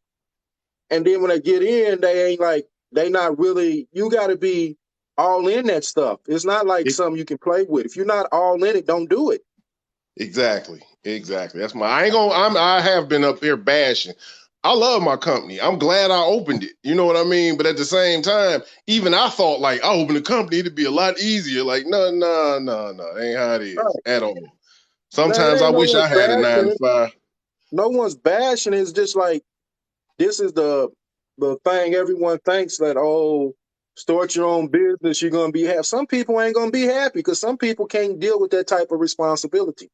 And then when they get in, they not really, you got to be all in that stuff. It's not like something you can play with. If you're not all in it, don't do it. Exactly. That's I have been up here bashing. I love my company. I'm glad I opened it. You know what I mean? But at the same time, even I thought like I opened a company, it'd be a lot easier. Like, no. Ain't how it is Right. at all. Now, it Sometimes I ain't no wish one's I had a bashing 9 to it. 5. No one's bashing it. It's just like, this is the thing everyone thinks that, oh, start your own business, you're going to be happy. Some people ain't going to be happy because some people can't deal with that type of responsibility.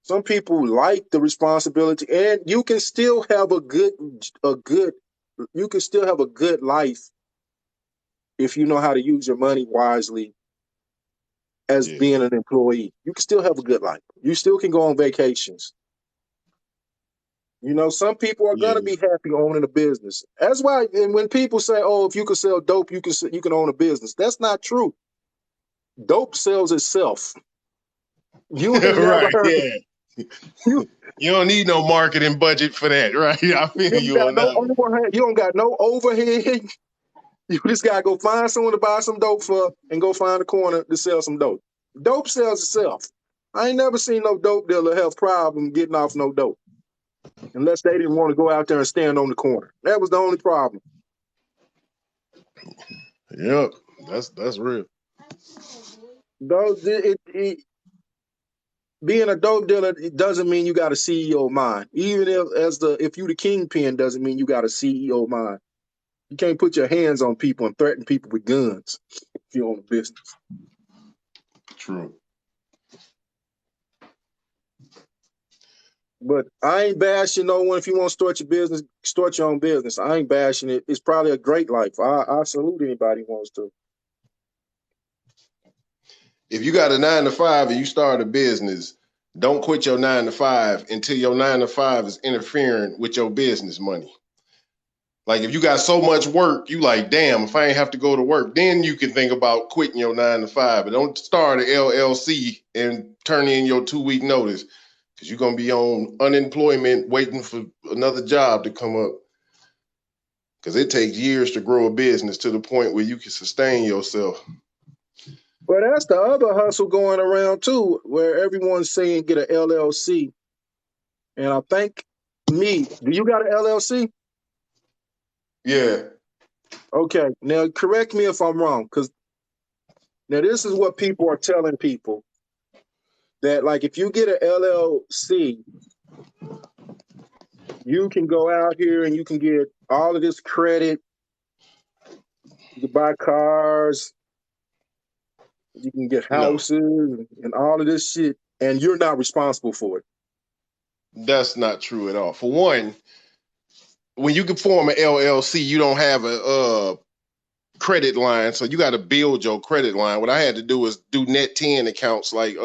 Some people like the responsibility, and you can still have you can still have a good life if you know how to use your money wisely as Yeah. being an employee. You can still have a good life. You still can go on vacations. You know, some people are Yeah. gonna be happy owning a business. That's why, and when people say, "Oh, if you can sell dope, you can own a business," that's not true. Dope sells itself. You ain't never Right. heard Yeah. you. You don't need no marketing budget for that, right? I feel You you got on no that one. overhead. You don't got no overhead. You just gotta go find someone to buy some dope for, and go find a corner to sell some dope. Dope sells itself. I ain't never seen no dope dealer have problem getting off no dope, unless they didn't want to go out there and stand on the corner. That was the only problem. Yep. That's real. Those being a dope dealer, it doesn't mean you got a CEO mind. Even if you the kingpin, doesn't mean you got a CEO mind. You can't put your hands on people and threaten people with guns if you own a business. True. But I ain't bashing no one. If you want to start your business, start your own business. I ain't bashing it. It's probably a great life. I salute anybody who wants to. If you got a 9 to 5 and you start a business, don't quit your 9 to 5 until your 9 to 5 is interfering with your business money. Like, if you got so much work, you like, damn, if I ain't have to go to work, then you can think about quitting your 9 to 5. But don't start an LLC and turn in your 2-week notice, because you're going to be on unemployment waiting for another job to come up. Because it takes years to grow a business to the point where you can sustain yourself. But that's the other hustle going around too, where everyone's saying get an LLC. And I think do you got an LLC? Yeah. Okay. Now correct me if I'm wrong, because now this is what people are telling people, that like if you get an LLC, you can go out here and you can get all of this credit. You can buy cars, you can get No, houses and all of this shit, and you're not responsible for it. that's not true at all. For one, when you can form an LLC, you don't have a credit line, so you got to build your credit line. What I had to do is do net 10 accounts, like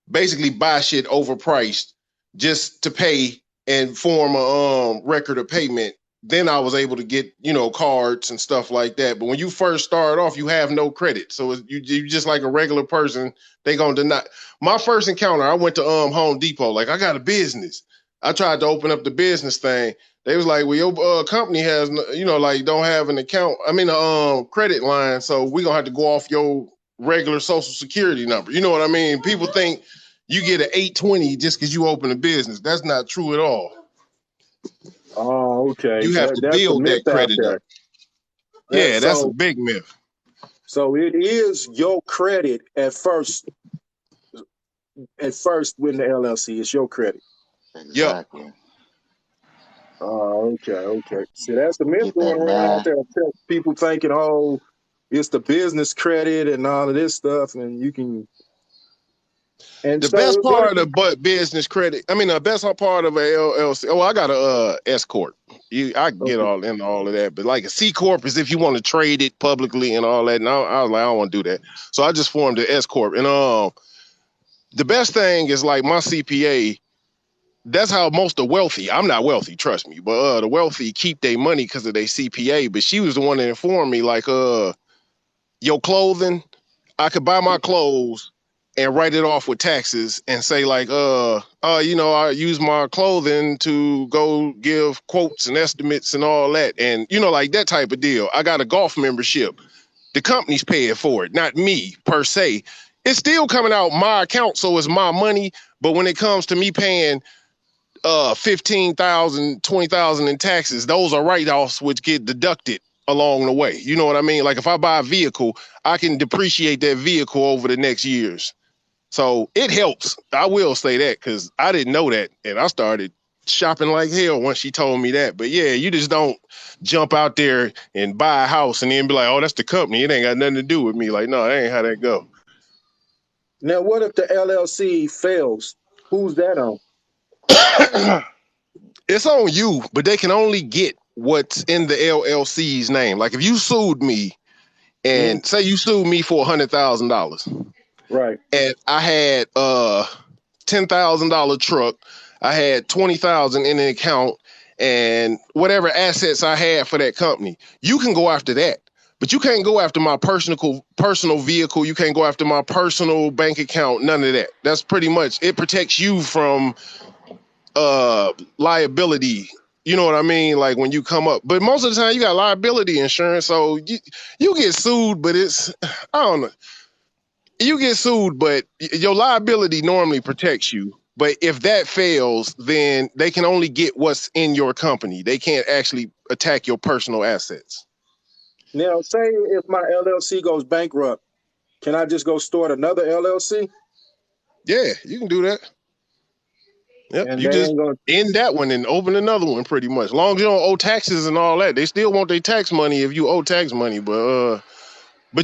basically buy shit overpriced just to pay and form a record of payment. Then I was able to get, cards and stuff like that. But when you first start off, you have no credit. So you just like a regular person, they going to deny. My first encounter, I went to Home Depot. Like, I got a business. I tried to open up the business thing. They was like, well, your company has, don't have an account. I mean, credit line. So we going to have to go off your regular social security number. You know what I mean? People think you get an 820 just because you open a business. That's not true at all. Okay, You have to that's the build that myth out credit up. there. Yeah, that's a So big myth. So it is your credit at first. At first, with the LLC, it's your credit. Yep. Exactly. oh, okay. See, that's the myth Get going that around out math. there. People thinking, oh, it's the business credit and all of this stuff, and you can. And The so, best what if part of business credit, I mean, the best part of a LLC. Oh, I got a S corp. I can get okay. all into all of that, but like a C corp is if you want to trade it publicly and all that. And I was like, I don't want to do that, so I just formed an S corp. And the best thing is like my CPA. That's how most of the wealthy. I'm not wealthy, trust me, but the wealthy keep their money because of their CPA. But she was the one that informed me, like, your clothing, I could buy my clothes and write it off with taxes and say like, I use my clothing to go give quotes and estimates and all that. And, like that type of deal. I got a golf membership. The company's paying for it, not me per se. It's still coming out my account, so it's my money. But when it comes to me paying 15,000, 20,000 in taxes, those are write-offs which get deducted along the way. You know what I mean? Like if I buy a vehicle, I can depreciate that vehicle over the next years. So it helps. I will say that because I didn't know that. And I started shopping like hell once she told me that. But yeah, you just don't jump out there and buy a house and then be like, oh, that's the company. It ain't got nothing to do with me. Like, no, that ain't how that go. Now, what if the LLC fails? Who's that on? It's on you, but they can only get what's in the LLC's name. Like if you sued me and say you sued me for $100,000 Right. and I had a $10,000 truck, I had 20,000 in an account and whatever assets I had for that company, you can go after that. But you can't go after my personal vehicle. You can't go after my personal bank account. None of that. That's pretty much it. Protects you from liability. You know what I mean? Like when you come up, but most of the time you got liability insurance, so you get sued, but I don't know. You get sued, but your liability normally protects you. But if that fails, then they can only get what's in your company. They can't actually attack your personal assets. Now, say if my LLC goes bankrupt, can I just go start another LLC? Yeah, you can do that. Yep, And you they just ain't gonna. end that one and open another one pretty much. As long as you don't owe taxes and all that. They still want their tax money if you owe tax money, but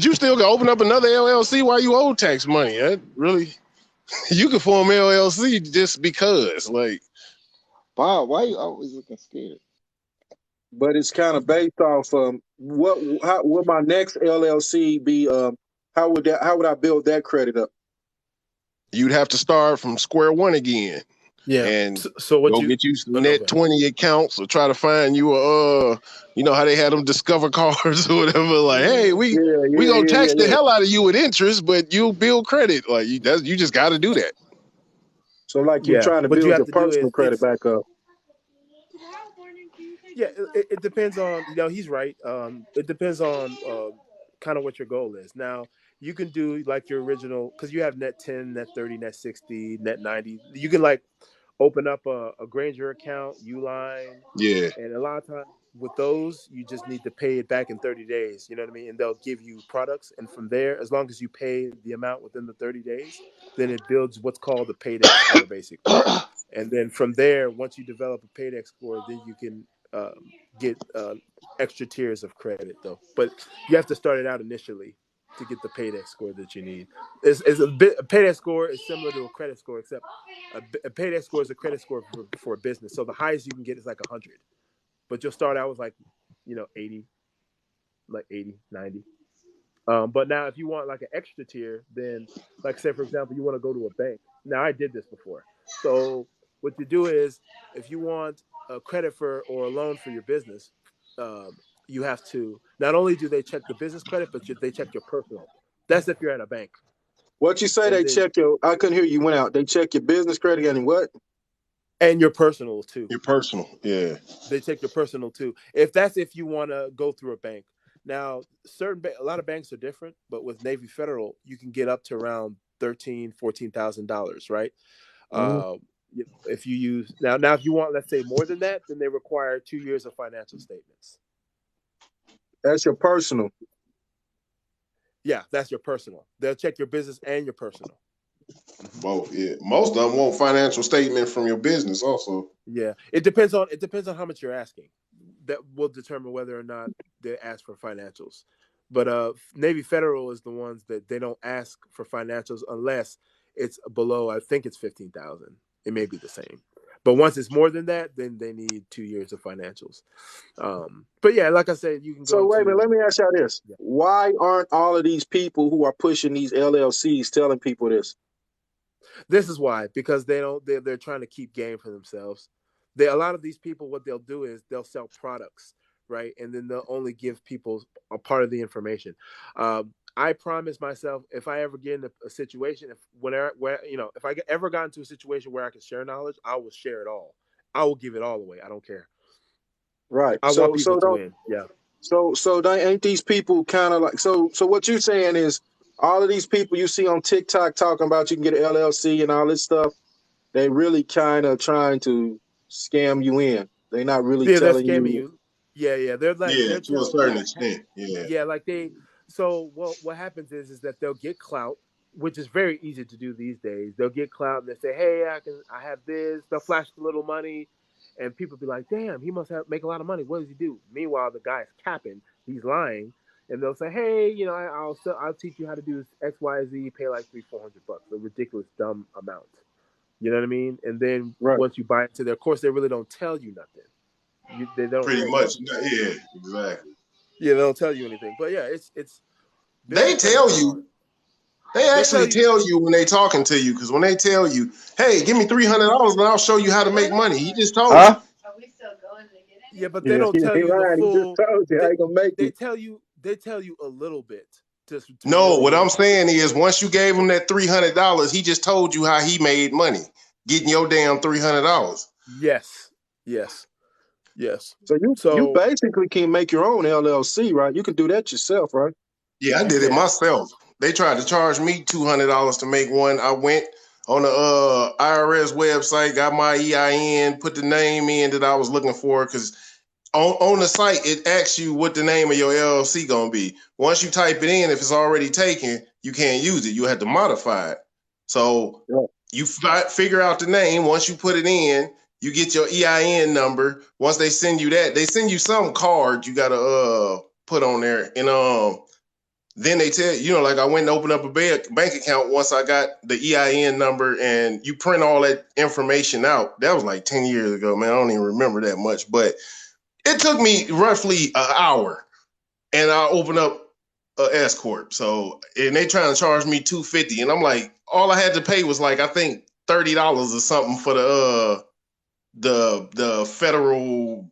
you still can open up another LLC while you owe tax money. That really, you can form LLC just because, like, Wow, why you always looking scared? But it's kind of based off how would my next LLC be? How would I build that credit up? you'd have to start from square one again Yeah. and So what go you? get you some Oh no, net go ahead. 20 accounts or try to find you you know how they had them discover cards or whatever. Like, hey, we gonna tax the Yeah. hell out of you with interest, but you'll build credit. Like you just got to do that. So, like, you're Yeah. trying to What you build have your to do personal is credit back up. yeah. It depends on he's right. It depends on kind of what your goal is. Now you can do like your original because you have net 10, net 30, net 60, net 90. You can like open up a Granger account, Uline, Yeah. and a lot of times with those, you just need to pay it back in 30 days. You know what I mean? And they'll give you products. And from there, as long as you pay the amount within the 30 days, then it builds what's called a paydex score, basically. And then from there, once you develop a paydex score, then you can get extra tiers of credit, though. But you have to start it out initially to get the paydex score that you need. It's a paydex score is similar to a credit score, except a paydex score is a credit score for a business. So the highest you can get is like 100, but you'll start out with like 80, like 80, 90. But now if you want like an extra tier, then like say for example you want to go to a bank. Now I did this before. So what you do is if you want a credit for or a loan for your business, you have to not only do they check the business credit, but they check your personal. That's if you're at a bank, What you say? and They then check your. I couldn't hear you. Went out. They check your business credit and what? and your personal too. Your personal. Yeah. They take your personal too. If you want to go through a bank. Now, a lot of banks are different, but with Navy Federal, you can get up to around $13,000, $14,000, right? Mhm. if you use now if you want, let's say, more than that, then they require 2 years of financial statements. That's your personal. Yeah, that's your personal. They'll check your business and your personal. Both, yeah. Most of them want financial statement from your business also. Yeah, it depends on how much you're asking. That will determine whether or not they ask for financials. But Navy Federal is the ones that they don't ask for financials unless it's below. I think it's 15,000. It may be the same, but once it's more than that, then they need 2 years of financials. But yeah, like I said, you can So go wait a minute, to. let me ask y'all this. Yeah. Why aren't all of these people who are pushing these LLCs telling people this? This is why, because they don't. They're trying to keep game for themselves. A lot of these people, what they'll do is they'll sell products, right, and then they'll only give people a part of the information. I promise myself, if I ever get in a situation, if I ever got into a situation where I can share knowledge, I will share it all. I will give it all away. I don't care. Right. I want people to win. Yeah. So ain't these people kind of like so what you're saying is all of these people you see on TikTok talking about you can get an LLC and all this stuff, they really kind of trying to scam you in. They're not really Yeah, they're telling scamming you. you. Yeah. They're like Yeah, to a certain extent. Yeah. yeah, like they. So what happens is that they'll get clout, which is very easy to do these days. They'll get clout and they say, "Hey, I have this." They'll flash a little money, and people be like, "Damn, he must make a lot of money. What does he do?" Meanwhile, the guy's capping. He's lying, and they'll say, "Hey, I'll teach you how to do X, Y, Z. Pay like $300-400, a ridiculous dumb amount." You know what I mean? And then Right. once you buy into their course, they really don't tell you nothing. They don't Pretty tell you much. anything. Yeah, exactly. Yeah, they don't tell you anything. But yeah, it's They business ain't tell that hard. you. They They tell actually you, tell you when they talking to you, because when they tell you, "Hey, give me $300 and I'll show you how to make money," he just told you. Huh? yeah, but they Yeah, don't yeah, tell you the right. He just full. told you They how you gonna make they it. tell you a little bit to No, what really. I'm saying is, once you gave him that $300, he just told you how he made money, getting your damn $300. Yes, yes, yes. So you So basically can make your own LLC, right? You can do that yourself, right? Yeah, I you did it can. myself. They tried to charge me $200 to make one. I went on the IRS website, got my EIN, put the name in that I was looking for, because on the site it asks you what the name of your LLC gonna be. Once you type it in, if it's already taken, you can't use it. You have to modify it. So Yeah. you figure out the name. Once you put it in, you get your EIN number. Once they send you that, they send you some card you gotta put on there, and then they tell you, like I went and opened up a bank account once I got the EIN number, and you print all that information out. That was like 10 years ago, man. I don't even remember that much, but it took me roughly an hour, and I opened up a S corp. So, and they trying to charge me $250, and I'm like, all I had to pay was like I think $30 or something for the federal.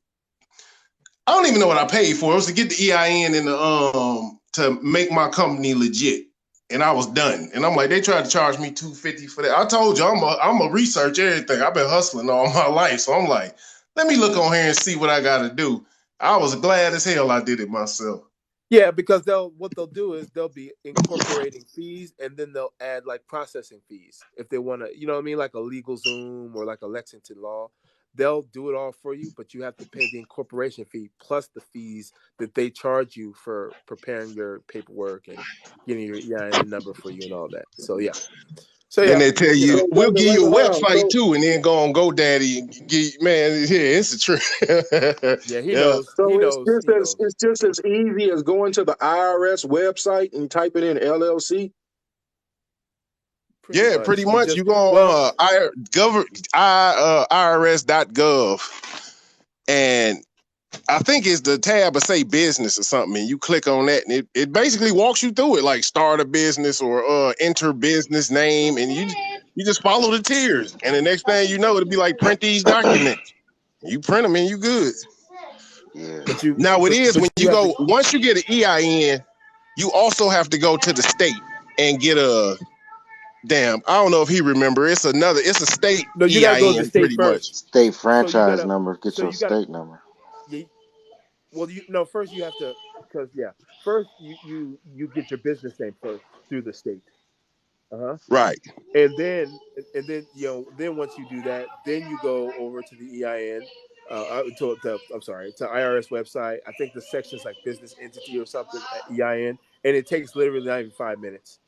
I don't even know what I paid for. It was to get the EIN and the to make my company legit, and I was done. And I'm like, they tried to charge me $250 for that. I told you I'm a research everything. I've been hustling all my life, so I'm like, let me look on here and see what I got to do. I was glad as hell I did it myself. Yeah, because they'll do is they'll be incorporating fees, and then they'll add like processing fees if they want to, you know what I mean, like a Legal Zoom or like a Lexington Law. They'll do it all for you, but you have to pay the incorporation fee plus the fees that they charge you for preparing your paperwork and getting your EIN number for you and all that. So yeah, Then they tell you you, know, So we'll give wait a you a minute, hold on. website So too, and then go on GoDaddy and get, man, yeah, it's a trick. yeah, he Yeah. knows, so he knows. it's just as easy as going to the IRS website and typing in LLC. Pretty Yeah, pretty much. It much. just You go well, on IRS.gov, and I think it's the tab of say business or something, and you click on that, and it basically walks you through it, like start a business or enter business name, and you just follow the tiers, and the next thing you know, it'll be like print these documents. You print them, and you good. Yeah. Now it is when you you have to. go once you get an EIN, you also have to go to the state and get a damn. I don't know if he remember. It's a state No, you got to go to the EIN state pretty much. first. State So you franchise gotta. number. Get So your you gotta. state number. Yeah, well, you no. First, you have to because first you get your business name first through the state. Uh-huh. Right. And then once you do that, then you go over to the EIN, I'm sorry, to IRS website. I think the section is like business entity or something at EIN, and it takes literally not even 5 minutes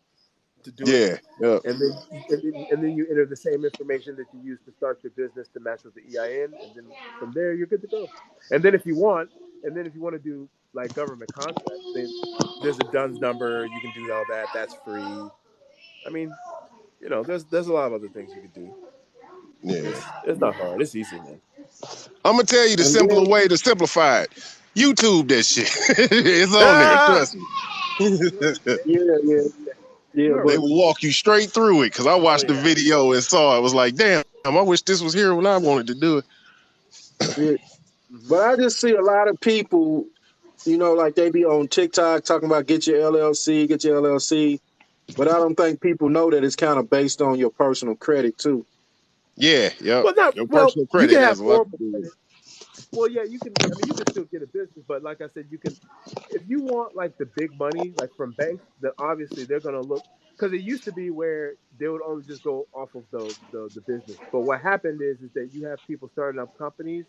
to do it. Yeah. Yep. And then you enter the same information that you use to start your business to match with the EIN, and then from there you're good to go. And then if you want to do like government contracts, then there's a DUNS number. You can do all that. That's free. I mean, there's a lot of other things you could do. Yeah. It's not hard. It's easy, man. I'm gonna tell you the And simpler then way to simplify it. YouTube that shit. It's on there. Ah, Trust me. yeah, yeah, yeah, you but They already. will walk you straight through it because I Oh watched the yeah. video and saw it. I was like, damn, I wish this was here when I wanted to do it. yeah, Hmm. but I just see a lot of people, like they be on TikTok talking about get your LLC. But I don't think people know that it's kind of based on your personal credit too. Yeah, yep. Well, not Your well. personal You can credit have has a lot to horrible do with it. credit. Well, yeah, you can. I mean, you can still get a business, but like I said, you can. If you want like the big money, like from banks, then obviously they're gonna look because it used to be where they would only just go off of the business. But what happened is that you have people starting up companies,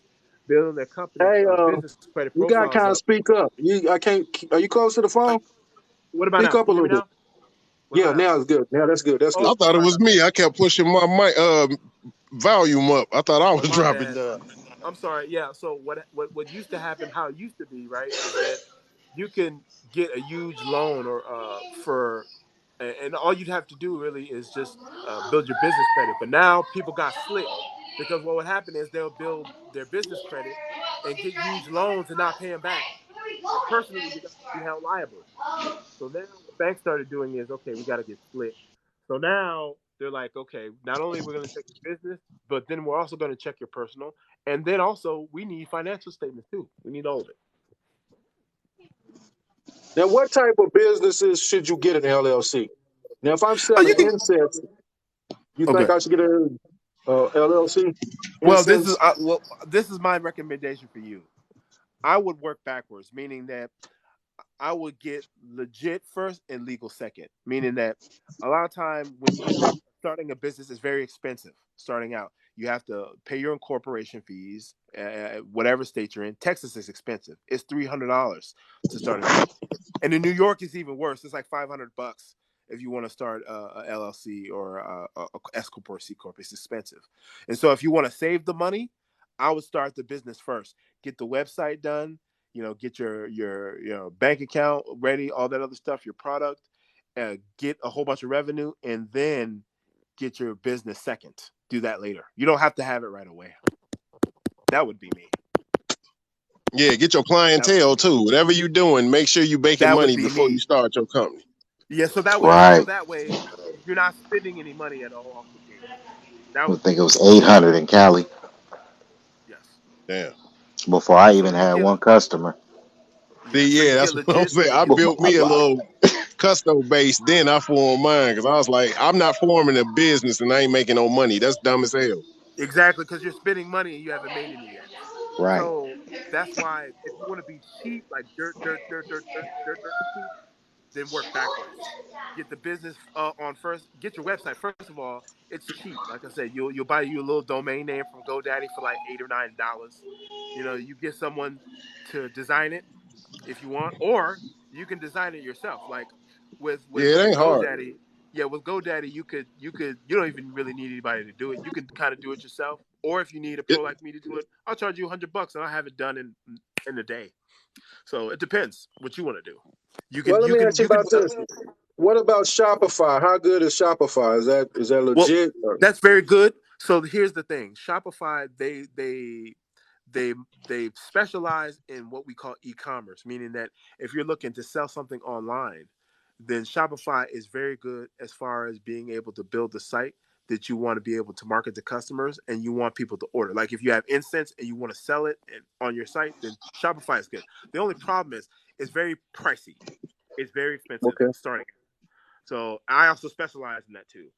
building their company Hey, business credit you got to profiles kind of up. speak up. I can't. Are you close to the phone? What about Speak now? up a Can you hear little me bit. now? What Yeah, about now? now it's good. Now that's good. That's Oh, I good. thought it sorry was about that. me. I kept pushing my mic volume up. I thought I Oh, was my dropping bad. down. I'm sorry. Yeah. So what used to happen, how it used to be, right, is that you can get a huge loan or for, and all you'd have to do really is just build your business credit. But now people got slick because what would happen is they'll build their business credit and get huge loans and not pay them back, and personally they're gonna be held liable. So now what banks started doing is, okay, we got to get slick. So now they're like, okay, not only we're going to check your business, but then we're also going to check your personal, and then also we need financial statements too. We need all of it. Now, what type of businesses should you get an LLC? Now, if I'm Oh, selling you can. incense, you think Okay. I should get a LLC Well, this is incense? this is my recommendation for you. I would work backwards, meaning that I would get legit first and legal second, meaning that a lot of time when you starting a business is very expensive. Starting out, you have to pay your incorporation fees, whatever state you're in. Texas is expensive; it's $300 to start a new business, and in New York it's even worse. It's like $500 if you want to start a LLC or a S corp or C corp. It's expensive, and so if you want to save the money, I would start the business first. Get the website done, get your bank account ready, all that other stuff, your product, get a whole bunch of revenue, and then get your business second. Do that later. You don't have to have it right away. That would be me. Yeah, get your That would be clientele me. too. Whatever you doing, make sure you making That would money be before you me. start your company. Yeah. So that way, Right. you're not spending any money at all off the gate. That I would be think it me. was 800 in Cali Yes. Damn. before I So even you had get one customer. yeah. So See, yeah, you that's get what I'm legit. saying. I Before, built me a little custom base, then I formed mine because I was like, I'm not forming a business and I ain't making no money. That's dumb as hell. Exactly, because you're spending money and you haven't made any yet. right. So that's why if you want to be cheap, like dirt cheap, then work backwards. Get the business on first. Get your website first of all. It's cheap. Like I said, you'll buy you a little domain name from GoDaddy for like $8 or $9. You get someone to design it if you want, or you can design it yourself. Like with with Yeah, it with ain't hard. GoDaddy, yeah, with GoDaddy you don't even really need anybody to do it. You can kind of do it yourself, or if you need a It, pro like me to do it, I'll charge you $100 and I'll have it done in a day. So it depends what you want to do. You can Well, let you me can ask you you can about this. What about Shopify? How good is Shopify? Is that well, legit? that's very good. So here's the thing: Shopify, they they specialize in what we call e-commerce, meaning that if you're looking to sell something online, then Shopify is very good as far as being able to build the site that you want to be able to market to customers and you want people to order. Like if you have incense and you want to sell it on your site, then Shopify is good. The only problem is it's very pricey. It's very expensive Okay. starting. So I also specialize in that too.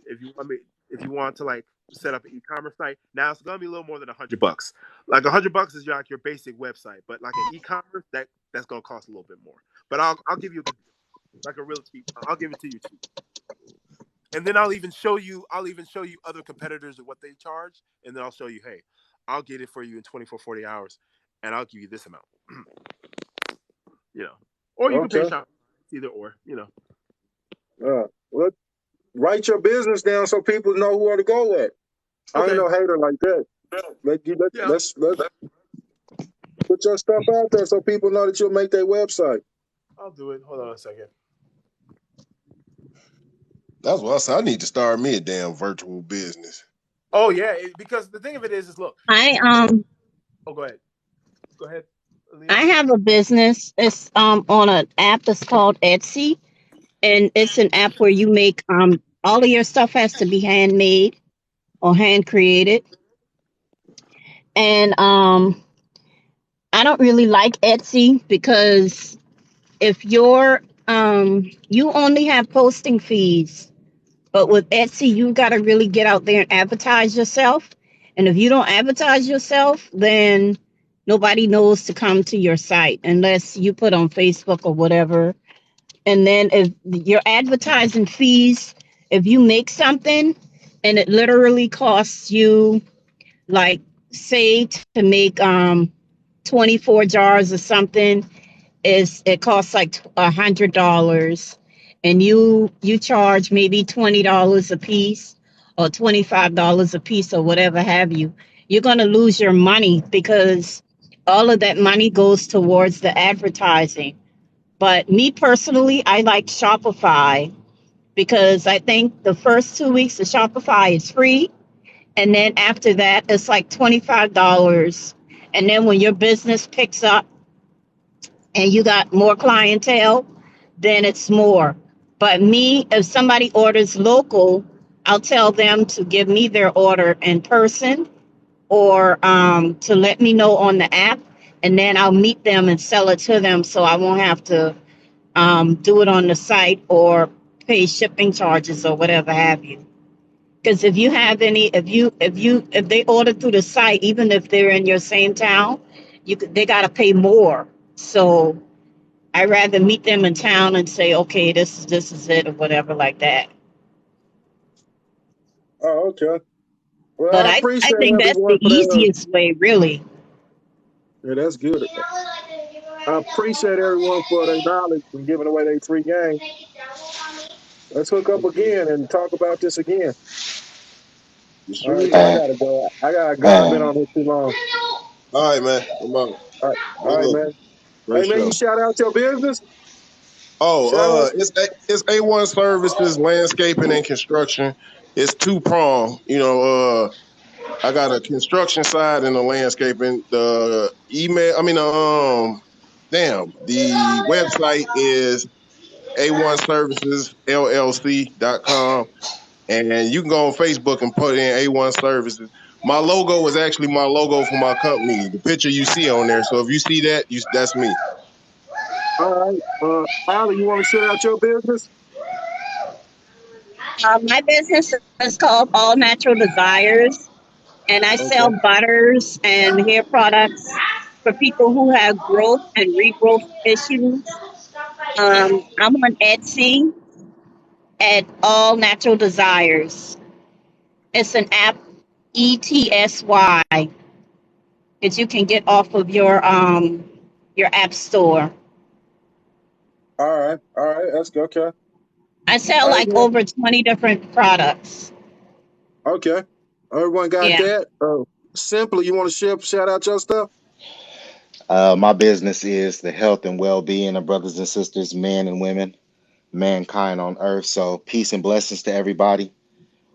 If you want me, if you want to like set up an e-commerce site, now it's gonna be a little more than $100. Like $100 is like your basic website, but like an e-commerce that's gonna cost a little bit more. But I'll give you a good deal, like a real cheap. I'll give it to you cheap. And then I'll even show you other competitors at what they charge, and then I'll show you, hey, I'll get it for you in 24, 40 hours, and I'll give you this amount. Or you can pay Okay. shop, either or. Well, write your business down so people know who to go at. I ain't Okay. no hater like that. Yeah, Let's put your stuff out there so people know that you'll make their website. I'll do it. Hold on a second. That's what I said. I need to start me a damn virtual business. Oh yeah, because the thing of it is look. Oh, go ahead. Go ahead, I Leah. have a business. It's on an app that's called Etsy, and it's an app where you make all of your stuff has to be handmade or hand created. And I don't really like Etsy because if you only have posting fees, but with Etsy you got to really get out there and advertise yourself. And if you don't advertise yourself, then nobody knows to come to your site unless you put on Facebook or whatever. And then if your advertising fees, if you make something and it literally costs you, like, say to make 24 jars or something, is it costs like $100, and you charge maybe $20 a piece or $25 a piece or whatever have you, you're going to lose your money because all of that money goes towards the advertising. But me personally, I like Shopify because I think the first 2 weeks of Shopify is free. And then after that, it's like $25. And then when your business picks up and you got more clientele, then it's more. But me, if somebody orders local, I'll tell them to give me their order in person or to let me know on the app. And then I'll meet them and sell it to them so I won't have to do it on the site or pay shipping charges or whatever have you. Because if you have any, if they order through the site, even if they're in your same town, they got to pay more. So I rather meet them in town and say, okay, this is it or whatever like that. Oh, okay. Well, But I I appreciate think that's the everyone for that. easiest way, really. Yeah, that's good. I appreciate everyone for their knowledge and giving away their free game. Let's hook up Okay. again and talk about this again. Yes, All right, sir. but I gotta go. I gotta go. I've been on here too long. All right, man. I'm out. All right, all Good right, looking. man. Great Hey, man, you show. shout out your business. Shout Oh, out. it's A1 Services, landscaping and construction. It's two prong. I got a construction side and a landscaping. The email, I mean, the website is a1servicesllc.com, and you can go on Facebook and put in A1 Services. My logo is actually my logo for my company. The picture you see on there. So if you see that, that's me. All right. Allie, you want to shout out your business? My business is called All Natural Desires, and I Okay. sell butters and hair products for people who have growth and regrowth issues. I'm on Etsy at All Natural Desires. It's an app, ETSY, that you can get off of your app store. All right. All right. That's good. Okay. I sell All right, like man. over 20 different products. Okay. Everyone got Yeah. that? Simply, you want to shout out your stuff? My business is the health and well-being of brothers and sisters, men and women, mankind on earth. So peace and blessings to everybody.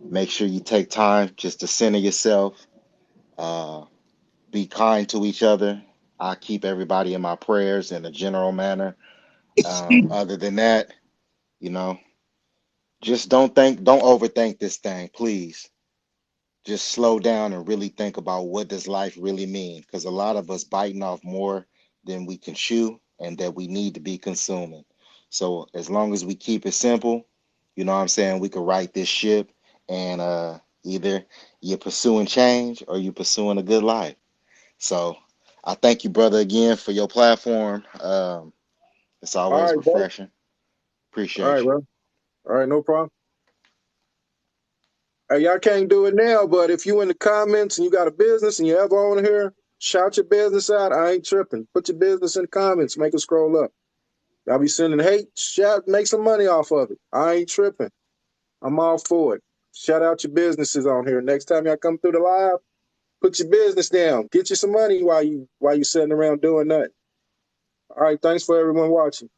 Make sure you take time just to center yourself. Uh, be kind to each other. I keep everybody in my prayers in a general manner. Other than that, you know, just don't overthink this thing, please. Just slow down and really think about what does life really mean, because a lot of us biting off more than we can chew and that we need to be consuming. So as long as we keep it simple, you know what I'm saying, we could right this ship, and either you're pursuing change or you're pursuing a good life. So I thank you, brother, again for your platform. It's All always right, bro. refreshing. All right, Appreciate you. bro. All right, no problem. Hey, y'all can't do it now, but if you in the comments and you got a business and you ever on here, shout your business out. I ain't tripping. Put your business in the comments. Make it scroll up. Y'all be sending hate. Shout, make some money off of it. I ain't tripping. I'm all for it. Shout out your businesses on here. Next time y'all come through the live, put your business down. Get you some money while you sitting around doing nothing. All right, thanks for everyone watching.